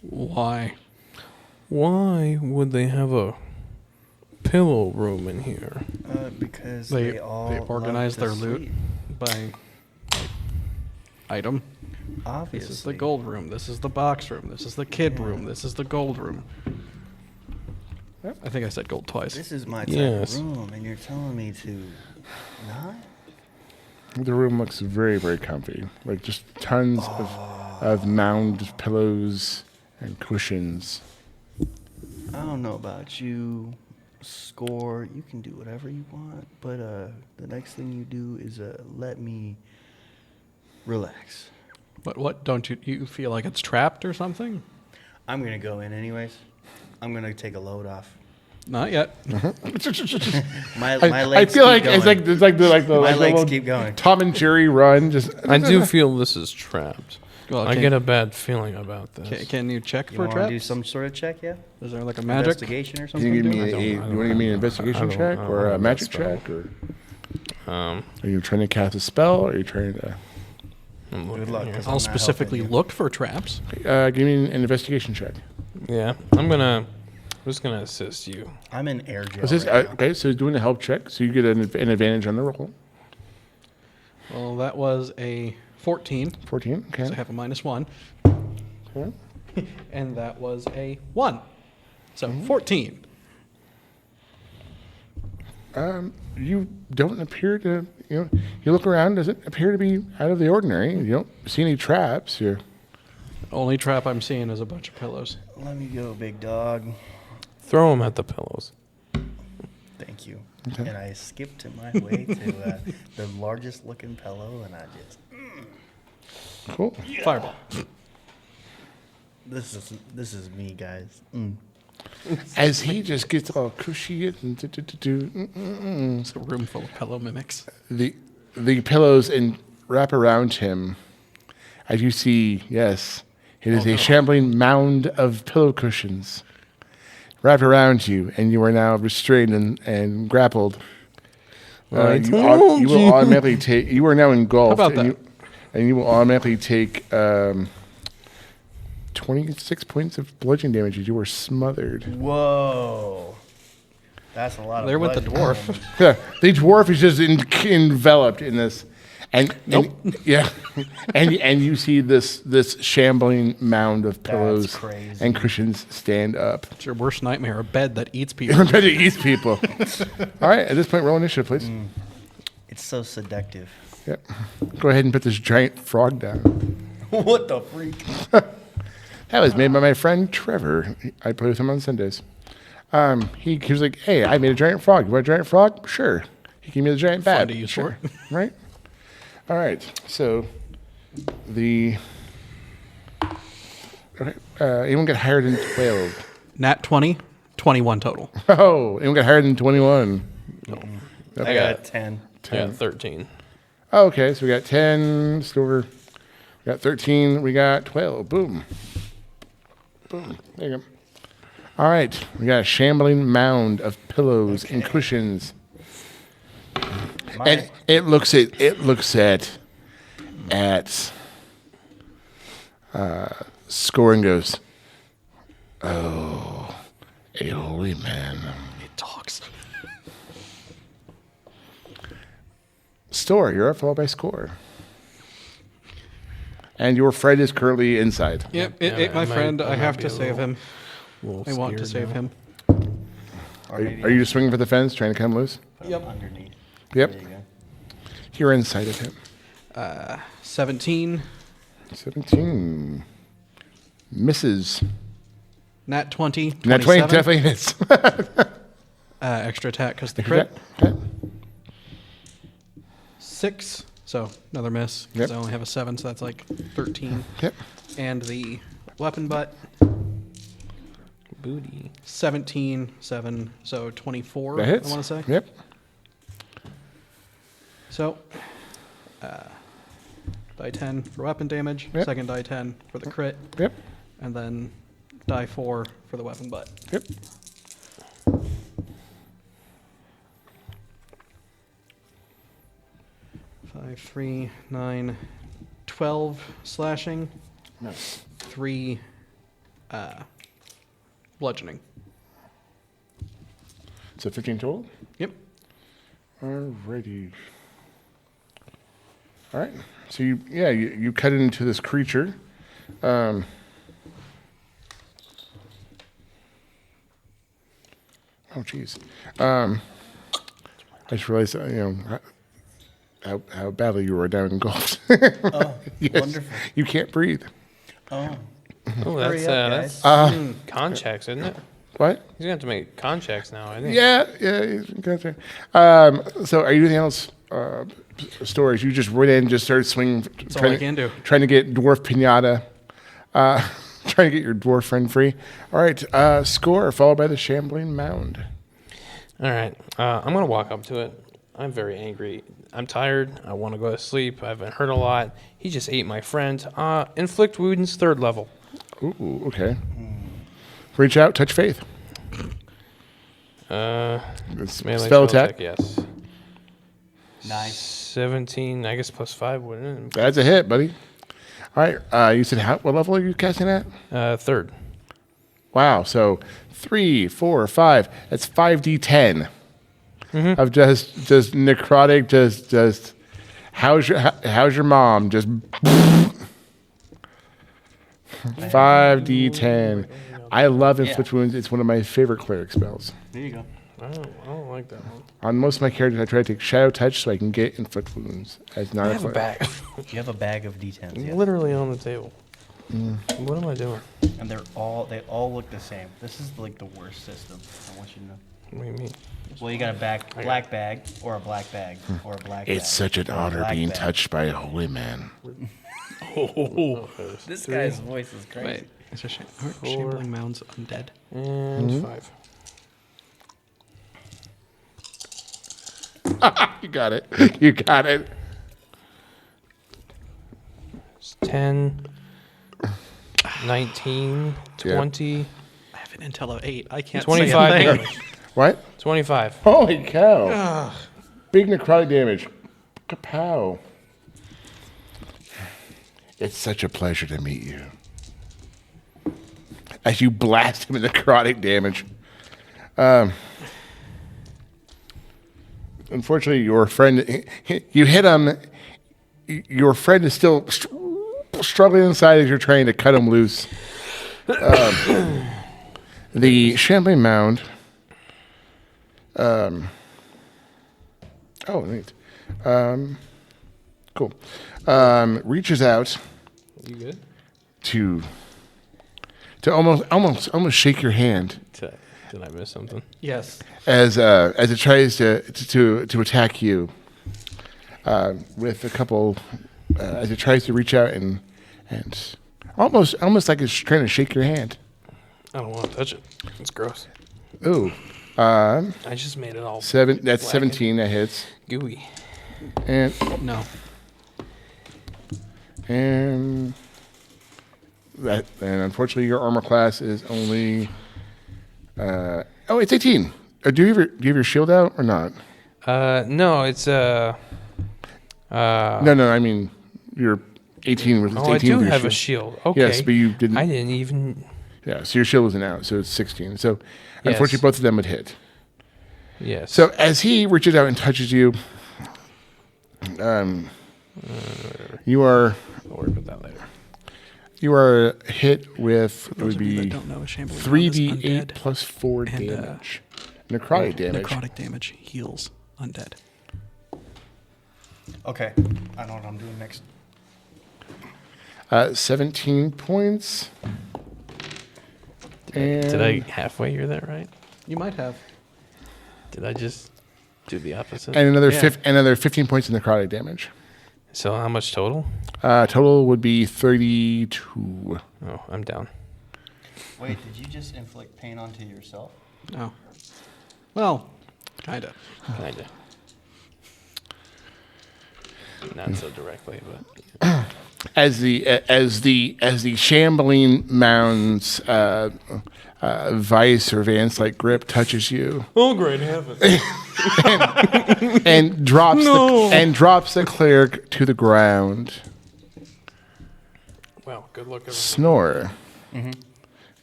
Why? Why would they have a pillow room in here? Because They they all organize love their to loot sleep. by item. Obviously. This is the gold room. This is the box room. This is the kid room. This is the gold room. I think I said gold twice. This is my type Yes. of room, and you're telling me to not? The room looks very, very comfy. Like just tons of mound pillows and cushions. I don't know about you, Skor. You can do whatever you want, but the next thing you do is let me relax. But what? Don't you feel like it's trapped or something? I'm gonna go in anyways. I'm gonna take a load off. Not yet. My I legs feel keep like it's going. like the My legs little keep going. Tom and Jerry run. Just I do feel this is trapped. Well, I can- get a bad feeling about this. Can you check You for want to traps? do some sort of check, yeah? Is there like a magic? Investigation or Can you something? give me I don't- you I want don't to give me an have- investigation I don't- check I don't or a have that magic spell. check, or Um, are you trying to cast a spell, or are you trying to I'm looking Good luck, here. 'cause I'll I'm not specifically helping you. look for traps. give me an investigation check? Yeah, I'm just gonna assist you. I'm in air jail. This is, right now. okay, so doing a help check, so you get an advantage on the roll. Well, that was a 14. 14. So I Okay. have a -1. Okay. And that was a 1. So 14. You don't appear to, you look around, doesn't appear to be out of the ordinary. You don't see any traps. You're, Only trap I'm seeing is a bunch of pillows. Let me go, big dog. Throw them at the pillows. Thank you. And I skipped to my way to the largest looking pillow, and I just cool. Fireball. this is me, guys. As he just gets all cushy and It's a room full of pillow mimics. the pillows and wrap around him, as you see, yes, it is a shambling mound of pillow cushions wrapped around you, and you are now restrained and grappled. I you told will you. automatically take. You are now engulfed, How about and you will automatically take 26 points of bludgeoning damage as you are smothered. Whoa. That's a lot of There went the blood. dwarf. Yeah, the dwarf is just enveloped in this, and yeah, and you see this shambling mound of pillows crazy. and cushions stand up. It's your worst nightmare, a bed that eats people. I'm ready to eat people. All right, at this point, roll initiative, please. It's so seductive. Yep. Go ahead and put this giant frog down. What the freak? That was made by my friend Trevor. I play with him on Sundays. He was like, "Hey, I made a giant frog. You want a giant frog? Sure." He gave me the giant bat. to use sure. Right? All right. So the okay, anyone get higher than 12? Nat 20, 21 total. Oh, anyone got higher than 21? I got a 10. Yeah, 13. Oh, okay, so we got 10. Stor. We got 13. We got 12. Boom. Boom. There you go. All right, we got a shambling mound of pillows and cushions. And it looks at Skor and goes, "Oh, a holy man." It talks. Stor, you're up, followed by Skor. And your friend is currently inside. Yep, it ate my I might- friend. I I might have be to a save him. I want to save him. Are you just swinging for the fence, trying to come loose? Yep. Underneath. Yep. There you go. You're inside of him. 17, 17. Misses. Nat 20, Nat 20 27. definitely hits. Extra attack because the crit. Okay. 6, so another miss. Because Yep. I only have a 7, so that's like 13. Yep. And the weapon butt, Booty. 17, 7, so 24, That hits. I want to say. Yep. So, die 10 for weapon damage, Yep. second die 10 for the crit, Yep. and then die 4 for the weapon butt. Yep. 5, 3, 9, 12 slashing, Nice. 3 bludgeoning. So 15 total? Yep. Alrighty. All right. So you cut into this creature. Oh jeez. I just realized how badly you were down engulfed. Oh, Yes. wonderful. You can't breathe. Oh, Oh, Hurry that's up, con checks, isn't it? What? He's gonna have to make con checks now, I think. Yeah. Gotcha. So are you doing anything else? Stories? You just went in, and just started swinging. That's all I can do. Trying to get dwarf pinata. Trying to get your dwarf friend free. All right. Skor followed by the shambling mound. All right. I'm going to walk up to it. I'm very angry. I'm tired. I want to go to sleep. I've been hurt a lot. He just ate my friend. Inflict wounds, 3rd level. Ooh, okay. Reach out, touch faith. Melee Spell attack. yes. nice. 17, I guess +5, wouldn't it? That's a hit, buddy. All right. You said what level are you casting at? 3rd. Wow. So 3, 4, 5. That's 5d10 of just necrotic. Just how's your mom? Just 5d10. I love inflict wounds. It's one of my favorite cleric spells. There you go. I don't like that one. On most of my characters, I try to take shadow touch so I can get inflict wounds as not I a have a cleric. bag. You have a bag of D10s, yeah. Literally on the table. What am I doing? And they all look the same. This is like the worst system. I want you to know. What do you mean? Well, you got a black bag or a black bag or a black bag. It's such an or a honor black being bag. touched by a holy man. This guy's voice is crazy. Wait, it's a shame. Aren't shambling mounds undead? And 5. You got it. You got it. It's 10, 19, 20, I have an intel of 8. I can't 25 say a thing. damage. What? 25. Holy cow. Big necrotic damage. Kapow. It's such a pleasure to meet you. As you blast him with necrotic damage. Unfortunately, your friend, you hit him. Your friend is still struggling inside as you're trying to cut him loose. The shambling mound. Neat. Cool. Reaches out You good? to almost shake your hand Did I miss something? Yes. as it tries to attack you with a couple as it tries to reach out and almost like it's trying to shake your hand. I don't want to touch it. It's gross. Ooh, I just made it all that's black and 17 that hits, gooey. and No. and unfortunately your armor class is only it's 18. Do you have your shield out or not? No, it's No, I mean you're 18 with 18 I do with your have a shield. shield. Okay. Yes, but you didn't. I didn't even. Yeah, so your shield wasn't out, so it's 16. So unfortunately, Yes. both of them would hit. Yes. So as he reaches out and touches you, you are I'll worry about that later. hit with it Those would of you that be don't know, a shambling mound is 3d8 undead, plus 4 and, damage, necrotic damage. Necrotic damage heals undead. Okay. I know what I'm doing next. 17 points. Did I halfway hear that right? You might have. Did I just do the opposite? And another Yeah. another 15 points of necrotic damage. So how much total? Total would be 32. Oh, I'm down. Wait, did you just inflict pain onto yourself? No. Well, kinda. Kinda. Not so directly, but As the shambling mound's vice or vance-like grip touches you oh, great heavens! and drops the cleric to the ground. Well, good luck. Everyone. Snor.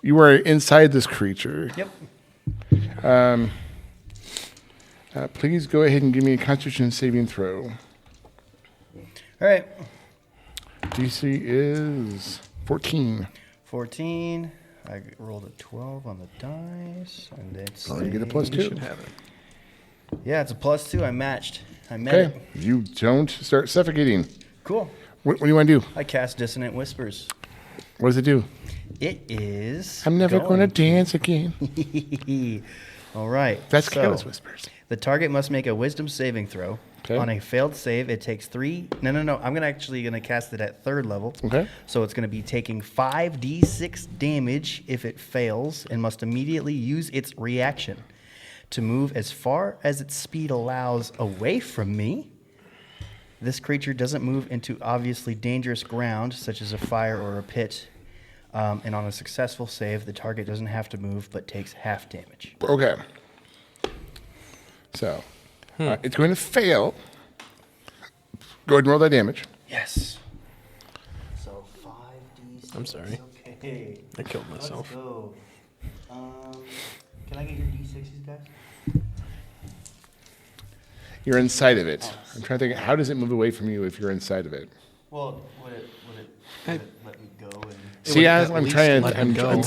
You are inside this creature. Yep. Please go ahead and give me a Constitution saving throw. All right. DC is 14. 14. I rolled a 12 on the dice, and it's Oh, you get a plus You 2. should have it. Yeah, it's a +2. I matched. I met Okay. it. You don't start suffocating. Cool. What do you want to do? I cast Dissonant Whispers. What does it do? It is. I'm never going to dance again. All right. That's so, Careless Whispers. The target must make a Wisdom saving throw. Okay. On a failed save, it takes 3. No. I'm gonna cast it at 3rd level. Okay. So it's gonna be taking 5d6 damage if it fails, and must immediately use its reaction to move as far as its speed allows away from me. This creature doesn't move into obviously dangerous ground, such as a fire or a pit. And on a successful save, the target doesn't have to move, but takes half damage. Okay. So, it's going to fail. Go ahead and roll that damage. Yes. So 5d6. I'm sorry. Okay. I killed myself. Let's go. Can I get your d6s, guys? You're inside of it. I'm trying to think, how does it move away from you if you're inside of it? Well, would it let me go? And See, would as at I'm least trying, let I'm, him go. I'm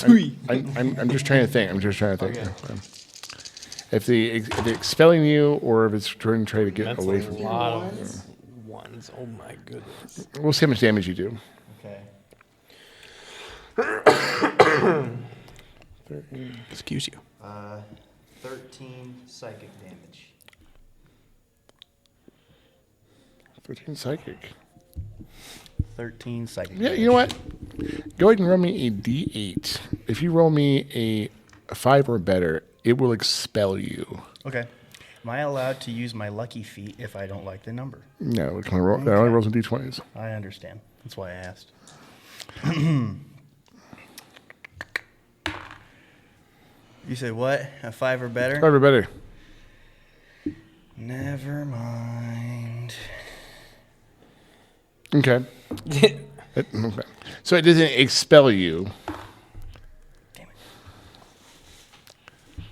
just trying to think. Okay. If the expelling you, or if it's trying to get That's away a from you. lot of ones. Oh my goodness. We'll see how much damage you do. okay. Excuse you. 13 psychic damage. 13 psychic. 13 psychic Yeah, damage. you know what? Go ahead and roll me a d8. If you roll me a 5 or better, it will expel you. Okay. Am I allowed to use my lucky feat if I don't like the number? No, it only rolls in d20s. I understand. That's why I asked. You said what? A 5 or better? 5 or better. Never mind. Okay. Okay. So it doesn't expel you. Damn it.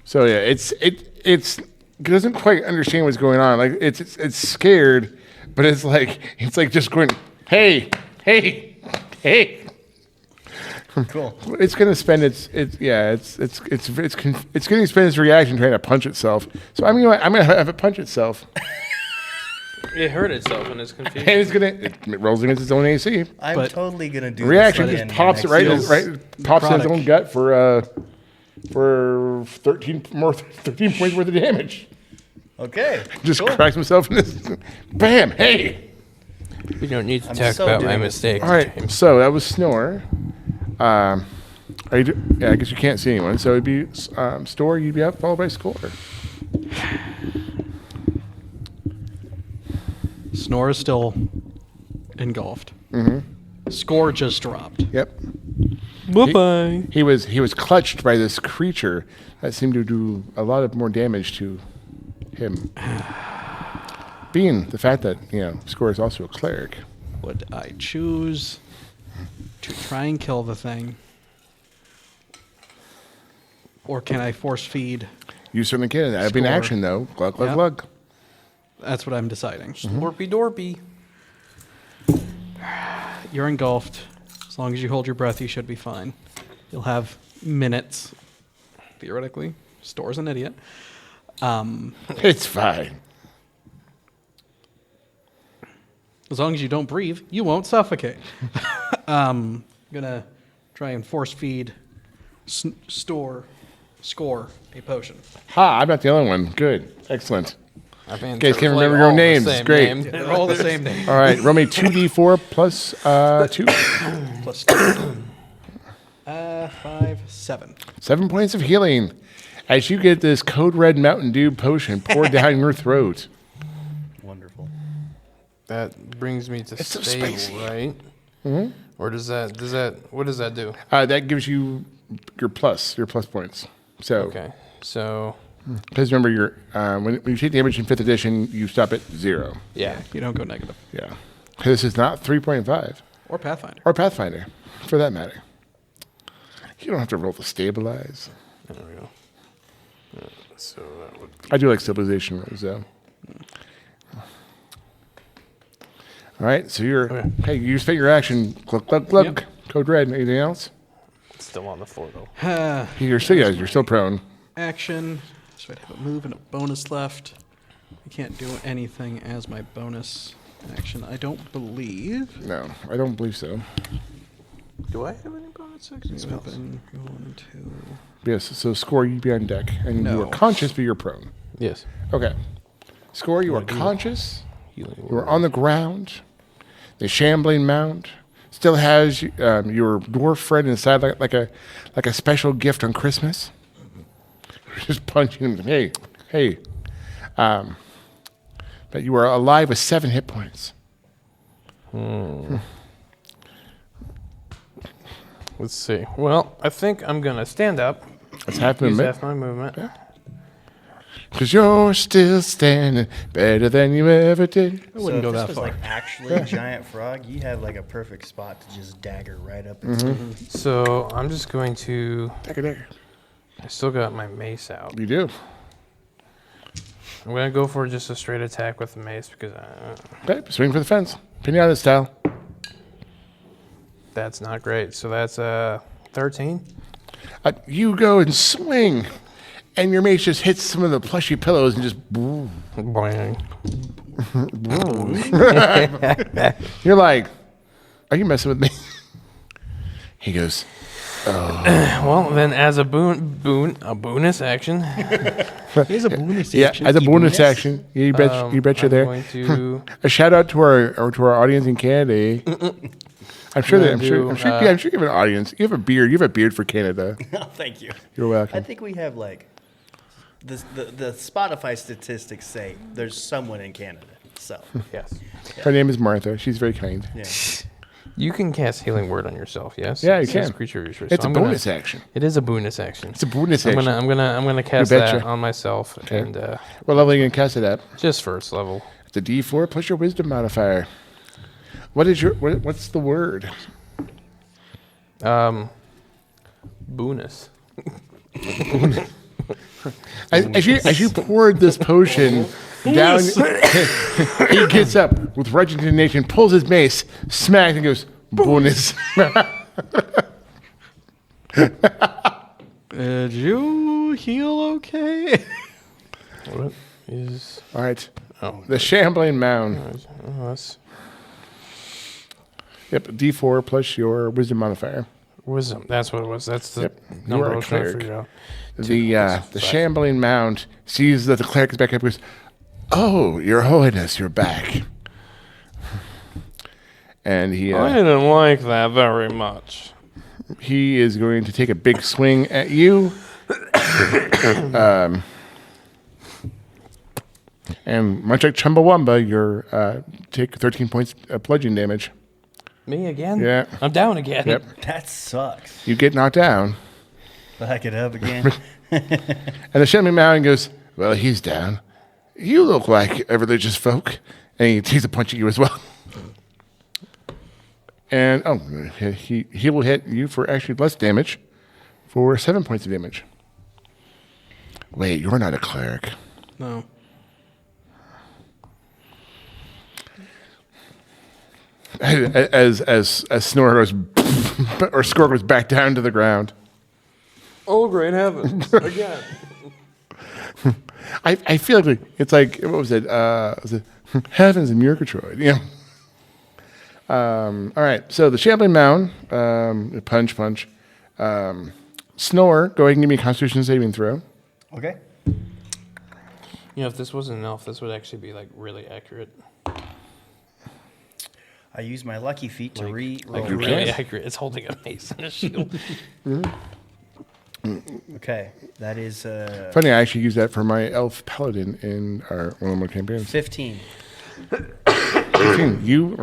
So yeah, it's doesn't quite understand what's going on. Like it's scared, but it's like just going, hey. Cool. It's gonna spend it's going to spend its reaction trying to punch itself. So I'm gonna have it punch itself, It hurt itself and it's confused. and it rolls against its own AC. I'm But- totally gonna do Reaction this just again pops it next right, season. pops in its Necrotic. own gut for 13 points worth of damage. Okay. Just cool. cracks himself in this. Bam! Hey. We don't need to I'm talk so about my doing this. mistakes. All right. James. So that was Snor. Yeah, I guess you can't see anyone. So it'd be Stor. You'd be up, followed by Skor. Snor is still engulfed. Skor just dropped. Yep. Bye-bye. He was clutched by this creature that seemed to do a lot of more damage to him. Being the fact that Skor is also a cleric. Would I choose to try and kill the thing? Or can I force feed? You certainly can. That'd be an Skor. action though. Glug glug Yep. glug. That's what I'm deciding. Slorpy dorpy. You're engulfed. As long as you hold your breath, you should be fine. You'll have minutes, theoretically. Stor's an idiot. It's fine. As long as you don't breathe, you won't suffocate. I'm gonna try and force feed Skor a potion. Ha! I'm not the only one. Good. Excellent. I mean, guys can't they're remember like your own all the names. same It's great. name. They're all the same name. All right. Roll me 2d4 plus 2. Plus 2. 5, 7. 7 points of healing as you get this Code Red Mountain Dew potion poured down your throat. Wonderful. That brings me to so stable, spicy. right? Or what does that do? That gives you your plus points. So, Okay, so because remember, when you take damage in 5th edition, you stop at 0. yeah, You don't go negative. Yeah. This is not 3.5 Or Pathfinder. or Pathfinder, for that matter. You don't have to roll to stabilize. there we go. So that would I do like stabilization rolls, though. All right, so hey, you spent your action. Glug, glug, glug. Yep. Code Red. Anything else? it's still on the floor though. You're still prone. Action. So I'd have a move and a bonus left. I can't do anything as my bonus action. I don't believe. No, I don't believe so. Do I have any bonus actions? Weapon, go into. Yes, so Skor, you'd be on deck, and you No. are conscious, but you're prone. Yes. Okay. Skor, you are conscious. Healing You are on the ground. The shambling mound still has your dwarf friend inside, like a special gift on Christmas. Just punching him. Hey. But you are alive with 7 hit points. Let's see. Well, I think I'm gonna stand up. That's half Use movement. half my movement. Because you're still standing better than you ever did. I wouldn't so go if that this far. was like actually a giant frog, you have like a perfect spot to just dagger right up into. So I'm just going to. Dagger. I still got my mace out. You do. I'm gonna go for just a straight attack with the mace because Okay, swing for the fence. Pinata style. that's not great. So that's 13. You go and swing, and your mace just hits some of the plushy pillows and just. Bang. You're like, are you messing with me? He goes, Well, then as a bonus action, Here's a bonus yeah, action. as a bonus Bonus? action, you bet I'm you're there. going to. A shout out to our audience in Canada. eh? I'm sure gonna I'm sure do, I'm sure you have an audience. You have a beard. You have a beard for Canada. Oh, thank you. You're I welcome. think we have like the Spotify statistics say there's someone in Canada. So Yes. Her name is Martha. She's very kind. yeah. You can cast Healing Word on yourself. Yes. Yeah, you It says can. Creature of your choice. It's So a I'm gonna- bonus action. It is a bonus action. It's a bonus I'm action. gonna cast betcha. that on myself and What level are you gonna cast it at? just first level. It's a D4 plus your Wisdom modifier. What's the word? Bonus. As you poured this potion down, he gets up with righteous indignation, pulls his mace, smacks, and goes, bonus. Did you heal okay? What is? All right. Oh, The shambling mound. oh, that's Yep, D4 plus your wisdom modifier. wisdom. That's what it was. That's the Yep, you number are I a was trying to cleric. figure out. The shambling mound sees that the cleric is back up and goes, oh, your holiness, you're back. And I didn't like that very much. he is going to take a big swing at you. And much like Chumbawamba, you're take 13 points of bludgeoning damage. Me again? Yeah. I'm down again. Yep. That sucks. You get knocked down. Back it up again. And the shambling mound goes, well, he's down. You look like a religious folk. And he takes a punch at you as well. And, he will hit you for actually less damage for 7 points of damage. Wait, you're not a cleric. No. As Snor goes, or Skor goes back down to the ground. Oh, great heavens! Again. I feel like it's like, what was it? Was it Heavens and Murgatroyd? Yeah. All right. So the shambling mound, punch. Snore, go ahead and give me a Constitution saving throw. Okay. You know, if this wasn't an elf, this would actually be like really accurate. I use my lucky feat to re-roll. Like you really can. accurate. It's holding a mace and a shield. Okay, that is Funny, I actually used that for my elf paladin in one of my campaigns. 15. 15. You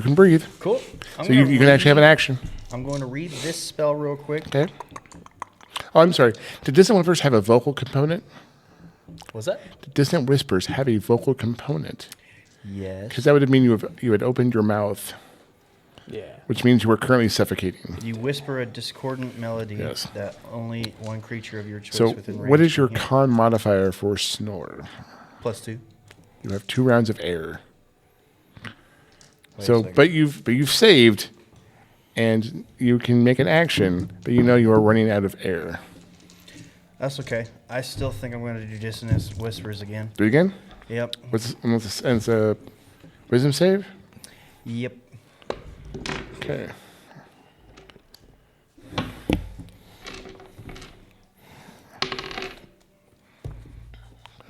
can breathe. Cool. So you can actually have an action. I'm going to read this spell real quick. Okay. Oh, I'm sorry. Did Distant Whispers have a vocal component? What's that? Did Distant Whispers have a vocal component? Yes. Because that would mean you had opened your mouth, Yeah. which means you were currently suffocating. You whisper a discordant melody Yes. that only one creature of your choice So within range. what is your can hear. con modifier for Snore? +2? You have 2 rounds of air. Wait a So, second. but you've saved, and you can make an action, but you know you are running out of air. That's okay. I still think I'm going to do dissonance whispers again. Do it again. Yep. And it's a wisdom save. Yep. Okay.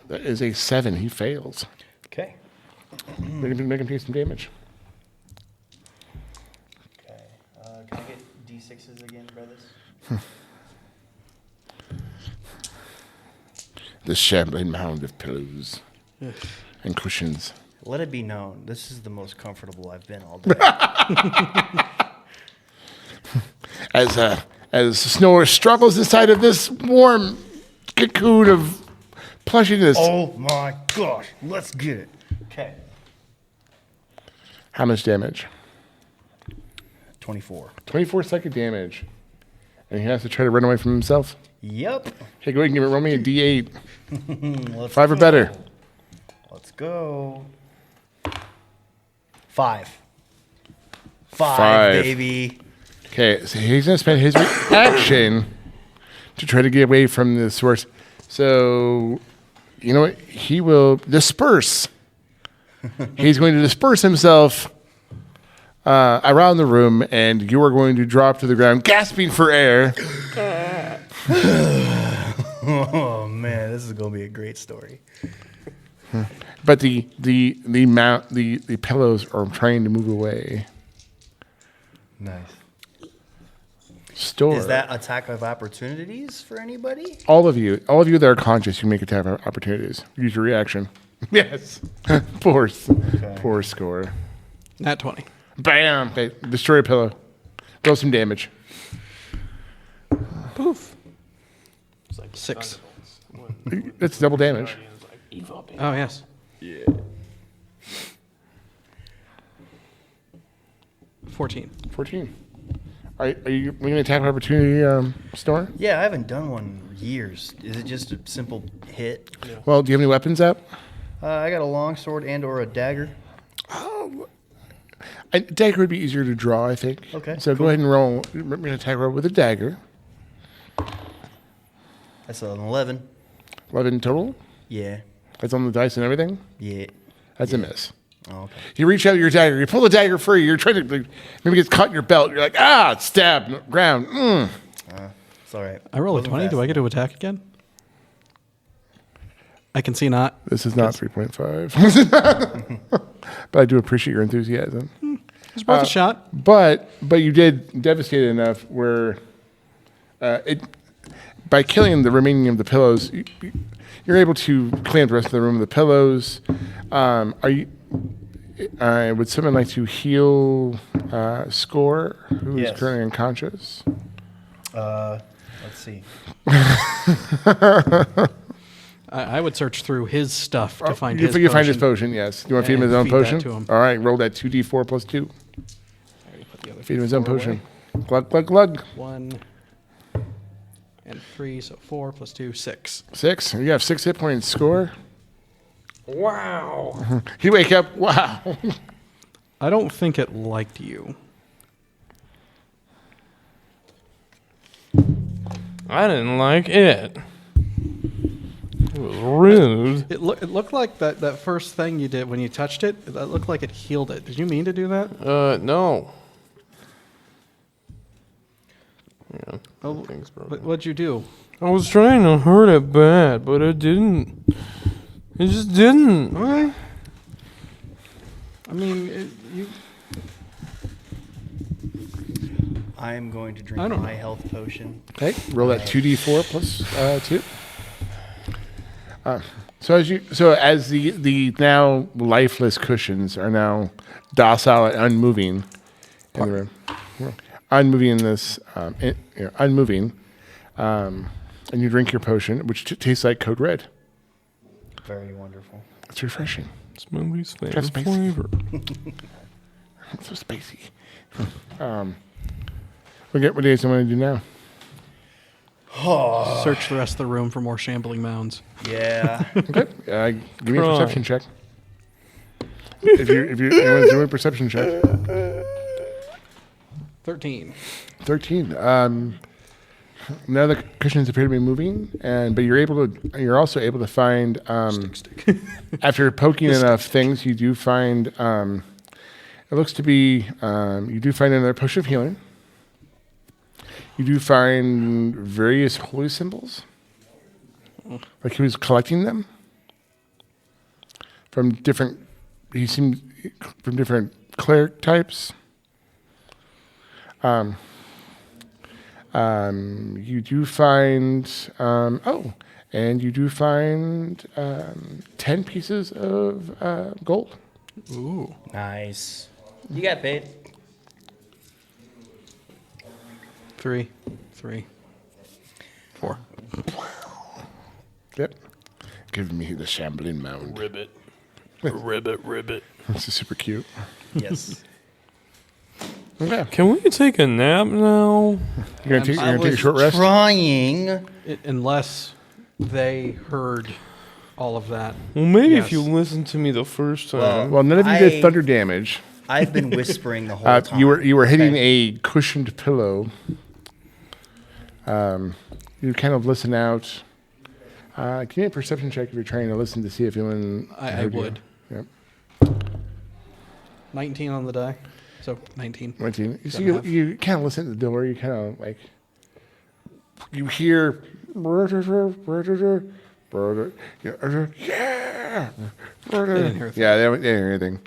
That is a 7. He fails. Okay. Make him take some damage. Okay. Can I get D6s again, brothers? The shambling mound of pillows and cushions. Let it be known, this is the most comfortable I've been all day. As Snore struggles inside of this warm cocoon of plushiness. Oh my gosh. Let's get it. Okay. How much damage? 24. 24 psychic damage. And he has to try to run away from himself. Yep. Okay, go ahead and roll me a D8. Let's 5 or go. better. Let's go. 5. 5, 5. baby. Okay, so he's going to spend his action to try to get away from the source. So, you know what? He will disperse. He's going to disperse himself around the room, and you are going to drop to the ground, gasping for air. Oh man, this is gonna be a great story. But the pillows are trying to move away. Nice. Stor. Is that attack of opportunities for anybody? all of you that are conscious, you make attack opportunities. Use your reaction. Yes. Poor Skor. Nat 20. Bam! Okay, destroy a pillow. Deal some damage. Poof. 6. It's double damage. Oh, yes. 14. 14. Are you going to attack opportunity, Snor? Yeah, I haven't done one in years. Is it just a simple hit? Well, do you have any weapons up? I got a longsword and or a dagger. A dagger would be easier to draw, I think. Okay, So go ahead and roll. You're going to attack roll with a dagger. That's an 11. 11 total. Yeah. That's on the dice and everything. Yeah. That's a miss. Oh, okay. You reach out your dagger. You pull the dagger free. You're trying to maybe it gets caught in your belt. You're like, it's stabbed ground. It's all right. I roll a Wasn't 20. fast Do I get to attack again? I can see not. This is not 3.5. But I do appreciate your enthusiasm. It's worth a shot. But you did devastate enough where by killing the remaining of the pillows, you're able to clean up the rest of the room with the pillows. Would someone like to heal Skor, who is Yes. currently unconscious? Let's see. I would search through his stuff to find You his think you find his potion. potion, yes. You want to feed him his And own feed that potion? to him. All right, roll that 2d4 plus 2. I already put the other Feed him his own 4 potion. away. Glug, glug, glug. 1 and 3, so 4 plus 2, 6. 6. You have 6 hit points. Score. Wow. You wake up. Wow. I don't think it liked you. I didn't like it. It was rude. It looked like that first thing you did when you touched it. That looked like it healed it. Did you mean to do that? No. Yeah. Oh, Thing's broken. what'd you do? I was trying to hurt it bad, but it didn't. It just didn't. What? I mean, you. I am going to I drink don't my know. health potion. Okay, roll that 2d4 plus 2. So as the now lifeless cushions are now docile and unmoving in the room, unmoving in this, unmoving, and you drink your potion, which tastes like Code Red. Very wonderful. It's refreshing. It's my least favorite That's spicy. flavor. It's so spicy. What do you guys want to do now? Search the rest of the room for more shambling mounds. Yeah. Okay, give me a Cry. perception check. If you anyone do a perception check. 13. 13. None of the cushions appear to be moving, but you're also able to find after poking enough things, you do find it looks to be you do find another potion of healing. You do find various holy symbols, like he was collecting them from different. He seemed from different cleric types. You do find and you do find 10 pieces of gold. Ooh. Nice. You got paid. 3, 4. Yep. Give me the shambling mound. Ribbit. Ribbit. This is super cute. Yes. Okay. Can we take a nap now? You're gonna take a short rest. Trying. Unless they heard all of that. Well, maybe Yes. if you listened to me the first time. Well, none of you did thunder damage. I've been whispering the whole time. You were hitting Okay. a cushioned pillow. You kind of listen out. Give me a perception check if you're trying to listen to see if anyone. I heard you. would. Yep. 19 on the die. So 19. 19. You see, Seven and a half. you kind of listen to the door. You kind of like. You hear. Yeah. didn't hear a thing. Yeah, they didn't hear anything.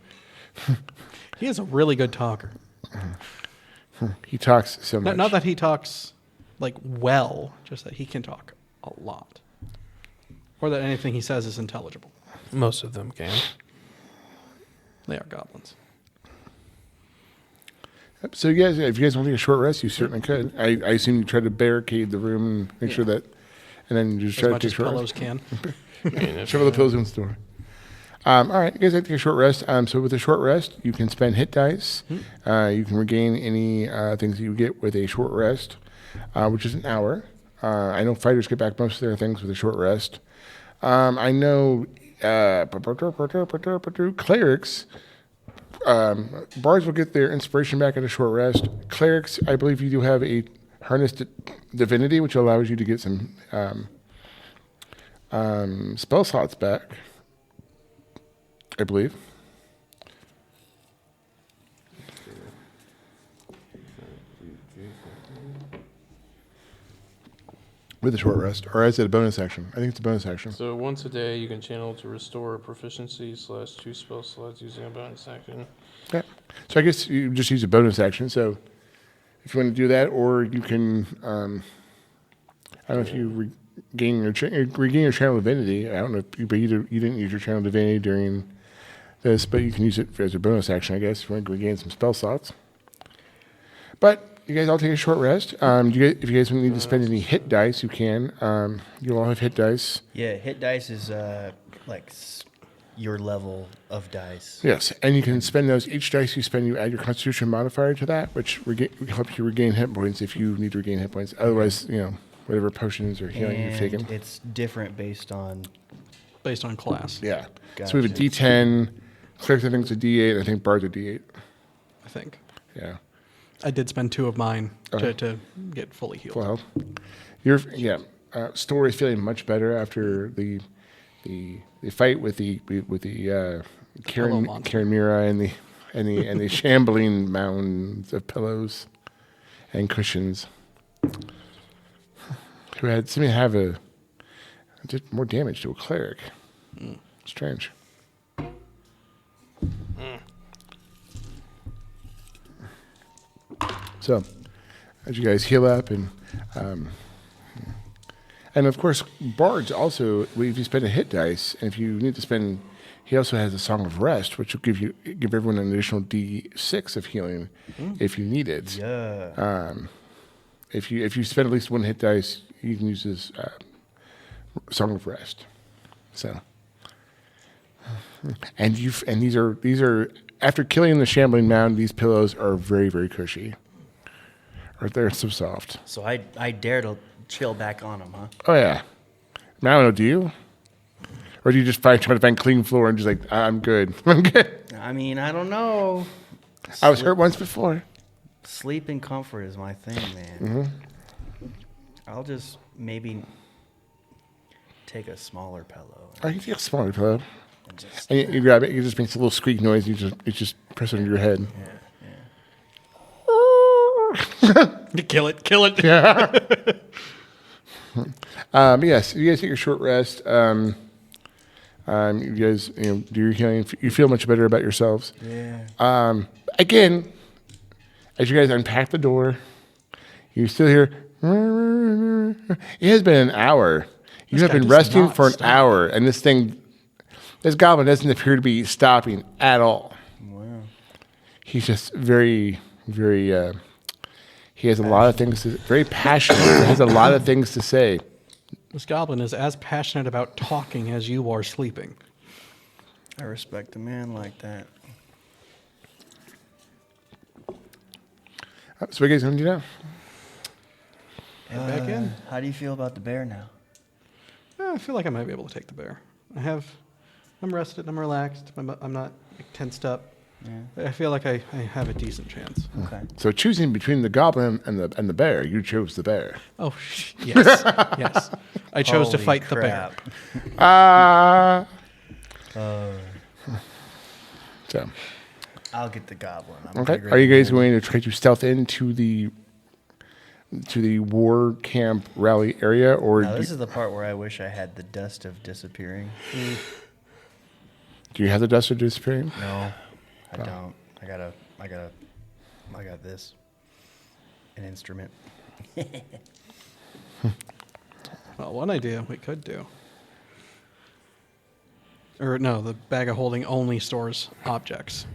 He is a really good talker. He talks so much. Not that he talks like well, just that he can talk a lot. Or that anything he says is intelligible. Most of them can. They are goblins. So you guys, if you guys want to take a short rest, you certainly could. I assume you try to barricade the room and make sure that, and then you just As try to much take as a short pillows rest. can. I mean, if, Shovel the pills in the store. All right, you guys like to take a short rest. So with a short rest, you can spend hit dice. You can regain any things that you get with a short rest, which is an hour. I know fighters get back most of their things with a short rest. I know clerics, bards will get their inspiration back at a short rest. Clerics, I believe you do have a harnessed divinity, which allows you to get some spell slots back, I believe. With a short rest, or is it a bonus action? I think it's a bonus action. So once a day, you can channel to restore a proficiency / 2 spell slots using a bonus action. Yeah. So I guess you just use a bonus action. So if you want to do that, or you can, I don't know if you regain your channel divinity. I don't know, but you didn't use your channel divinity during this, but you can use it as a bonus action, I guess, if you want to regain some spell slots. But you guys all take a short rest. If you guys need to spend any hit dice, you can. You all have hit dice. Yeah, hit dice is your level of dice. Yes, and you can spend those. Each dice you spend, you add your Constitution modifier to that, which helps you regain hit points if you need to regain hit points. Otherwise, whatever potions or healing you've taken. It's different based on class. Yeah. Gotcha. So we have a D10. Clerics, I think, it's a D8. I think Bard's a D8. I think. Yeah. I did spend 2 of mine Okay. to get fully healed. Full health. Stor is feeling much better after the fight with the Pillow monster. Karen Mira and the shambling mounds of pillows and cushions. Who had somebody did more damage to a cleric. Strange. So, as you guys heal up and of course, bards also, if you spend a hit dice, and if you need to spend, he also has a Song of Rest, which will give everyone an additional D6 of healing if you need it. Yeah. If you spend at least 1 hit dice, you can use his Song of Rest. So, and these are after killing the shambling mound, these pillows are very, very cushy. Or they're so soft. So I dare to chill back on them, huh? Oh yeah. Now I don't know, do you? Or do you just try to find clean floor and just like, I'm good. I'm good. I mean, I don't know. I was hurt once before. Sleep and comfort is my thing, man. Mm-hmm. I'll just maybe take a smaller pillow. Oh, you can take a smaller pillow. And just, And you grab it, it just makes a little squeak noise, you just press it on your head. yeah. Kill it. Yeah. Yes, you guys take a short rest. You guys, do your healing. You feel much better about yourselves. Yeah. Again, as you guys unpack the door, you still hear. It has been an hour. You have guy been does resting not for an stop. hour, and this goblin doesn't appear to be stopping at all. Wow. He's just very, very. He has a lot of things. Very passionate. He has a lot of things to say. This goblin is as passionate about talking as you are sleeping. I respect a man like that. So what are you guys gonna do now? Head back in. How do you feel about the bear now? I feel like I might be able to take the bear. I'm rested. I'm relaxed. I'm not tensed up. Yeah. I feel like I have a decent chance. Okay. So choosing between the goblin and the bear, you chose the bear. Oh, yes. Yes. I chose to Holy fight the bear. Ah. So I'll get the goblin. I'm okay. bigger Are you than guys him. going to try to stealth into the war camp rally area, or Now, this is the part where I wish I had the dust of disappearing. do you have the dust of disappearing? No, I don't. I got this. An instrument. Well, one idea we could do. Or no, the bag of holding only stores objects.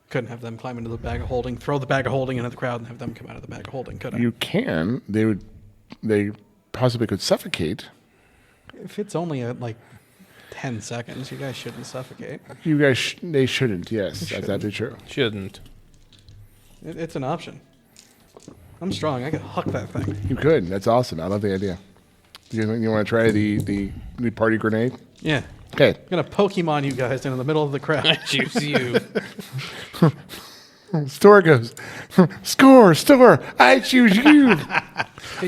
Couldn't have them climb into the bag of holding, throw the bag of holding into the crowd, and have them come out of the bag of holding, could I? You can. They possibly could suffocate. If it's only like 10 seconds. You guys shouldn't suffocate. You guys, they shouldn't. Yes, that's absolutely true. Shouldn't. It's an option. I'm strong. I could huck that thing. You could. That's awesome. I love the idea. You want to try the party grenade? Yeah. Okay. I'm going to Pokemon you guys into the middle of the crowd. I choose you. Stor goes, Stor, I choose you.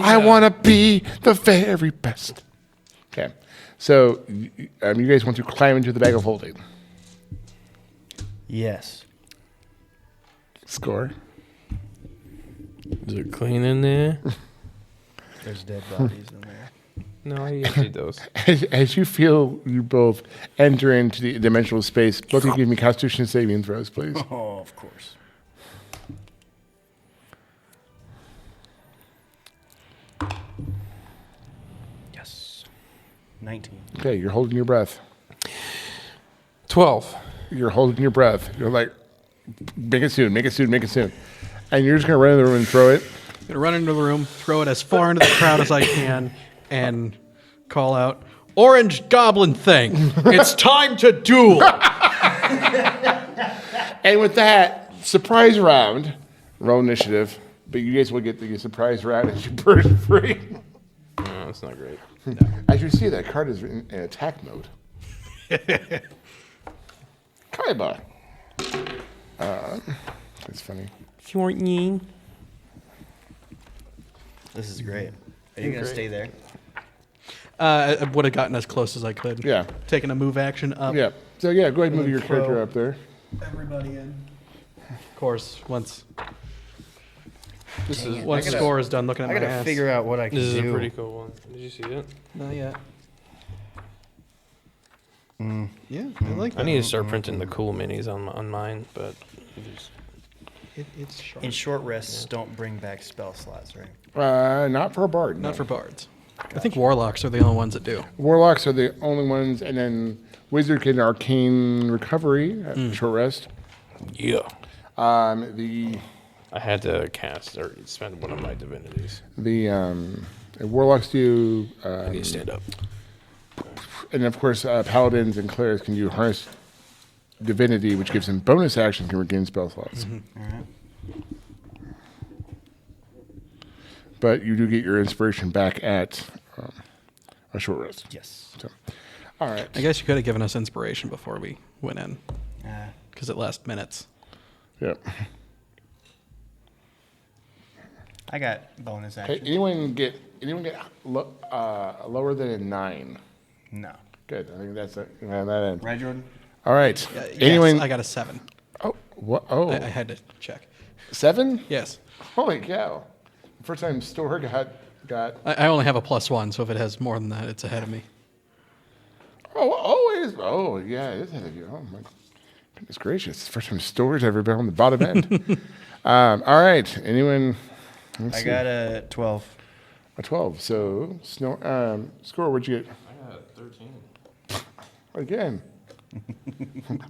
I want to be the very best. Okay. So you guys want to climb into the bag of holding. Yes. Skor. Is it clean in there? There's dead bodies in there. No, I emptied those. As you feel you both enter into the dimensional space, both of you give me Constitution saving throws, please. Oh, of course. Yes. 19. Okay, you're holding your breath. 12. You're holding your breath. You're like, make it soon, make it soon, make it soon. And you're just going to run in the room and throw it. I'm going to run into the room, throw it as far into the crowd as I can, and call out, Orange Goblin thing, it's time to duel. And with that, surprise round, roll initiative, but you guys will get the surprise round as you burst free. No, that's not great. As you see, that card is in attack mode. Kaiba. That's funny. Shortney. This is great. Are you going to stay there? I would have gotten as close as I could. Yeah. Taking a move action up. Yeah. So yeah, go ahead and move your Throw. character up there. Everybody in. Of course, once This is Score is done looking at I my got to ass. figure out what I can this is do. a pretty cool one. Did you see it? Not yet. Yeah, I like that. I need to start printing the cool minis on mine, but It's sharp. In short rests, don't bring back spell slots, right? Not for a bard. Not no. for bards. I think warlocks are the only ones that do. Warlocks are the only ones, and then wizard can arcane recovery at short rest. yeah. The I had to cast or spend one of my divinities. warlocks do, I need to stand up. and of course paladins and clerics can do harness divinity, which gives them bonus action can regain spell slots. All right. But you do get your inspiration back at a short rest. Yes. So, all right. I guess you could have given us inspiration before we went in, Uh, because it lasts minutes. Yep. I got bonus Hey, action. anyone get lower than a 9? No. Good. I think that's that end. Right, Jordan? All right. Yes, Anyone? I got a 7. Oh, what? Oh, I had to check. 7? Yes. Holy cow! First time Stor got. I only have a +1, so if it has more than that, it's ahead of me. Oh, it is. Oh, yeah, it is ahead of you. Oh my goodness gracious! First time Stor's ever been on the bottom end. All right. Anyone? I got a 12. A 12. So Snor, Skor, what'd you get? I got 13. Again.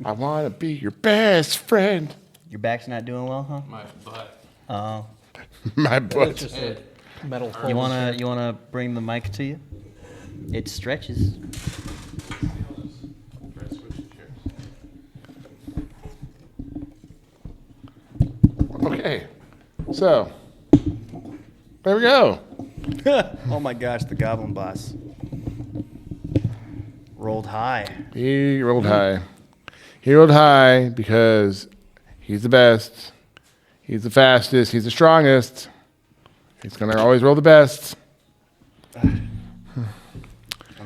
I want to be your best friend. Your back's not doing well, huh? My butt. Oh. My butt. Just a metal You wanna bring the mic to you? It stretches. Okay. So there we go. Oh my gosh, the goblin boss. Rolled high. He rolled high. He rolled high because he's the best. He's the fastest. He's the strongest. He's going to always roll the best. I'm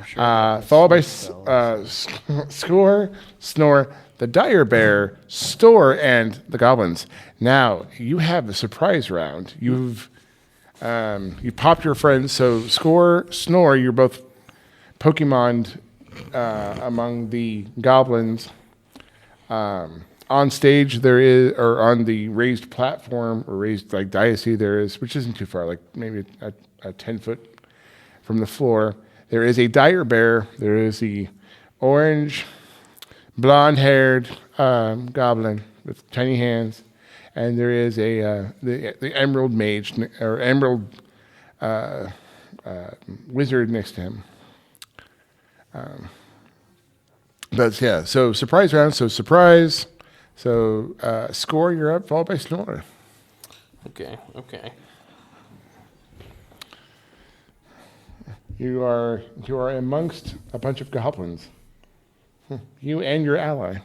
sure Followed by spells. Skor, Snor, the Dire Bear, Stor, and the Goblins. Now, you have a surprise round. You've popped your friends. So Skor, Snor, you're both Pokemon among the Goblins. On stage there is, or on the raised platform or raised like diocese there is, which isn't too far, like maybe a 10-foot from the floor. There is a Dire Bear. There is the orange, blonde-haired goblin with tiny hands, and there is the Emerald Mage or Emerald Wizard next to him. But yeah, so surprise round. So surprise. So Skor, you're up, followed by Snor. Okay. You are amongst a bunch of goblins. You and your ally.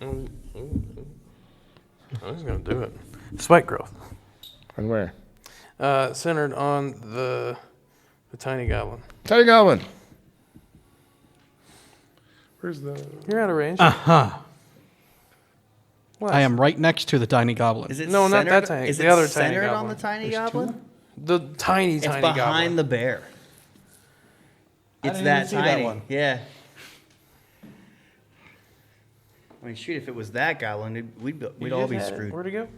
I'm just gonna do it. Spike growth. And where? Centered on the tiny goblin. Tiny goblin. Where's the? You're out of range. What? I am right next to the tiny goblin. Is it No, not centered, that tiny. Is The it other tiny centered on goblin. the tiny goblin? The tiny It's goblin. behind the bear. It's didn't that even see that tiny. one. Yeah. I mean, shoot, if it was that goblin, we'd all be screwed. Where'd it go?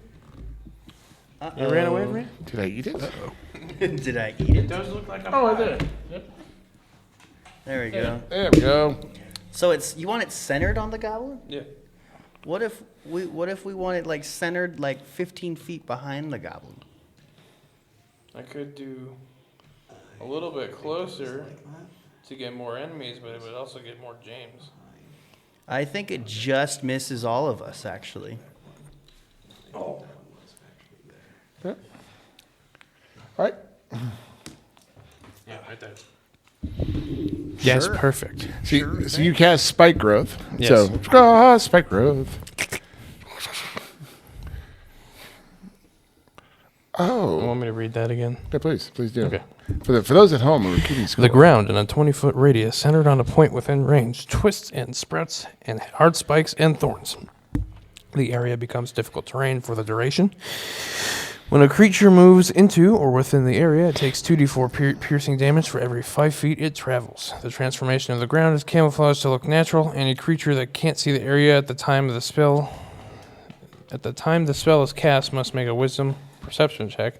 Uh-oh. It ran away from me? Did I eat it? Did I eat it? Does look like a Oh, I did. Yep. There we go. There we go. So you want it centered on the goblin? Yeah. What if we want it like centered like 15 feet behind the goblin? I could do a little bit closer to get more enemies, but it would also get more James. I think it just misses all of us, actually. Oh. Yep. All right. Yeah, right there. Yes, Sure. perfect. So you cast spike growth. Yes. So spike growth. You Oh, want me to read that again? yeah, please do. Okay. For those at home who are keeping score. The ground in a 20-foot radius centered on a point within range twists and sprouts and hard spikes and thorns. The area becomes difficult terrain for the duration. When a creature moves into or within the area, it takes 2d4 piercing damage for every 5 feet it travels. The transformation of the ground is camouflaged to look natural. Any creature that can't see the area at the time the spell is cast must make a wisdom perception check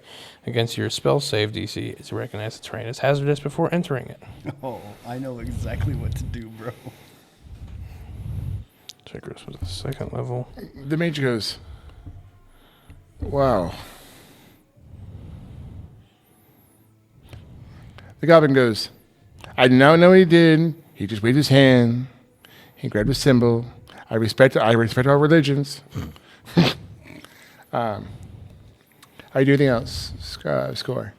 against your spell save DC to recognize the terrain as hazardous before entering it. Oh, I know exactly what to do, bro. Checkers was the second level. The mage goes, wow. The goblin goes, I now know what he did. He just waved his hand. He grabbed a symbol. I respect all religions. Are you doing anything else? Score.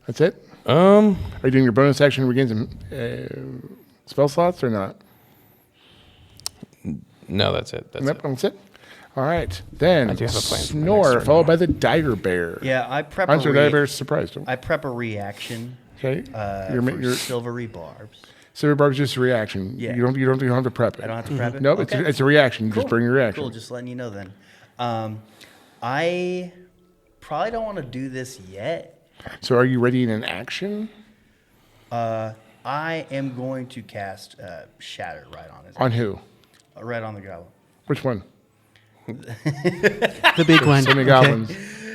That's it? Are you doing your bonus action to regain some spell slots or not? No, that's it. That's Nope, it. that's it. All right. Then I do have a plan for my next Snor, turn, followed though. by the Dire Bear. Yeah, I prep I'm sorry, a Dire re- Bear's surprised. I prep a reaction Okay. for Your silvery barbs. silver barb's just a reaction. Yeah. You don't have to prep it. I don't have to prep it? Nope, Okay. it's a reaction. You Cool. just bring your reaction. Cool, just letting you know then. I probably don't want to do this yet. So are you ready in an action? I am going to cast Shatter right on it. On who? Right on the goblin. Which one? The big one. So many Okay. goblins.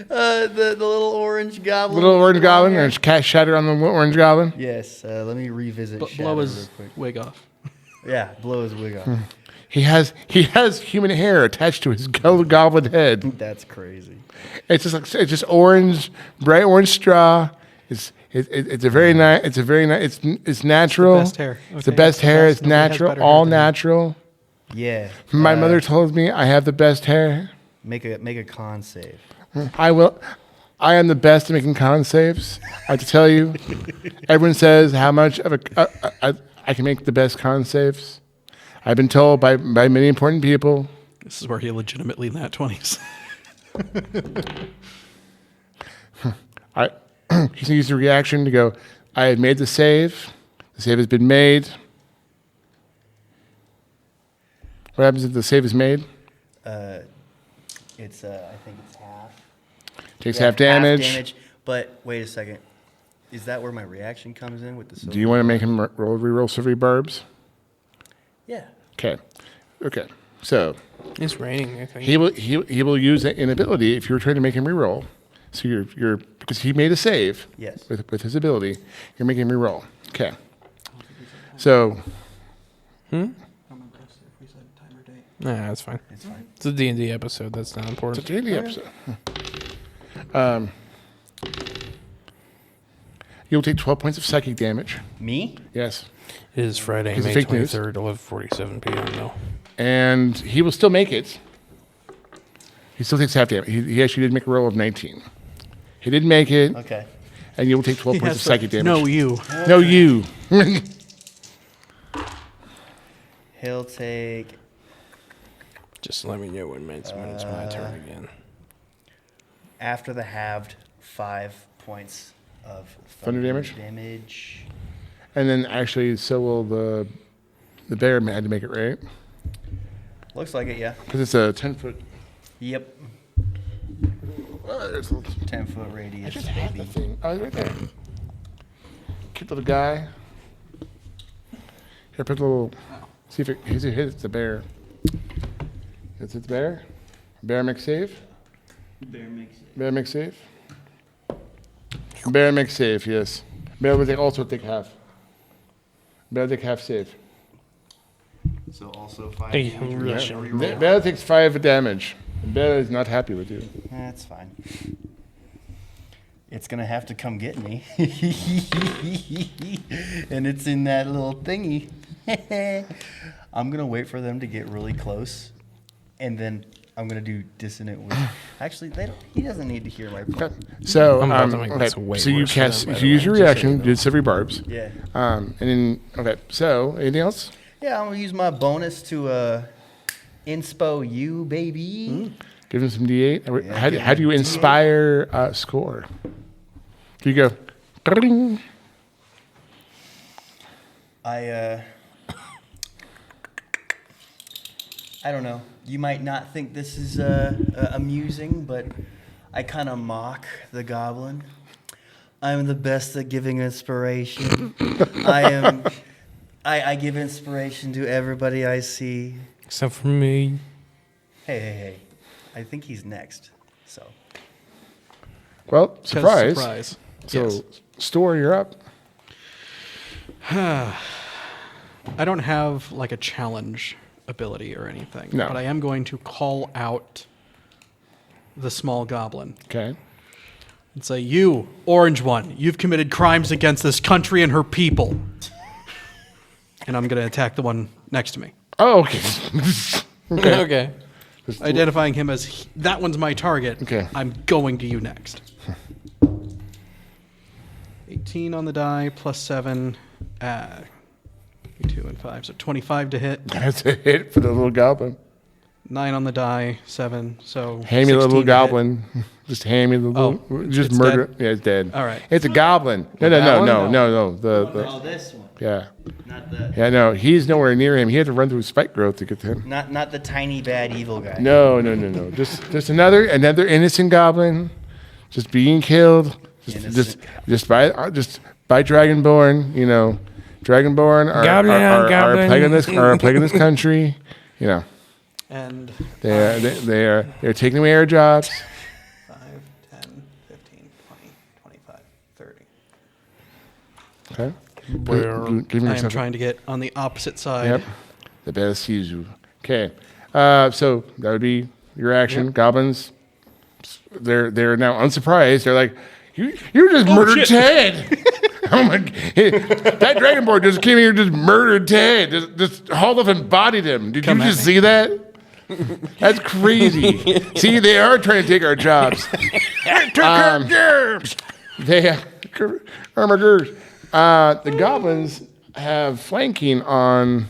The little orange goblin. Little orange goblin Here. and cast shatter on the orange goblin. Yes, let me revisit Shatter Blow real his quick. wig off. Yeah, blow his wig off. He has human hair attached to his goblin head. That's crazy. It's just orange, bright orange straw. It's a very nice. It's natural. best hair. It's the Okay, best it's the hair. best. It's Nobody has natural. better hair All than him. natural. Yeah. My mother told me I have the best hair. Make a con save. I will. I am the best at making con saves. I have to tell you. Everyone says how much of I can make the best con saves. I've been told by many important people. This is where he legitimately nat 20s. He's going to use the reaction to go, I have made the save. The save has been made. What happens if the save is made? It's I think it's half. Takes Yeah, half damage. But wait a second. Is that where my reaction comes in with the silver? Do you want to make him reroll silvery barbs? Yeah. Okay. So It's raining, I think. he will use an ability if you're trying to make him reroll. So you're because he made a save. Yes. With his ability, you're making him reroll. Okay. So Nah, that's fine. It's fine. It's a D&D episode. That's not It's a important. D&D episode. You'll take 12 points of psychic damage. Me? Yes. It is Friday, Is it May fake news? 23rd, 11:47 p.m. though. And he will still make it. He still takes half damage. He actually did make a roll of 19. He did make it, Okay. and you will take 12 points of psychic damage. No, you. No, you. He'll take Just let me know when it's my turn again. after the halved 5 points of Thunder damage? Damage. And then actually, so will the bear had to make it, right? Looks like it, yeah. Because it's a 10-foot. Yep. There's 10-foot radius, just had the baby. thing. Oh, right there. Cute little guy. Here, put a little. See if it hits the bear. It's the bear. Bear makes save. Bear makes it. Bear makes save. Bear makes save. Yes. Bear will also take half. Bear take half save. So also 5 Hey, damage. I'm really reroll. showing Bear takes 5 damage. Bear is not happy with you. That's fine. It's gonna have to come get me. And it's in that little thingy. I'm gonna wait for them to get really close, and then I'm gonna do dissonant with. Actually, he doesn't need to hear my Okay. plan. So, I'm about to make this way so you worse for cast, them, by you the use way, your just so reaction, you know. did every barbs. Yeah. And then, okay, so anything else? Yeah, I'm gonna use my bonus to inspo you, baby. Give him some D8. Yeah, How give do you him D8. inspire Skor? Do you go, "Ding"? I don't know. You might not think this is amusing, but I kind of mock the goblin. I'm the best at giving inspiration. I give inspiration to everybody I see. Except for me. Hey. I think he's next. So Well, 'Cause surprise. So, Yes. Stor, you're up. I don't have like a challenge ability or anything, No. but I am going to call out the small goblin Okay. and say, "You, orange one, you've committed crimes against this country and her people." And I'm going to attack the one next to me, Oh, okay. Okay. identifying him as that one's my target. Okay. I'm going to you next. 18 on the die plus 7, 2 and 5, so 25 to hit. That's a hit for the little goblin. 9 on the die, 7, so Hand me the 16 little to hit. goblin. Just hand me the little. Just it's murder. dead? Yeah, it's dead. All right. It's a goblin. No. That one? No. oh, this one, Yeah. not the No. He's nowhere near him. He had to run through spike growth to get to him. not the tiny bad evil guy. No. Just another innocent goblin, just being killed. Just by Dragonborn. You know, Dragonborn Goblin on are goblin. plaguing this country. You know, And they're taking away our jobs. 5, 10, 15, 20, 25, 30. Okay. Where Give me I am yourself. trying to get on the opposite side. Yep. The best sees you. Okay. So that would be your action. Goblins. They're now unsurprised. They're like, you just murdered Ted. Oh my! That Dragonborn just came here, just murdered Ted. Just hauled up and bodied him. Did Come you at just me. see that? That's crazy. See, they are trying to take our jobs. They have armor. The goblins have flanking on.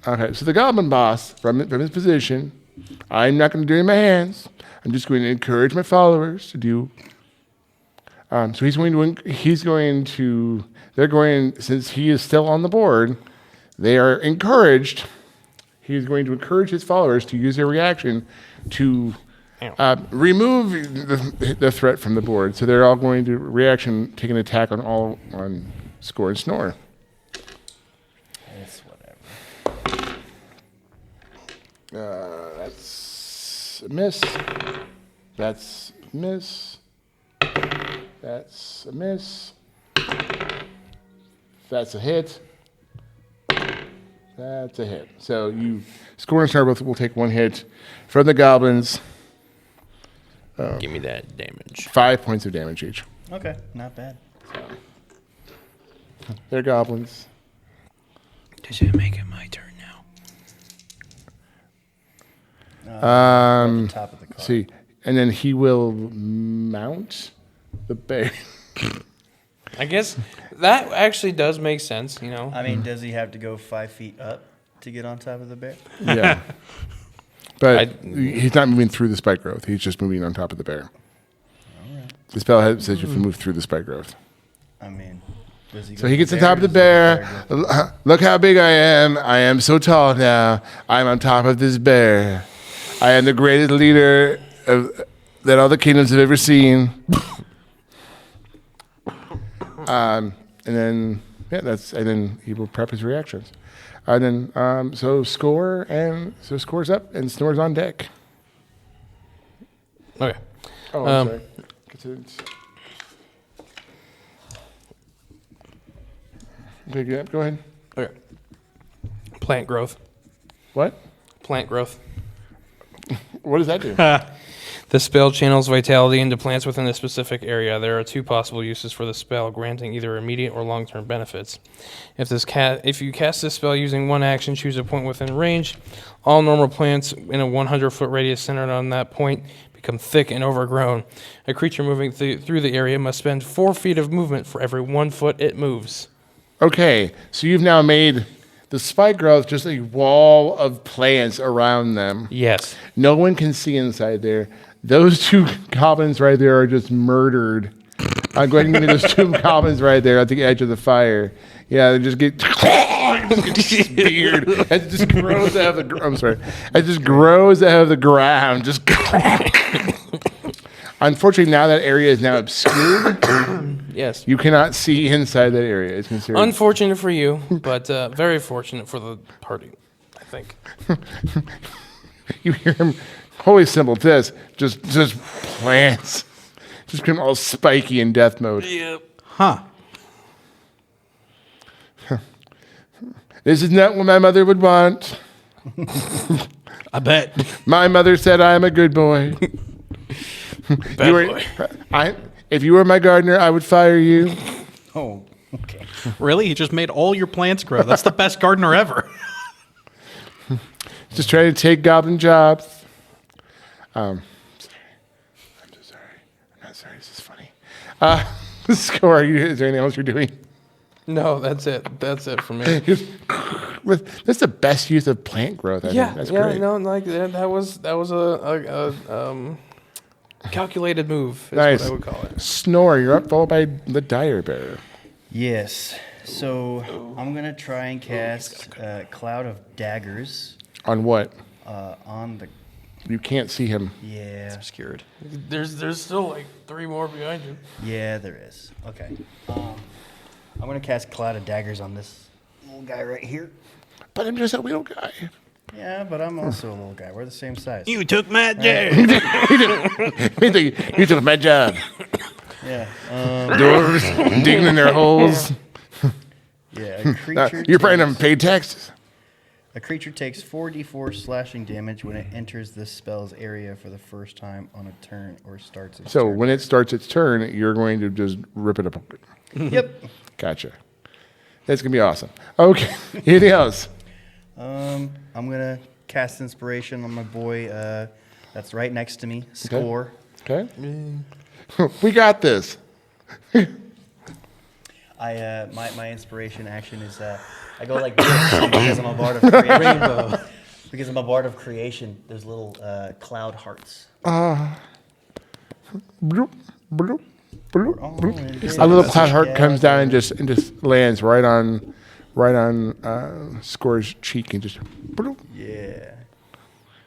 Okay, so the goblin boss from his position, I'm not going to do it in my hands. I'm just going to encourage my followers to do. So they're going, since he is still on the board, they are encouraged. He's going to encourage his followers to use their reaction to remove the threat from the board. So they're all going to take an attack on Skor and Snor. It's whatever. That's a miss. That's a miss. That's a miss. That's a hit. That's a hit. So you Skor and Snor both will take 1 hit from the goblins. Give me that damage. 5 points of damage each. Okay, not bad. They're goblins. Does it make it my turn now? At the top of the card. See, and then he will mount the bear. I guess that actually does make sense, you know. I mean, does he have to go 5 feet up to get on top of the bear? Yeah. But he's not moving through the spike growth. He's just moving on top of the bear. The spell says you have to move through the spike growth. I mean, does he? So he gets on top of the bear. Look how big I am. I am so tall now. I'm on top of this bear. I am the greatest leader that all the kingdoms have ever seen. And then he will prep his reactions. And then Skor's up and Snor's on deck. Okay. Oh, I'm sorry. Okay, yeah, go ahead. Okay. Plant growth. What? Plant growth. What does that do? The spell channels vitality into plants within a specific area. There are 2 possible uses for the spell, granting either immediate or long-term benefits. If you cast this spell using 1 action, choose a point within range. All normal plants in a 100-foot radius centered on that point become thick and overgrown. A creature moving through the area must spend 4 feet of movement for every 1 foot it moves. Okay, so you've now made the spike growth just a wall of plants around them. Yes. No one can see inside there. Those 2 goblins right there are just murdered. I'm going to give you those 2 goblins right there at the edge of the fire. Yeah, they just get speared. It just grows out of the. I'm sorry. It just grows out of the ground. Just. Unfortunately, now that area is now obscured. Yes. You cannot see inside that area. It's considered. Unfortunate for you, but very fortunate for the party, I think. You hear him. Holy symbol, this just plants, just become all spiky in death mode. Yep. Huh. This is not what my mother would want. I bet. My mother said I am a good boy. Boy. If you were my gardener, I would fire you. Oh, okay. Really? He just made all your plants grow. That's the best gardener ever. Just trying to take goblin jobs. Sorry. I'm so sorry. I'm not sorry. This is funny. Skor, is there anything else you're doing? No, that's it. That's it for me. That's the best use of plant growth. I think. That's great. No, like that was a calculated move. Is Nice. what I would call it. Snor, you're up, followed by the dire bear. Yes. So I'm gonna try and cast Cloud of Daggers On what? on the. You can't see him. Yeah. Obscured. There's still like 3 more behind you. Yeah, there is. Okay. I'm gonna cast Cloud of Daggers on this little guy right here. But I'm just a little guy. Yeah, but I'm also a little guy. We're the same size. You took my job. You took my job. Yeah. Doors digging in their holes. Yeah. A creature. You're probably takes- not paid taxes. A creature takes 4d4 slashing damage when it enters this spell's area for the first time on a turn or starts its So turn. when it starts its turn, you're going to just rip it apart. Yep. Gotcha. That's going to be awesome. Okay. Anything else? I'm gonna cast inspiration on my boy. That's right next to me, Skor. Okay. We got this. My inspiration action is I go like this because I'm a bard of creation. Because I'm a bard of creation. There's little cloud hearts. Bloop, bloop, bloop, Oh, bloop. it is. A little cloud heart comes down and Gather. just lands right on Skor's cheek and just bloop. Yeah.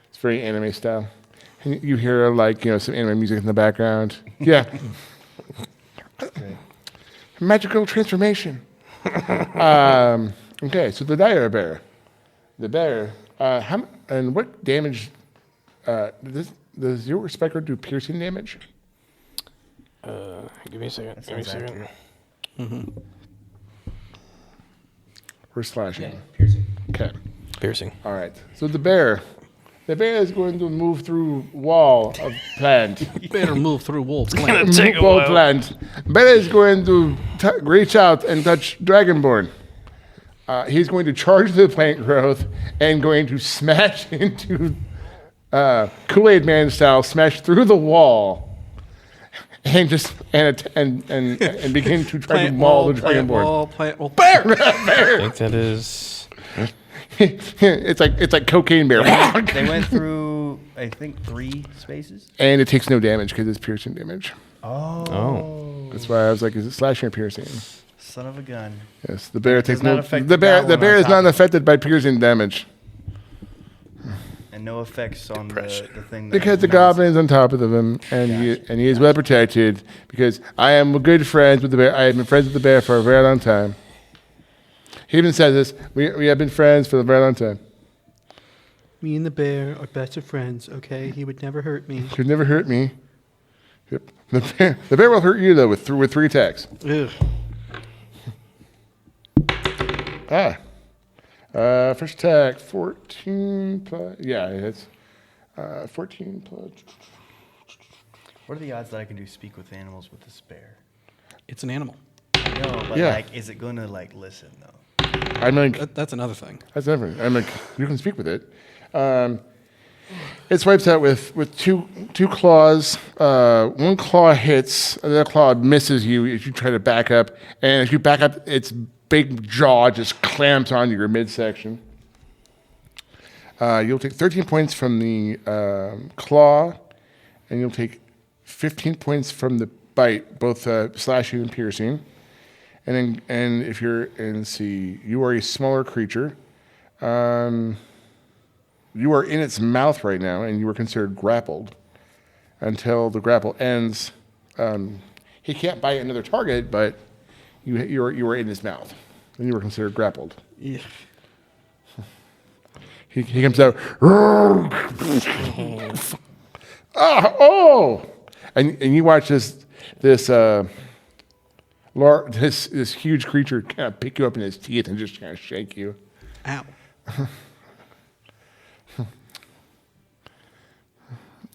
It's very anime style. And you hear some anime music in the background. Yeah. Great. Magical transformation. Okay, so the dire bear. The bear. And what damage? Does your Spectre do piercing damage? Give me a second. That Give me a sounds second. accurate. Or slashing? Piercing. Okay. Piercing. All right. So the bear is going to move through wall of plant. Better move through wolves. Take a Wall while. plant. Bear is going to reach out and touch Dragonborn. He's going to charge the plant growth and going to smash into Kool-Aid Man style, smash through the wall. And and begin to try to maul the Dragonborn. Plant wall. Bear! I think that is. it's like cocaine bear. They went through, I think, 3 spaces. And it takes no damage because it's piercing damage. Oh. That's why I was like, is it slashing or piercing? Son of a gun. Yes, the bear takes not no. affect The the bear goblin is on not top. affected by piercing damage And no effects on the thing. That because the mounts- goblin's on top of him, and he is well protected. Because I am good friends with the bear. I have been friends with the bear for a very long time. He even says this. We have been friends for a very long time. Me and the bear are better friends, okay? He would never hurt me. You've never hurt me. Yep. The bear will hurt you though with 3 attacks. Ugh. First attack 14 plus. Yeah, it's 14 plus. What are the odds that I can do speak with animals with this bear? It's an animal. No, but Yeah. like, is it going to like listen though? I'm like, That's another thing. that's different. I'm like, you can speak with it. It swipes out with two claws. One claw hits, the other claw misses you as you try to back up. And as you back up, its big jaw just clamps onto your midsection. You'll take 13 points from the claw, and you'll take 15 points from the bite, both slashing and piercing. And if you're and see, you are a smaller creature. You are in its mouth right now, and you are considered grappled until the grapple ends. He can't bite another target, but you are in his mouth, and you are considered grappled. Yeah. He comes out. And you watch this huge creature kind of pick you up in his teeth and just kind of shake you. Ow.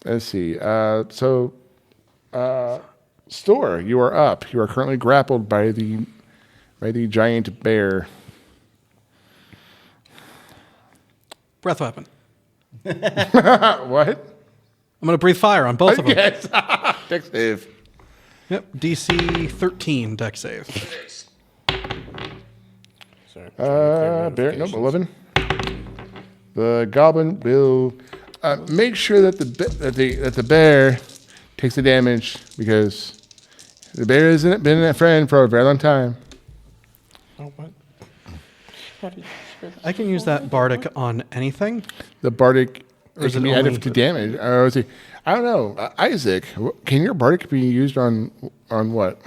Let's see. Stor, you are up. You are currently grappled by the giant bear. Breath weapon. What? I'm going to breathe fire on both of them. Yes. Dex save. Yep. DC 13 deck save. Sorry. Bear. Nope. 11. The goblin will make sure that the bear takes the damage because the bear has been a friend for a very long time. Oh, what? How did you spread I can use that bardic on anything. The bardic is can it be added only- to damage. I don't know. Isaac, can your bardic be used on what?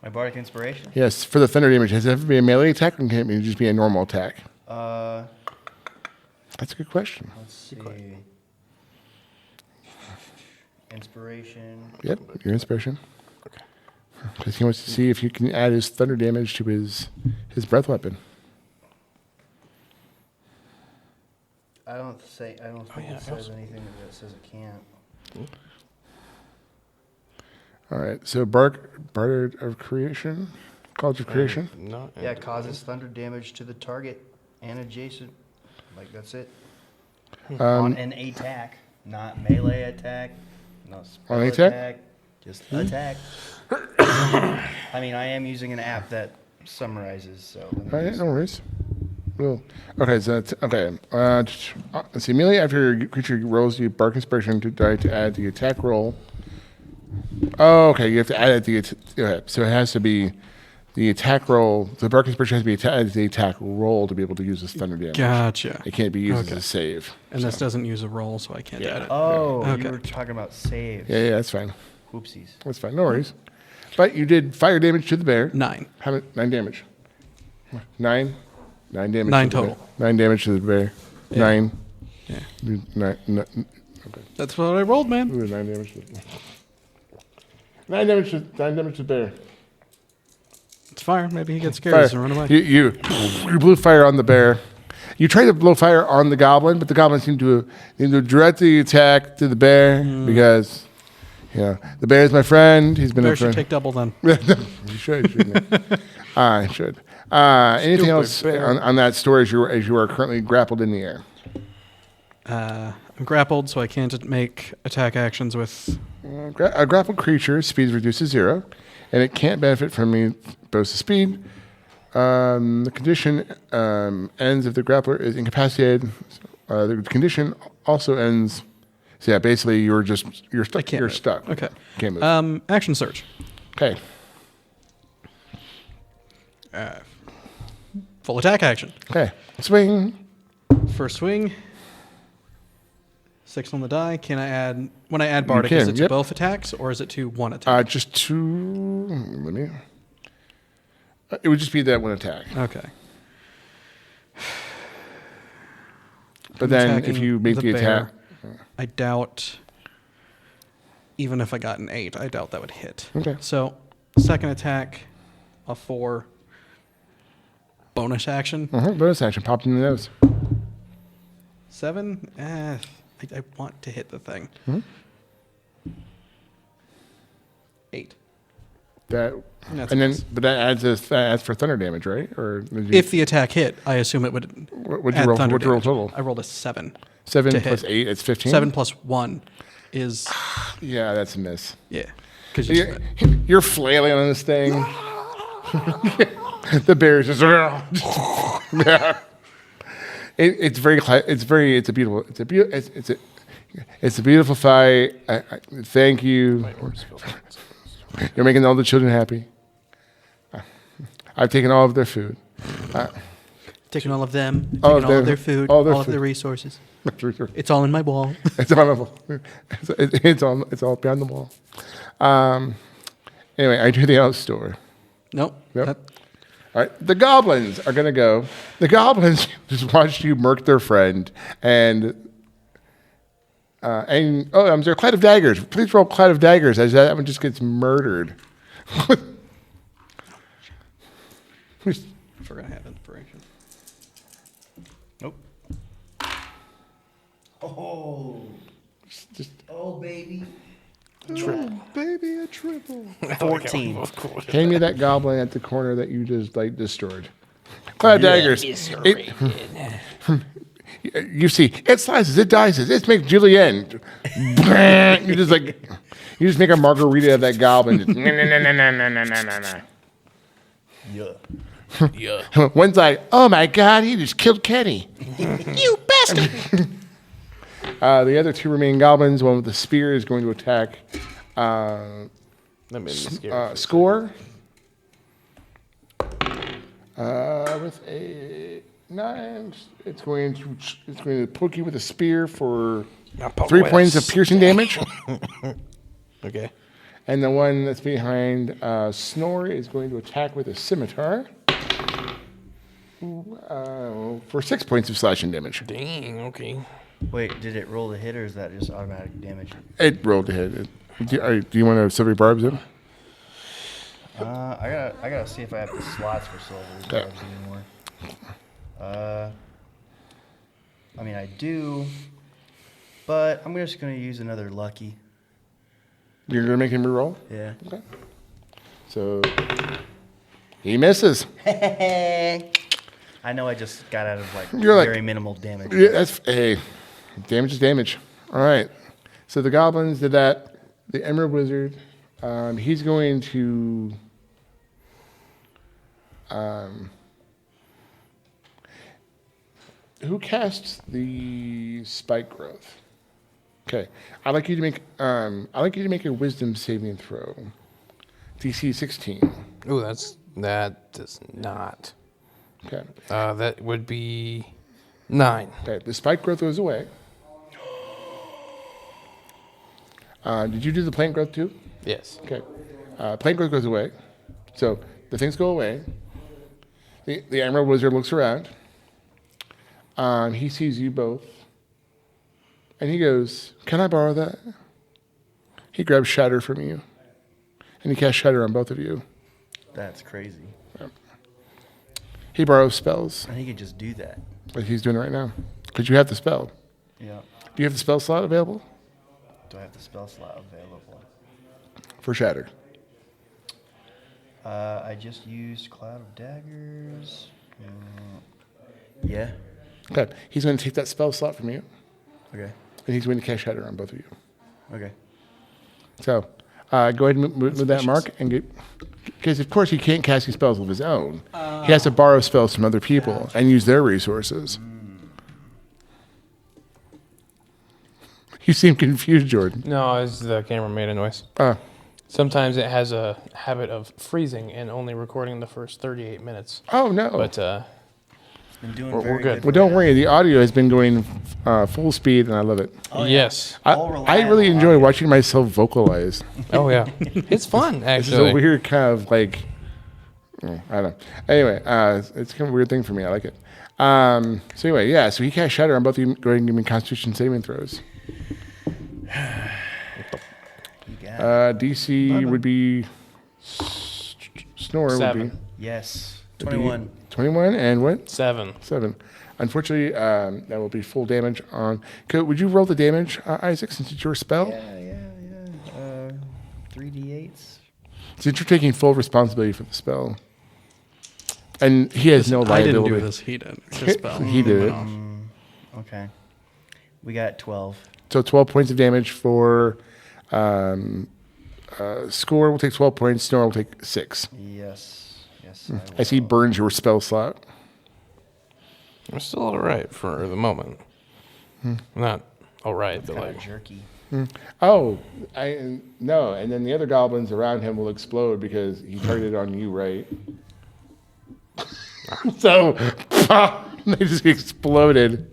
My bardic inspiration. Yes, for the thunder damage. Has it ever be a melee attack, or can it just be a normal attack? That's a good question. Let's see. Inspiration. Yep, your inspiration. Because he wants to see if you can add his thunder damage to his breath weapon. I don't think it says anything that says it can't. All right, so Bard of Creation, College of Creation. Not Yeah, causes thunder damage to the target and adjacent. Like that's it. On an attack, not melee attack, not spell On an attack? just attack. I mean, I am using an app that summarizes, so. let me All right, just- no worries. Well, okay, so that's, okay. Let's see, immediately after your creature rolls the Bark Inspiration to add the attack roll. Oh, okay, you have to add it okay, so it has to be the attack roll. The Bark Inspiration has to be added to the attack roll to be able to use this thunder damage. Gotcha. It can't be used Okay. as a save. And this doesn't use a roll, so I can't add it. Oh, Okay. you were talking about saves. Yeah, that's fine. Whoopsies. That's fine, no worries. But you did fire damage to the bear. 9. How many? 9 damage. 9? 9 damage. 9 to the total. bear. 9 damage to the bear. Yeah. 9. Yeah. 9. That's what I rolled, man. Ooh, 9 damage to the bear. 9 damage to the bear. It's fire. Maybe he gets scared Fire. and run away. You blew fire on the bear. You try to blow fire on the goblin, but the goblin seemed to directly attack to the bear because, the bear is my friend. He's been Bear a should friend. take double then. You should, shouldn't you? I should. Anything else on that story as you are currently grappled in the air? I'm grappled, so I can't make attack actions with. A grappled creature speed reduced to 0, and it can't benefit from me boost of speed. The condition ends if the grappler is incapacitated. The condition also ends. So yeah, basically you're stuck. You're move. stuck. Okay. Can't move. Action surge. Okay. Full attack action. Okay. Swing. First swing. 6 on the die. Can I add when I add bardic? can, Is it to yep. both attacks or is it to one attack? Just two. Let me. It would just be that one attack. Okay. But then if Attacking you make the attack, bear, I doubt. Even if I got an 8, I doubt that would hit. Okay. So, second attack, a 4. Bonus action. bonus action, pop in the nose. 7. I want to hit the thing. 8. That That's and a then, miss. but that adds for thunder damage, right? Or did you, If the attack hit, I assume it would. what'd you add roll? thunder What'd you roll damage. total? I rolled a 7. 7 to plus hit. 8, it's 15. 7 plus 1 is Yeah, that's a miss. yeah. Because You're flailing on this thing. The bear's just. Yeah. It's a beautiful fight. Thank you. You're making all the children happy. I've taken all of their food. taking all of them, taking All all of of, them, their food, all all, their of food. their resources. It's It's all in my wall. all behind the wall. Anyway, I do the out store. Nope. Yep. That- All right, the goblins are gonna go. The goblins just watched you murk their friend, and I'm sorry, Cloud of Daggers. Please roll Cloud of Daggers as that one just gets murdered. forgot I have inspiration. Nope. Oh. Oh, baby. Baby, a triple. 14. Hand me that goblin at the corner that you just destroyed. Cloud of Daggers. You see, it slices, it dices, it makes julienne. you just make a margarita of that goblin. Just, Yeah. One's like, oh my God, he just killed Kenny. You bastard. The other two remaining goblins, one with the spear, is going to attack That made me scared. Skor. With a 9, it's going to poke you with a spear for 3 points of piercing damage. Okay. And the one that's behind Snor is going to attack with a scimitar for 6 points of slashing damage. Dang. Okay. Wait, did it roll the hit or is that just automatic damage? It rolled to hit. Do you want to silver barbs in? I gotta see if I have the slots for silver Okay. barbs anymore. I mean I do, but I'm just gonna use another lucky. You're going to make him reroll? Yeah. Okay. So he misses. I know I just got out of You're like- very minimal damage. Yeah, hey, damage is damage. All right. So the goblins did that. The Emerald Wizard, he's going to. Who casts the spike growth? Okay, I'd like you to make. I'd like you to make a Wisdom saving throw. DC 16. Ooh, that does not. Okay. That would be 9. Okay. The spike growth goes away. Did you do the plant growth too? Yes. Okay. Plant growth goes away. So the things go away. The Emerald Wizard looks around. He sees you both. And he goes, can I borrow that? He grabs Shatter from you. And he casts Shatter on both of you. That's crazy. He borrows spells, And he could just do that. like he's doing right now. Because you have the spell. Yeah. Do you have the spell slot available? Do I have the spell slot available? For Shatter. I just used Cloud of Daggers. Yeah. Okay. He's going to take that spell slot from you, Okay. and he's going to cast Shatter on both of you. Okay. So, go ahead and move that mark and get. Because of course he can't cast any spells of his own. He has to borrow spells from other people and use their resources. You seem confused, Jordan. No, it's the camera made a noise. Sometimes it has a habit of freezing and only recording the first 38 minutes. Oh no! But It's been doing We're very good. Well, don't worry. The audio has been going full speed, and I love it. Oh, yeah. yes. I really enjoy watching myself vocalize. Oh, yeah. It's fun, This is actually. a weird kind of like. I don't know. Anyway, it's kind of a weird thing for me. I like it. So anyway, yeah. So he cast Shatter on both of you. Go ahead and give me Constitution saving throws. You got it. DC would be Snore would 7. be Yes. would be 21. 21 and what? 7. 7. Unfortunately, that will be full damage on. Would you roll the damage, Isaac, since it's your spell? Yeah. 3d8s. Since you're taking full responsibility for the spell, and he has no I didn't liability. do this. He did. It's his spell. He did it. Okay. We got 12. So 12 points of damage for Skor will take 12 points. Snor will take 6. Yes. As he burns your spell slot. I'm still all right for the moment. Not all right, but Kind of like... jerky. Oh, no. And then the other goblins around him will explode because he targeted on you, right? So they just exploded.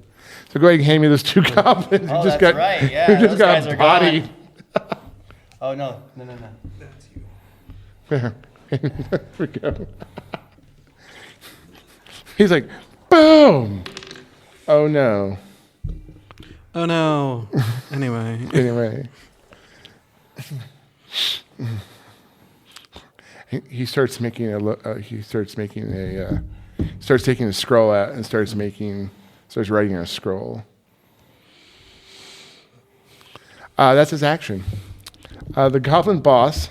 So go ahead and hand me those 2 goblins. Oh, who just that's got, right. Yeah, who just those guys got are bodied. Oh, no. That's you. There we go. He's like, boom. Oh no. Oh no. Anyway. Anyway. He starts making starts taking a scroll out and starts writing a scroll. That's his action. The goblin boss,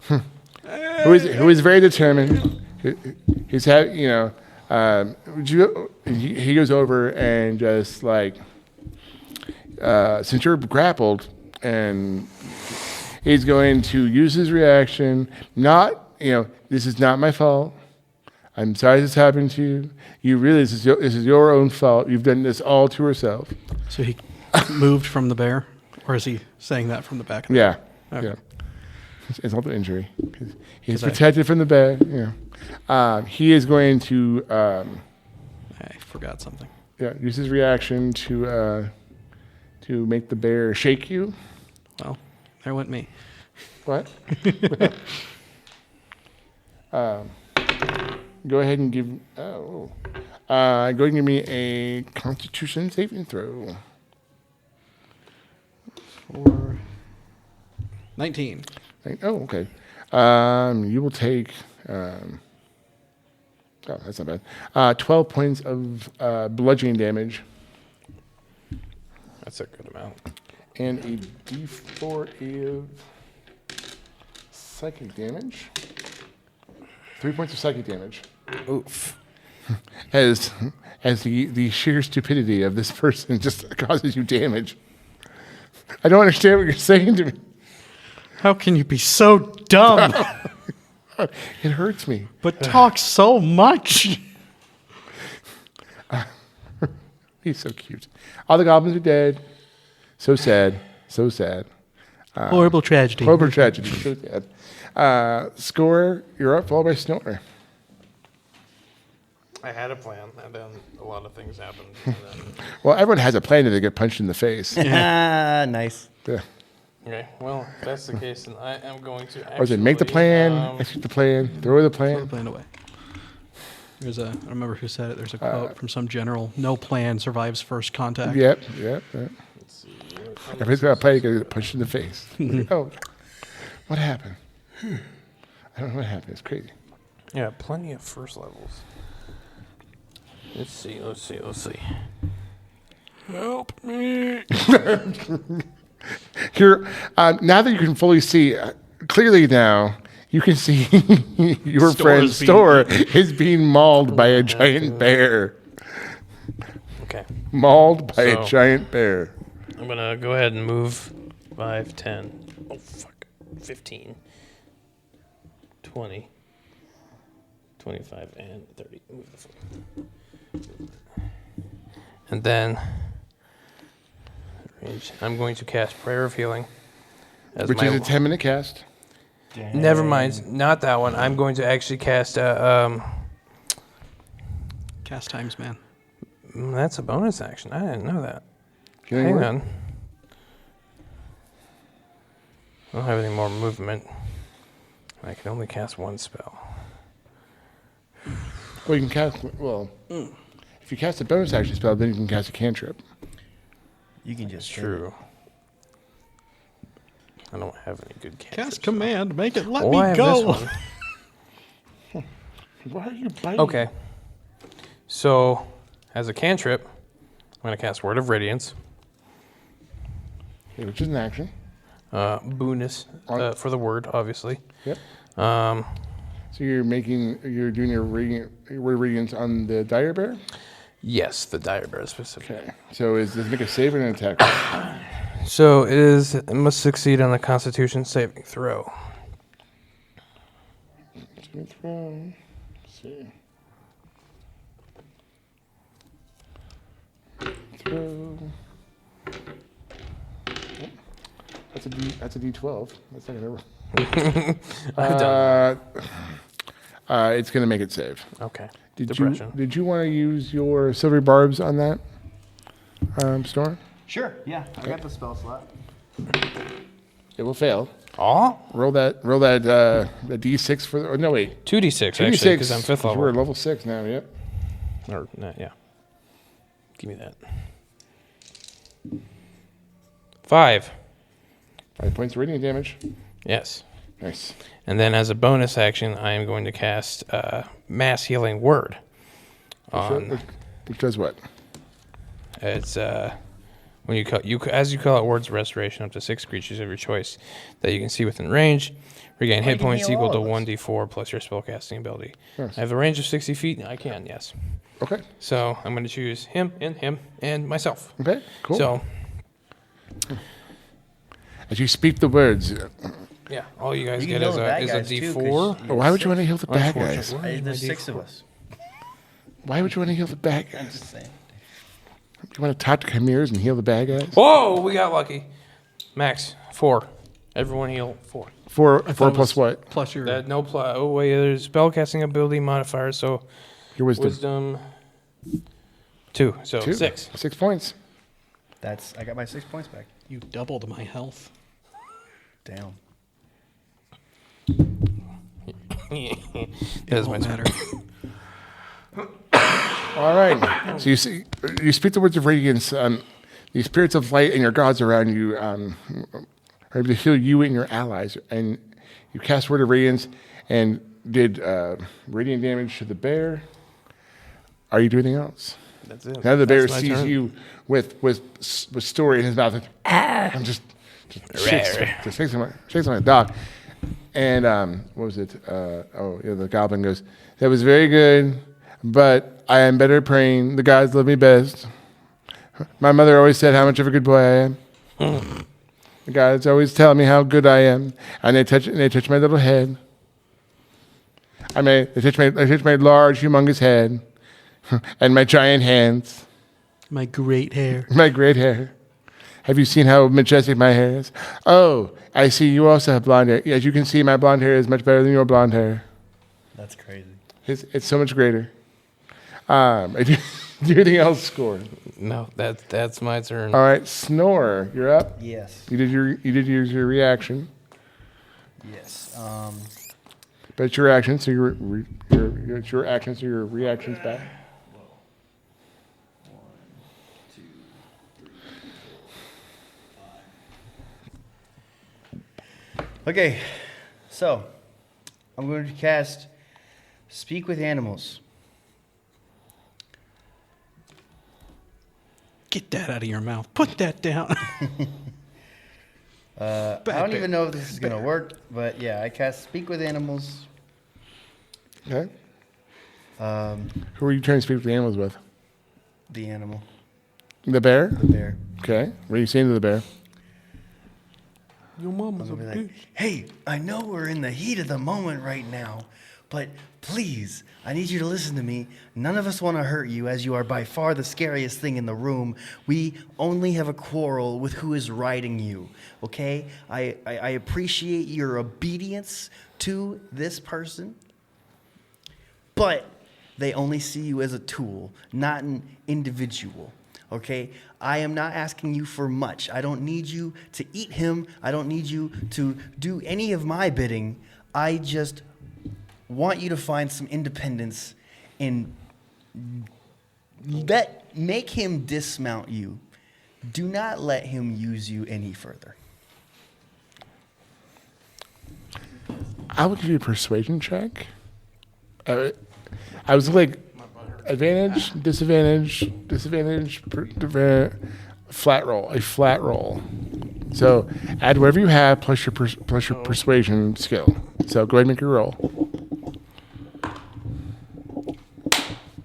who is very determined. He goes over and just like, since you're grappled, and he's going to use his reaction. This is not my fault. I'm sorry this happened to you. You realize this is your own fault. You've done this all to yourself. So he moved from the bear, or is he saying that from the back? Of the Yeah. Okay. Yeah. It's not an injury. He's protected from the bear. He is going to I forgot something. use his reaction to make the bear shake you. Well, there went me. What? Go ahead and give. Go ahead and give me a Constitution saving throw. For 19. Okay. You will take. That's not bad. 12 points of bludgeoning damage That's a good amount. and a D4 of psychic damage. 3 points of psychic damage. Oof. As the sheer stupidity of this person just causes you damage. I don't understand what you're saying to me. How can you be so dumb, It hurts me. but talk so much? He's so cute. All the goblins are dead. So sad. So sad. Horrible tragedy. Horrible tragedy. So sad. Skor, you're up, followed by Snor. I had a plan, and then a lot of things happened. And then... Well, everyone has a plan if they get punched in the face. Nice. Yeah. Okay, well, if that's the case, then I am going to actually... Or is it make the plan, execute the plan, throw the Throw the plan? plan away. I don't remember who said it. There's a quote from some general: "No plan survives first contact." Yep. If he's got a plan, he's going to get punched in the face. Oh, what happened? I don't know what happened. It's crazy. Yeah, plenty of first levels. Let's see. Help me. Here, now that you can fully see, clearly now, you can see your friend is being Stor is being mauled by a giant bear. Okay. Mauled by a So- giant bear. I'm gonna go ahead and move 5, 10. Oh fuck. 15. 20. 25 and 30. Move the phone. And then range. I'm going to cast Prayer of Healing. As Which is a 10-minute cast. Never mind, not that one. I'm going to actually cast Cast times, man. that's a bonus action. I didn't know that. Healing Hang word? on. I don't have any more movement. I can only cast one spell. Well, you can cast. Well, if you cast a bonus action spell, then you can cast a cantrip. You can just True. I don't have any good cantrips. Cast command. Make it let Oh, I me have go. this one. Why are you biting? Okay. So, as a cantrip, I'm going to cast Word of Radiance. Which is an action. Bonus for the word, obviously. Yep. So you're doing your word of radiance on the dire bear. Yes, the dire bear specifically. Okay. So does it make a save or an attack? So it must succeed on a Constitution saving throw. Saving throw. Let's see. Throw. That's a D12. That's not gonna. It's gonna make it save. Okay. Did you want to use your silvery barbs on that, Snor? Sure. Yeah, I got the spell slot. It will fail. Aw. Roll that the D6 for the. Oh, no, wait. 2d6 actually, 2d6, because I'm 5th level. We're at level 6 now. Yep. Or, yeah. Give me that. 5. 5 points of radiant damage. Yes. Nice. And then as a bonus action, I am going to cast Mass Healing Word. Which does what? It's when as you call out words of restoration up to 6 creatures of your choice that you can see within range, regain hit can points heal equal to all of us. 1d4 plus your spellcasting ability. Nice. I have the range of 60 feet. I can, yes. Okay. So I'm going to choose him, and myself. Okay. Cool. So as you speak the words, yeah, all you guys You get can heal is the bad a guys, too, 'cause d4. why would you want to heal the bad Unfortunately. guys? Where is my There's 6 of D4? us. Why would you want to heal the bad guys? Just saying. You want to talk to chimeras and heal the bad guys? Whoa, we got lucky. Max 4. Everyone heal 4. Four thought it plus was what? Plus your. No plus. Oh wait, there's spellcasting ability modifiers. So Your wisdom. wisdom 2. So 2. 6. 6 points. I got my 6 points back. You doubled my health. Damn. That's my Won't turn. matter. All right. So you speak the words of radiance. The spirits of light and your gods around you are able to heal you and your allies. And you cast word of radiance and did radiant damage to the bear. Are you doing anything else? That's it. Now the bear That's my sees turn. you with Story in his mouth. And just shakes my dog. And what was it? The goblin goes, "That was very good, but I am better at praying. The gods love me best. My mother always said how much of a good boy I am. The gods always tell me how good I am, and they touch my little head. They touch my large, humongous head, and my giant hands, My great hair. my great hair. Have you seen how majestic my hair is? Oh, I see you also have blonde hair. As you can see, my blonde hair is much better than your blonde hair. That's crazy. It's so much greater. Do anything else, Skor? No, that's my turn. All right, Snor, you're up. Yes. You did use your reaction, Yes. but it's your action, so it's your action, so your reaction's back. Okay, so I'm going to cast Speak with Animals. Get that out of your mouth. Put that down. I don't even know if this is going to work, but yeah, I cast Speak with Animals. Okay. Who are you trying to speak to the animals with? The animal. The bear? The bear. Okay. What are you saying to the bear? Your mama's a I'll be bitch. like, hey, I know we're in the heat of the moment right now, but please, I need you to listen to me. None of us want to hurt you, as you are by far the scariest thing in the room. We only have a quarrel with who is riding you, okay? I appreciate your obedience to this person, but they only see you as a tool, not an individual. Okay? I am not asking you for much. I don't need you to eat him. I don't need you to do any of my bidding. I just want you to find some independence and make him dismount you. Do not let him use you any further. I would give you a persuasion check. I was like, advantage, disadvantage, flat roll, a flat roll. So add whatever you have plus your persuasion skill. So go ahead and make your roll.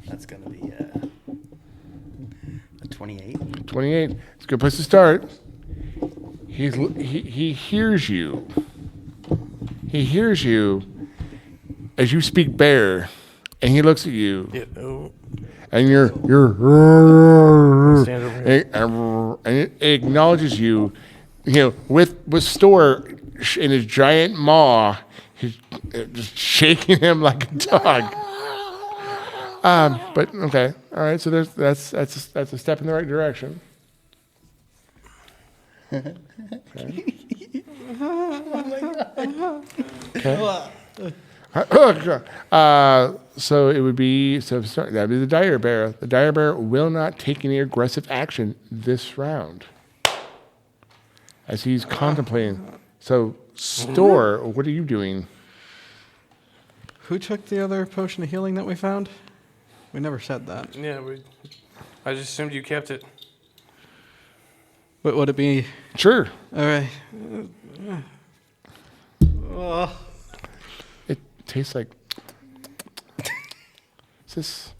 That's going to be a 28. 28. It's a good place to start. He hears you. He hears you as you speak bear, and he looks at you. Yeah, oh, And you're stand over here. and it acknowledges you, with Stor in his giant maw, he's just shaking him like a dog. But okay, all right. So that's a step in the right direction. So it would be that would be the dire bear. The dire bear will not take any aggressive action this round, as he's contemplating. So Stor, what are you doing? Who took the other potion of healing that we found? We never said that. Yeah, I just assumed you kept it. But would it be... Sure. All right. It tastes like. Is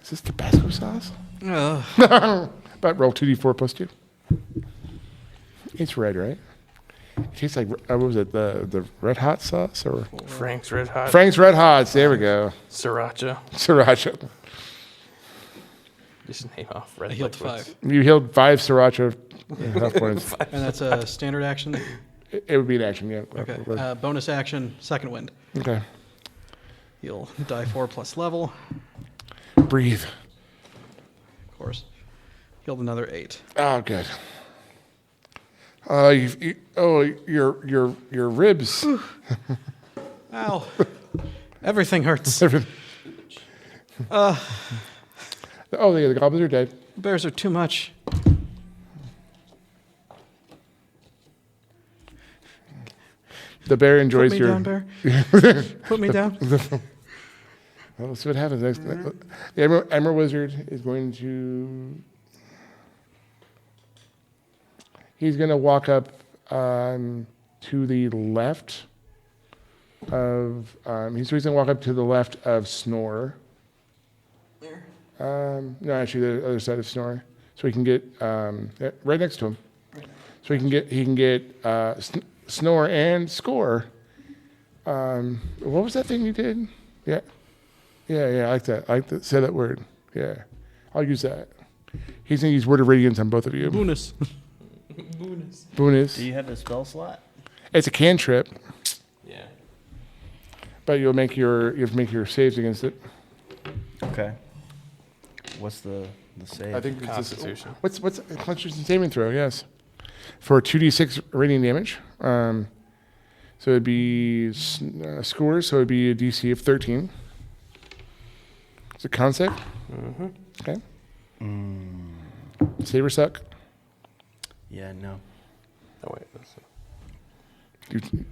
this Tabasco sauce? But roll 2d4 plus 2. It's red, right? It tastes like, what was it, the Red Hot sauce? Or Frank's Red Hot. Frank's Red Hots, there we go. Sriracha. Sriracha. Just name off Red I healed liquids. 5. You healed 5 Sriracha health points. And that's a standard action? It would be an action, yeah. Okay. Bonus action, second wind. Okay. He'll die 4 plus level, Breathe. of course. Healed another 8. Oh, good. Your ribs. Ow. Everything hurts. Oh, yeah, the goblins are dead. Bears are too much. The bear enjoys Put me your. down, bear. Put me down. Well, let's see what happens next. The Emerald Wizard is going to. He's going to walk up to the left of. He's going to walk up to the left of Snor. There. No, actually, the other side of Snor, so he can get right next to him. So he can get Snor and Skor. What was that thing you did? Yeah, I like that. I like to say that word. Yeah, I'll use that. He's gonna use Word of Radiance on both of you. Bonus. Bonus. Do you have a spell slot? It's a cantrip, Yeah. but you have to make your saves against it. Okay. What's the save? I think it's Constitution. What's a Constitution saving throw? Yes, for 2d6 radiant damage. So it'd be Skor, so it'd be a DC of 13. It's a con save. Mm-hmm. Okay. Save or suck? Yeah, no. Oh, wait. That's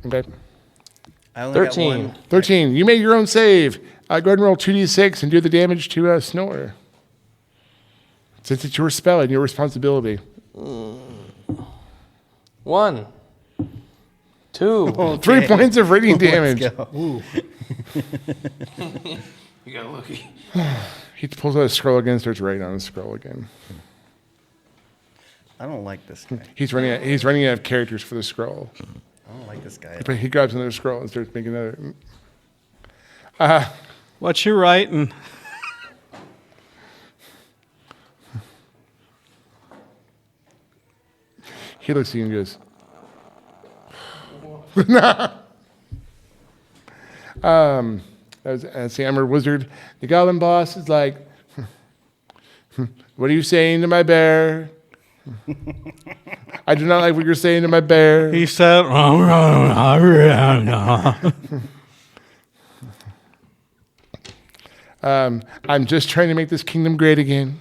Okay. I only got 13. one. 13. You made your own save. Go ahead and roll 2d6 and do the damage to Snor. Since it's your spell and your responsibility. 1, 2. 3 points of radiant damage. Let's go. You got lucky. He pulls out a scroll again, starts writing on a scroll again. I don't like this guy. He's running out of characters for the scroll. I don't like this guy. He grabs another scroll and starts making another. What you writing? He looks at you and goes, that's the Emerald Wizard. The Goblin boss is like, what are you saying to my bear? I do not like what you're saying to my bear. He said, I'm just trying to make this kingdom great again.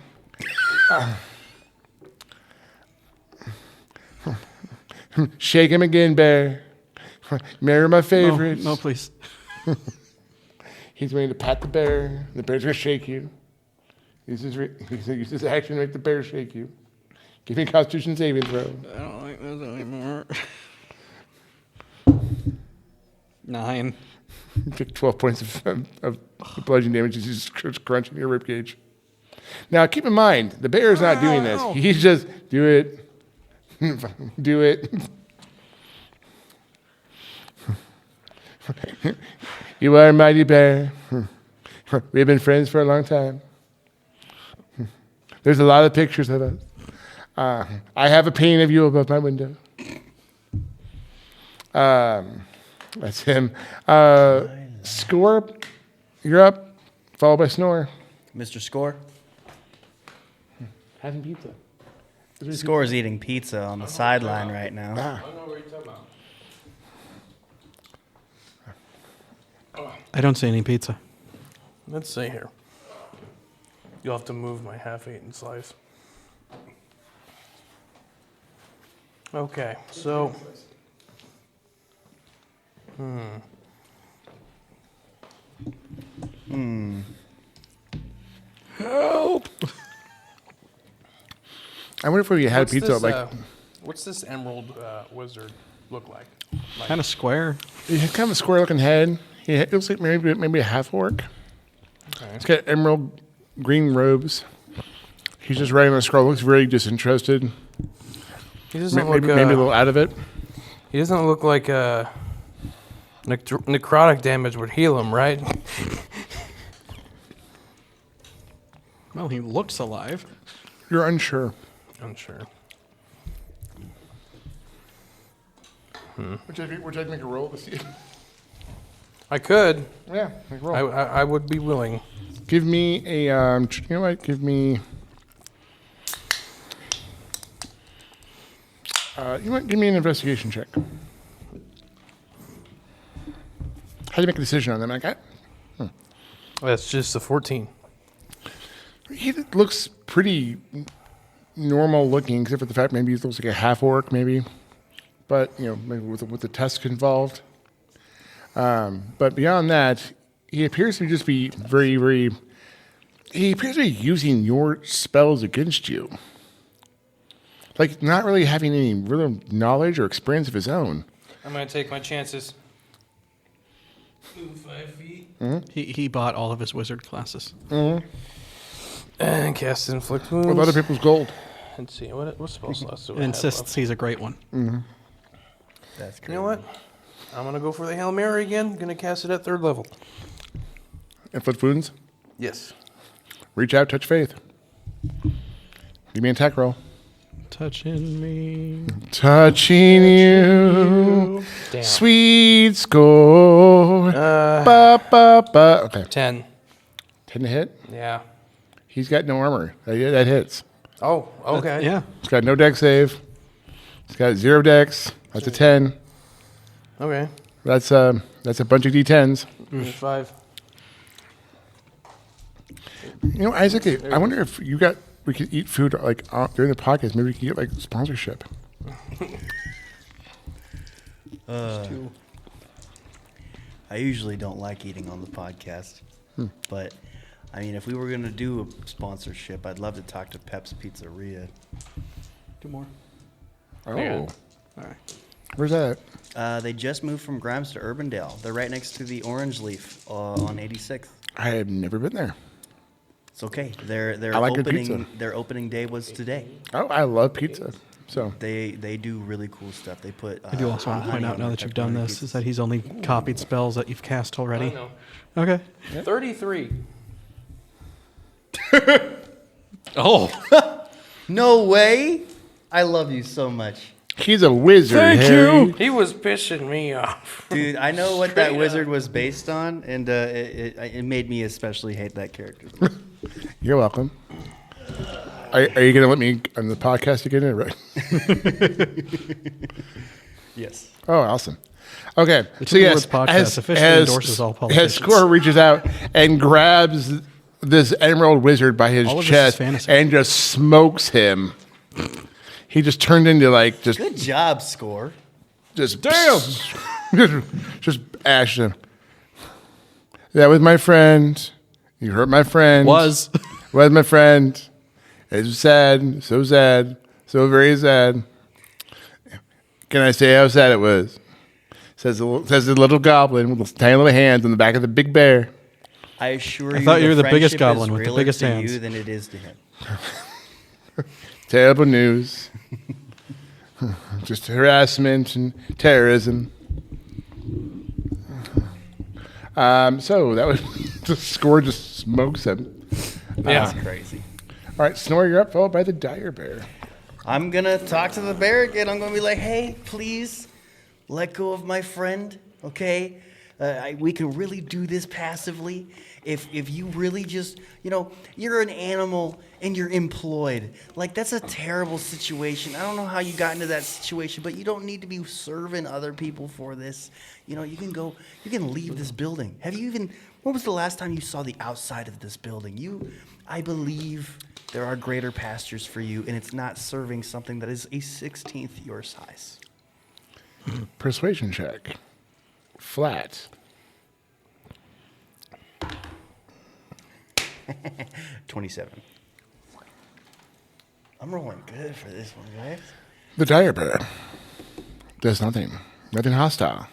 Shake him again, bear. Marry my favorites. No, please. He's going to pat the bear. The bear's going to shake you. Use his action to make the bear shake you. Give me a Constitution saving throw. I don't like this anymore. 9. Take 12 points of bludgeoning damage as he's crunching your ribcage. Now, keep in mind, the bear is not doing this. He's just, do it. Do it. You are a mighty bear. We've been friends for a long time. There's a lot of pictures of us. I have a painting of you above my window. That's him. Skor, you're up, followed by Snor. Mr. Skor? Having pizza. Skor's eating pizza on the sideline right now. I know what you're talking about. I don't see any pizza. Let's see here. You'll have to move my half-eaten slice. Okay, so... Help! I wonder if we had What's pizza this, what's this emerald wizard look like? Kind of square. he has kind of a square-looking head. It looks like maybe a half-orc. Okay. He's got emerald green robes. He's just writing on a scroll. Looks very disinterested. He doesn't Maybe look. a little out of it. He doesn't look like necrotic damage would heal him, right? Well, he looks alive. You're unsure. Unsure. Would you like to make a roll to see? I could. Yeah, make a roll. I would be willing. Give me a. You know what? Give me. You want? Give me an investigation check. How do you make a decision on that? Like, That's just a 14. he looks pretty normal looking, except for the fact maybe he looks like a half orc, maybe. But maybe with the tusk involved. But beyond that, he appears to just be very, very. He appears to be using your spells against you. Like not really having any real knowledge or experience of his own. I'm gonna take my chances. Move 5 feet. He bought all of his wizard classes. And cast inflict wounds. With other people's gold. Let's see what spell slots do I And have insists left? he's a great one. That's crazy. You know what? I'm gonna go for the Hail Mary again. Gonna cast it at 3rd level. Inflict wounds. Yes. Reach out, touch faith. Give me an attack roll. Touching me. Touching you, Damn. sweet score. Ba, ba, ba. Okay, 10. 10 to hit. Yeah. He's got no armor. That hits. Oh, okay. Yeah. He's got no dex save. He's got 0 dex. That's a 10. Okay. That's a bunch of d10s. There's 5. Isaac, I wonder if we could eat food like during the podcast. Maybe we could get like sponsorship. I usually don't like eating on the podcast, but I mean, if we were going to do a sponsorship, I'd love to talk to Pep's Pizzeria. 2 more. Oh, Yeah. All right. where's that? They just moved from Grimes to Urbandale. They're right next to the Orange Leaf on 86th. I have never been there. It's okay. Their I like good pizza. opening day was today. Oh, I love pizza. So They do really cool stuff. They put. I do also want to point out now that you've done this is that he's only copied spells that you've cast I already. know. Okay. 33. Oh. No way! I love you so much, he's a wizard. Harry. He was pissing me off. dude. I know what that Straight wizard was based on, and it made me especially hate that character. You're welcome. Are you going to let me on the podcast again? Or right? Yes. Oh, awesome. Okay, so Two yes, Words podcast officially endorses all as politicians. Skor reaches out and grabs this emerald wizard by his All of this is chest fantasy. and just smokes him. He just turned into like just Good job, Skor. just just ash him. That was my friend. You hurt my friend. Was. my friend. It was sad, so very sad. Can I say how sad it was? Says the little goblin with tiny little hands on the back of the big bear. I assure I you, thought you were the biggest friendship goblin is with the realer biggest to hands. you than it is to him. Terrible news. Just harassment and terrorism. So that was the Skor just smokes him. That's crazy. All right, Snor, you're up, followed by the dire bear. I'm gonna talk to the bear again. I'm gonna be like, hey, please let go of my friend, okay? We can really do this passively. If you really just, you're an animal and you're employed. Like, that's a terrible situation. I don't know how you got into that situation, but you don't need to be serving other people for this. You can leave this building. When was the last time you saw the outside of this building? I believe there are greater pastures for you, and it's not serving something that is a 16th your size. Persuasion check. Flat. 27. I'm rolling good for this one, guys. The dire bear does nothing. Nothing hostile.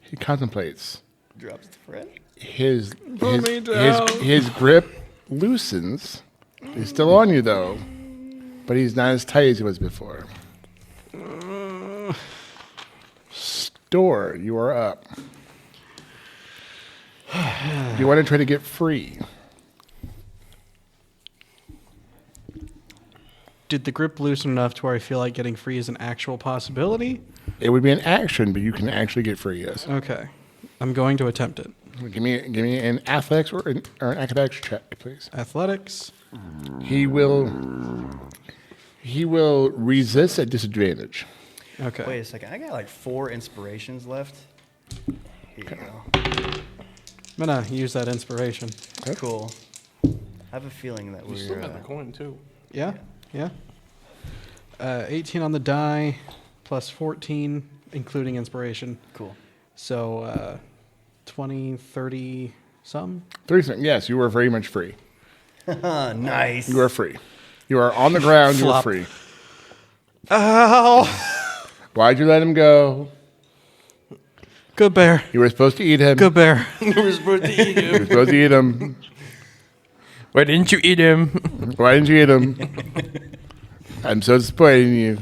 He contemplates. Drops the friend. His grip loosens. He's still on you though, but he's not as tight as he was before. Stor, you are up. Do you want to try to get free? Did the grip loosen enough to where I feel like getting free is an actual possibility? It would be an action, but you can actually get free. Yes. Okay. I'm going to attempt it. Give me an athletics or an academics check, please. Athletics. He will resist at disadvantage. Okay. Wait a second. I got like 4 inspirations left. Here you go. I'm going to use that inspiration. Cool. I have a feeling that You still got the we're. coin, too. Yeah? Yeah. 18 on the die, plus 14, including inspiration. Cool. So 20, 30, some? 30 yes, you are very much free. Nice. You are free. You are on the ground. You are Flop. free. Ow! Why'd you let him go? Good bear. You were supposed to eat him. Good bear. You were supposed to eat You were him. supposed to eat him. Why didn't you eat him? Why didn't you eat him? I'm so disappointed in you.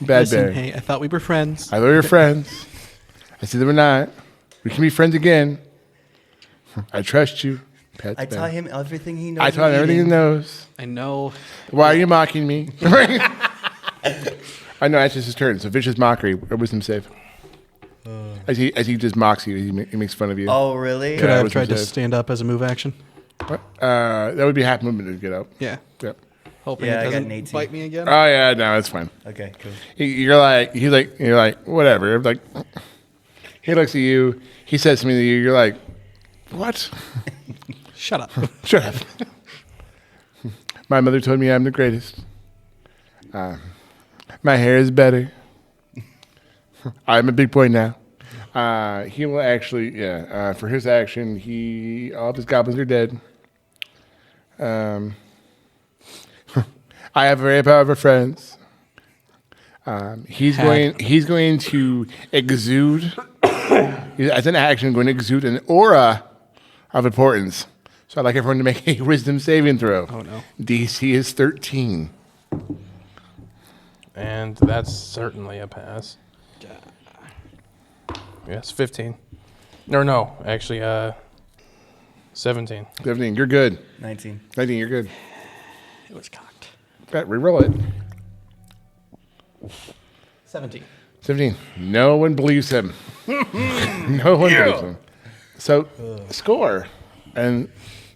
Bad Listen, bear. hey, I thought we were friends. I thought we were friends. I said that we're not. We can be friends again. I trust you. Pet I bear. taught him everything he knows. I taught him everything he knows. I know. Why are you mocking me? I know, that's just his turn. So vicious mockery, or wisdom save. As he just mocks you, he makes fun of you. Oh, really? Could I Yeah, have wisdom tried to save. stand up as a move action? That would be half movement to get up. Yeah. Yep. Hoping Yeah, I it got doesn't an 18. bite me again. Oh yeah, no, that's fine. Okay, cool. You're like whatever. Like he looks at you. He says something to you. You're like, what? Shut up. Shut up. My mother told me I'm the greatest. My hair is better. I'm a big boy now. He will actually, for his action, all of his goblins are dead. I have very powerful friends. He's going to exude, as an action, going to exude an aura of importance. So I'd like everyone to make a wisdom saving throw. Oh, no. DC is 13. And that's certainly a pass. Yes, 15. No, actually, 17. 17, you're good. 19. 19, you're good. It was cocked. Reroll it. 17. 17. No one believes him. No one believes him. So, Skor and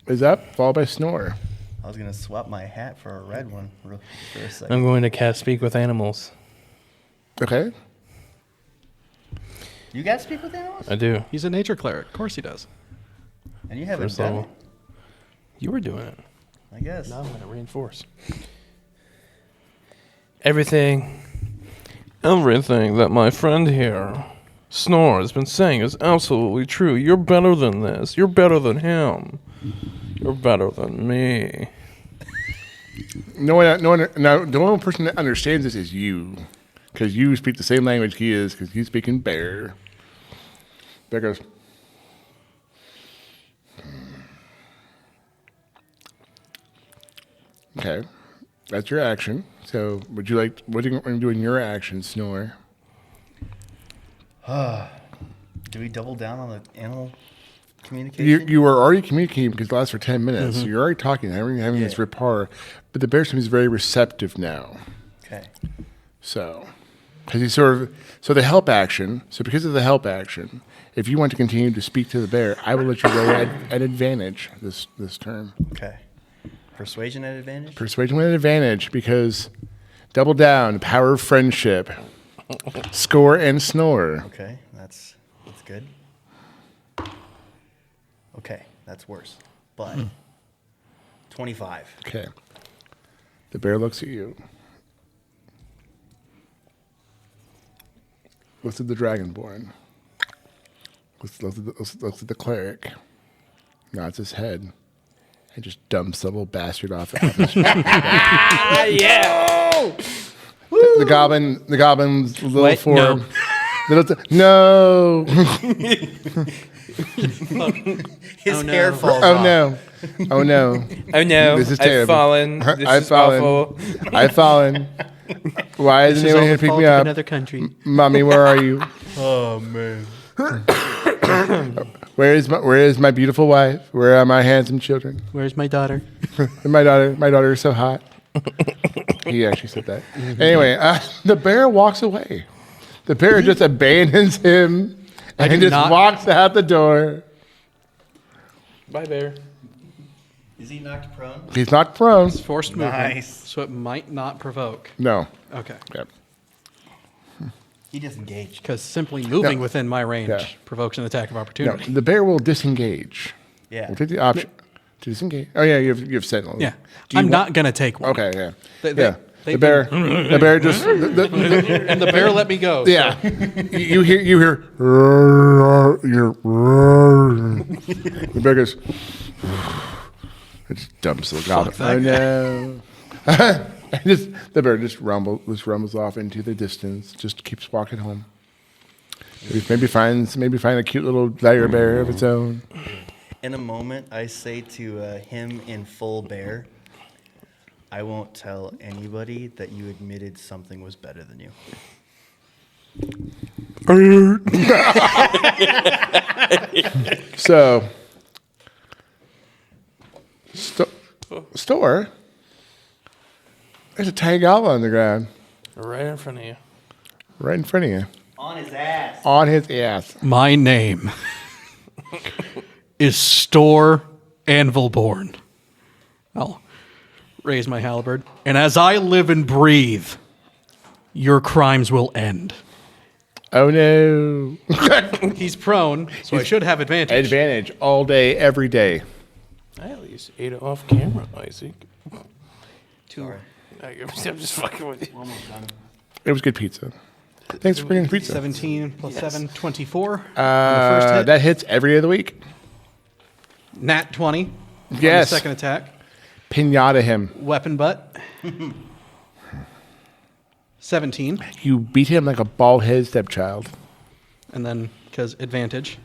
is up, followed by Snor. I was going to swap my hat for a red one for a second. I'm going to cast Speak with Animals. Okay. You guys speak with animals? I do. He's a nature cleric. Of course he does. And you haven't First done level. it, You were doing it. I guess. Now I'm going to reinforce. Everything that my friend here, Snor, has been saying is absolutely true. You're better than this. You're better than him. You're better than me. No one. Now, the only person that understands this is you, because you speak the same language he is, because you speak in bear. Bear goes. Okay, that's your action. So, would you like? What are you going to do in your action, Snore? Do we double down on the animal communication? You were already communicating because it lasts for 10 minutes. So you're already talking, having this rapport. But the bear seems very receptive now. Okay. So, because he's sort of, so the help action, so because of the help action, if you want to continue to speak to the bear, I will let you roll at advantage this turn. Okay. Persuasion at advantage? Persuasion with advantage because double down, power of friendship, Skor and Snor. Okay, that's good. Okay, that's worse. But 25. Okay. The bear looks at you. Looks at the dragonborn. Looks at the cleric. Nods his head. And just dumps the little bastard off. Yeah! The goblin's little What? form. No. His hair falls Oh off. no. Oh no. Oh no, This is I've terrible. fallen. This I've is fallen. awful. I've fallen. Why isn't anyone here to pick me up? Another country. Mommy, where are you? Oh, man. Where is my beautiful wife? Where are my handsome children? Where's my daughter? And my daughter is so hot. He actually said that. Anyway, the bear walks away. The bear just abandons him and do just not- walks out the door. Bye, bear. Is he knocked prone? He's not prone. It's forced movement, Nice. so it might not provoke. No. Okay. Yep. He disengaged. Because simply moving No. within my range Yeah. provokes an attack of No. opportunity. The bear will disengage. Yeah. We'll take the option to disengage. Oh yeah, you have sentinel. Yeah. Do you I'm want- not going to take one. Okay. Yeah. They- Yeah. they- The bear just. And the bear let me go. so- Yeah. You hear. The bear goes. It just dumps the goblin. that Oh no. And the bear just rumbles off into the distance. Just keeps walking home. Maybe find a cute little dire bear of its own. In a moment, I say to him in full bear, I won't tell anybody that you admitted something was better than you. So, Stor, there's a tiny goblin on the ground, Right in front of you. right in front of you, On his ass. on his ass. My name is Stor Anvilborn. I'll raise my halberd. And as I live and breathe, your crimes will end. Oh no! He's prone, so I should have advantage. Advantage all day, every day. I at least ate it off camera, Isaac. Sorry. I'm just fucking with you. Almost done. It was good pizza. Thanks for bringing the pizza. 17 plus 7, 24. On the first hit. That hits every other week. Nat 20. On Yes. the second attack. Pinata him. Weapon butt. 17. You beat him like a bald-headed stepchild. And then, because advantage,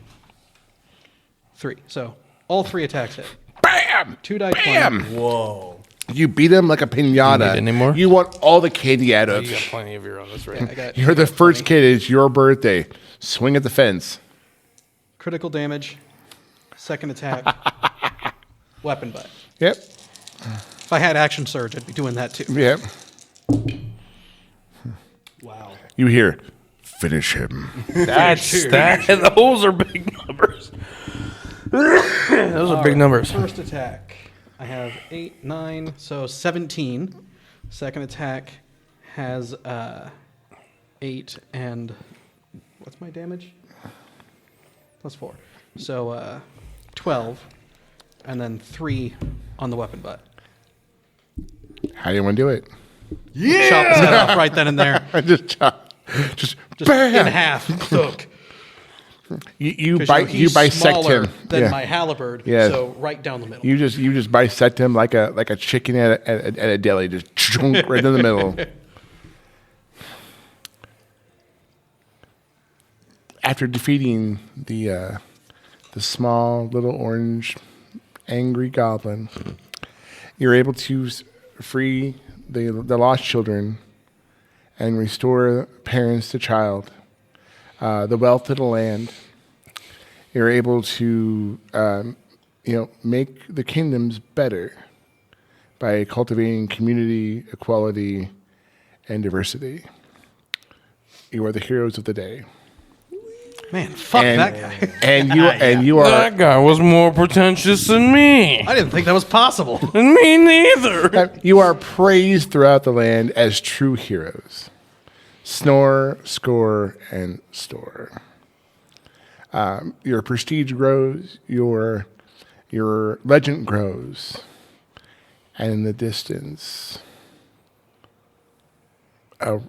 3. So, all 3 attacks hit. Bam! 2 die Bam! 20. Whoa. You beat him like a pinata. You need any more? You want all the candy out of. You got plenty of your own. That's right. I got You're the first kid. It's your birthday. Swing at the fence. critical damage, second attack, weapon butt. Yep. If I had action surge, I'd be doing that too. Yep. Wow. You hear, finish him. Those are big numbers. Those are big numbers. First attack, I have 8, 9, so 17. Second attack has 8 and what's my damage? Plus 4. So 12, and then 3 on the weapon butt. How do you want to do it? Chop his head off right then and there. just chop. Just bam! In half. Thunk. You 'Cause, he's bisect smaller him. than Yeah. my halberd, Yeah. so right down the middle. You just bisect him like a chicken at a deli, just chunk right in the middle. After defeating the small little orange angry goblin, you're able to free the lost children and restore parents to child, the wealth to the land. You're able to make the kingdoms better by cultivating community, equality, and diversity. You are the heroes of the day. Man, fuck that guy. And you are That guy was more pretentious than me. I didn't think that was possible. And me neither. you are praised throughout the land as true heroes. Snor, Skor, and Stor. Your prestige grows, your legend grows, and in the distance, a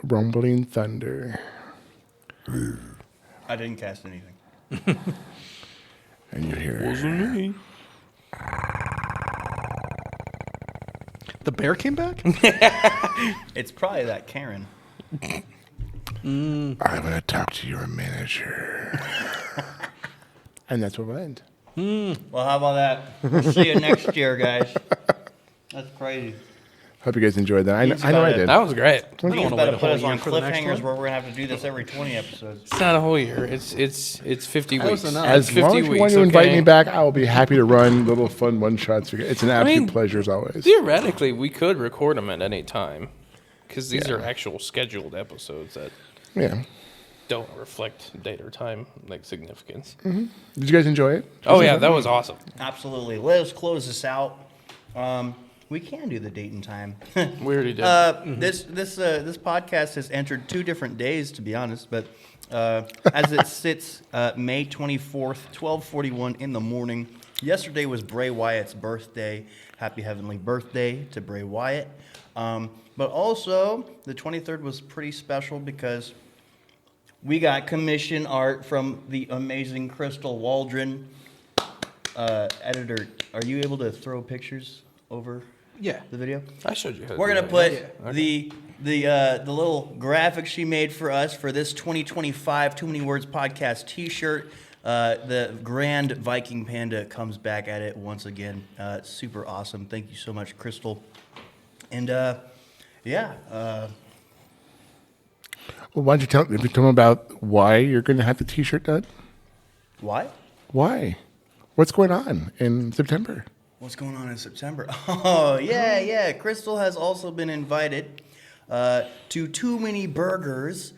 rumbling thunder. I didn't cast anything. And you hear, Wasn't me. The bear came back? It's probably that Karen. I'm going to talk to your manager. And that's where we'll end. Well, how about that? We'll see you next year, guys. That's crazy. Hope you guys enjoyed that. I know I about it. did. That was great. He's wanna about wait to a put whole us on year for the next cliffhangers one. where we're going to have to do this every 20 episodes. It's not a whole year. It's 50 That was weeks. enough. As 50 long as you weeks, want to invite okay? me back, I will be happy to run little fun one-shots. It's an absolute mean, pleasure as always. Theoretically, we could record them at any time, because these are actual scheduled episodes that Yeah. don't reflect date or time like significance. Did you guys enjoy it? Oh yeah, that was awesome. Absolutely. Let us close this out. We can do the date and time. We already did. This podcast has entered 2 different days, to be honest, but as it sits, May 24th, 12:41 in the morning. Yesterday was Bray Wyatt's birthday. Happy heavenly birthday to Bray Wyatt. But also, the 23rd was pretty special because we got commission art from the amazing Crystal Waldron. Editor, are you able to throw pictures over Yeah. the video? I showed you. How to We're do gonna that. put the little graphic she made for us for this 2025 Too Many Words podcast T-shirt. The Grand Viking Panda comes back at it once again. Super awesome. Thank you so much, Crystal. And Well, why don't you tell them about why you're going to have the T-shirt done? why? Why? What's going on in September? What's going on in September? Oh, yeah. Crystal has also been invited to Too Many Burgers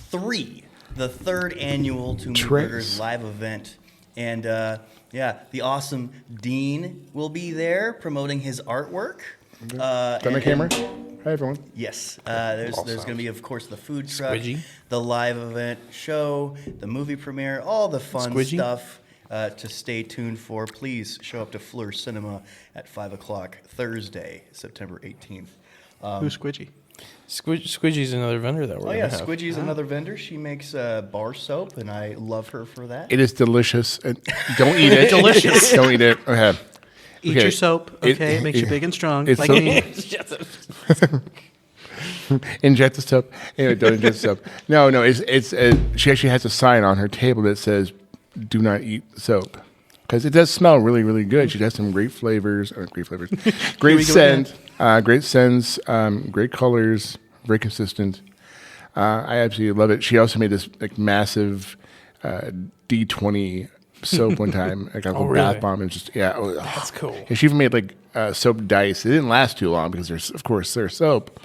3, the 3rd annual Too Many Trace. Burgers live event. And the awesome Dean will be there promoting his artwork. Got my camera? Hi, everyone. Yes, there's going to be, of course, the food truck, Squidgy. the live event show, the movie premiere, all the fun Squidgy. stuff to stay tuned for. Please show up to Fleur Cinema at 5 o'clock Thursday, September 18th. Who's Squidgy? Squidgy's another vendor that we're Oh gonna yeah, have. Squidgy's another vendor. She makes bar soap, and I love her for that. It is delicious. And don't eat it. Delicious. Don't eat it. Okay. Eat Okay. your soap, okay? It makes you it- big and strong, it's like so- me. Inject the soap. Anyway, don't inject the soap. No. She actually has a sign on her table that says, "Do not eat soap," because it does smell really, really good. She has some great flavors. Great scent. Great scents. Great colors. Very consistent. I absolutely love it. She also made this like massive D20 soap one time, like a little really? bath bomb, and just That's cool. And she even made like soap dice. It didn't last too long because they're soap,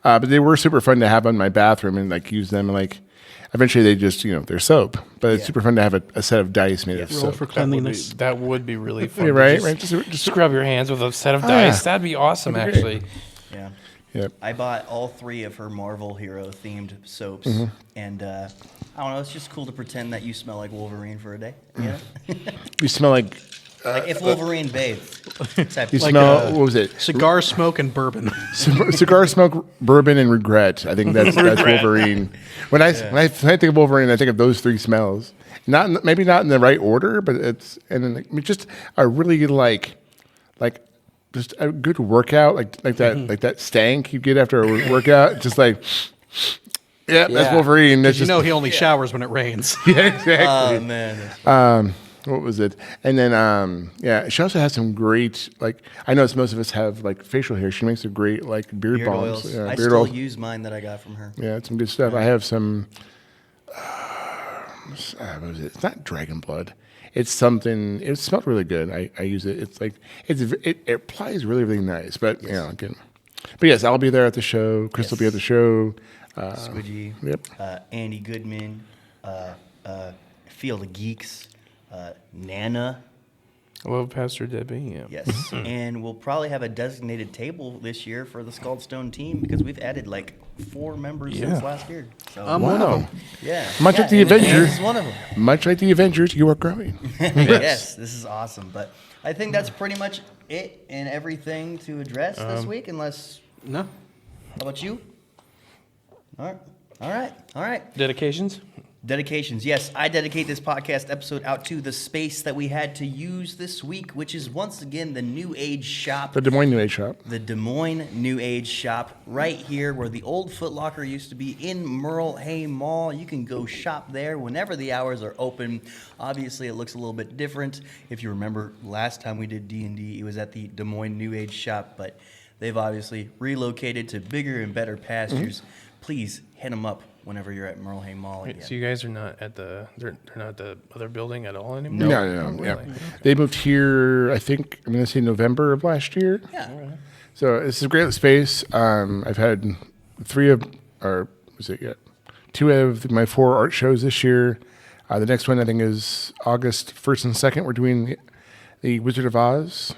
but they were super fun to have in my bathroom and like use them. And, like eventually they just they're soap, but it's super fun to have a set of dice made of Roll soap. for cleanliness. That would be really fun. Yeah, to right, just right. Just Scrub your hands with a set of dice. That'd be awesome, That'd be actually. Yeah. Yep. I bought all 3 of her Marvel hero themed soaps, and I don't know. It's just cool to pretend that you smell like Wolverine for a day. Yeah. You smell like Like if Wolverine bathed. you Like, smell. What was it? Cigar smoke and bourbon. Cigar smoke, bourbon, and regret. I think that's Wolverine. When I think of Wolverine, I think of those 3 smells. Maybe not in the right order, but it's just a really like just a good workout, like that stank you get after a workout. Just like that's Wolverine. That's You just know he only showers when it rains. yeah, exactly. Oh man. What was it? And then she also has some great I know most of us have like facial hair. She makes a great like beard Beard balms. oils. Yeah, I beard still oils. use mine that I got from her. Yeah, it's some good stuff. I have some. What was it? It's not dragon blood. It's something. It smelled really good. I use it. It's like it applies really really nice. But again, but yes, I'll be there at the show. Chris will be at the show. Squidgy. Yep. Andy Goodman. Field of Geeks. Nana. I love Pastor Debbie. Yeah. Yes. And we'll probably have a designated table this year for the Scald Stone team because we've added like 4 members since last year. So One of them. yeah. Much like the and James Avengers. is one of them. Much like the Avengers, you are growing. Yes, this is awesome. But I think that's pretty much it and everything to address this week. Unless, No. how about you? All right. Dedications? Dedications. Yes, I dedicate this podcast episode out to the space that we had to use this week, which is once again the New Age Shop. The Des Moines New Age Shop. The Des Moines New Age Shop right here where the old Foot Locker used to be in Merle Hay Mall. You can go shop there whenever the hours are open. Obviously, it looks a little bit different. If you remember last time we did D&D, it was at the Des Moines New Age Shop, but they've obviously relocated to bigger and better pastures. Please hit them up whenever you're at Merle Hay Mall again. So you guys are not at the they're not at the other building at all anymore? No. Yeah. They moved here, I think, I'm going to say November of last year. Yeah. So this is a great space. I've had 2 of my 4 art shows this year. The next one, I think, is August 1st and 2nd. We're doing the Wizard of Oz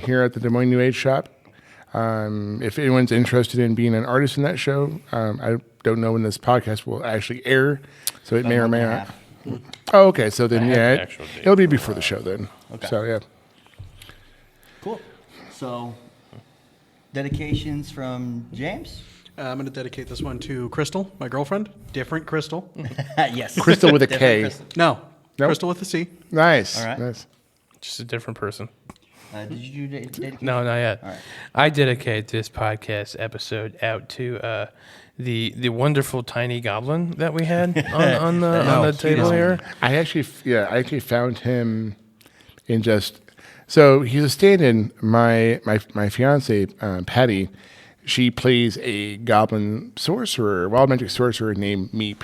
here at the Des Moines New Age Shop. If anyone's interested in being an artist in that show, I don't know when this podcast will actually air, so it may or may not. Oh, okay. So then, the actual date. it'll be before the show then. Okay. So yeah. Cool. So, dedications from James? I'm going to dedicate this one to Crystal, my girlfriend. Different Crystal. Yes. Crystal with a Different K. Crystal. No. Nope. Crystal with a C. Nice. All right. Nice. Just a different person. Did you do dedication? No, not yet. All right. I dedicate this podcast episode out to the wonderful tiny goblin that we had on the table here. I actually found him in so he's a stand-in. My fiance Patty, she plays a goblin sorcerer, wild magic sorcerer named Meep.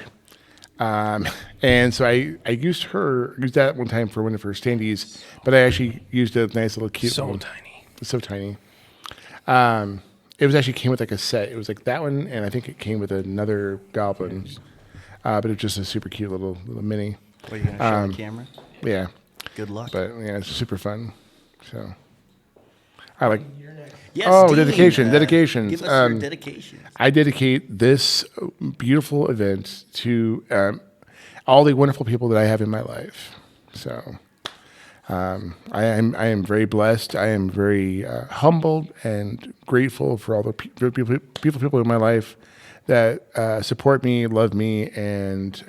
And so I used that one time for one of her standees, but I actually used a nice little cute So one. tiny. It's so tiny. It was actually came with like a set. It was like that one, and I think it came with another goblin. But it's just a super cute little mini. What, are you going to show the camera? Yeah. Good luck. But yeah, it's super fun. So I like. Yes, Oh, Dean, dedications. Give us your dedications. I dedicate this beautiful event to all the wonderful people that I have in my life. So I am very blessed. I am very humbled and grateful for all the beautiful people in my life that support me, love me, and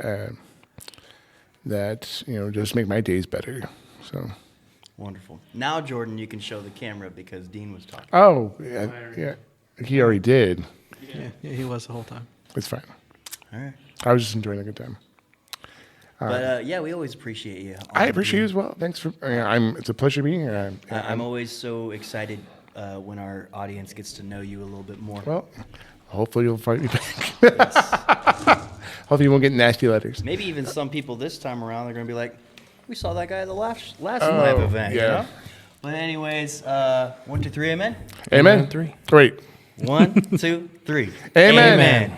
that just make my days better. So. Wonderful. Now, Jordan, you can show the camera because Dean was talking. Oh, yeah. He already did. Yeah, he was the whole time. It's fine. All right. I was just enjoying a good time. But yeah, we always appreciate you. I appreciate you as well. Thanks for. It's a pleasure being here. I'm always so excited when our audience gets to know you a little bit more. Well, hopefully you'll find me back. Hopefully you won't get nasty letters. Maybe even some people this time around they're gonna be like, "We saw that guy at the last live event." yeah. You know? But anyways, 1, 2, 3, amen. Amen. 3. Great. 1, 2, 3. Amen. Amen.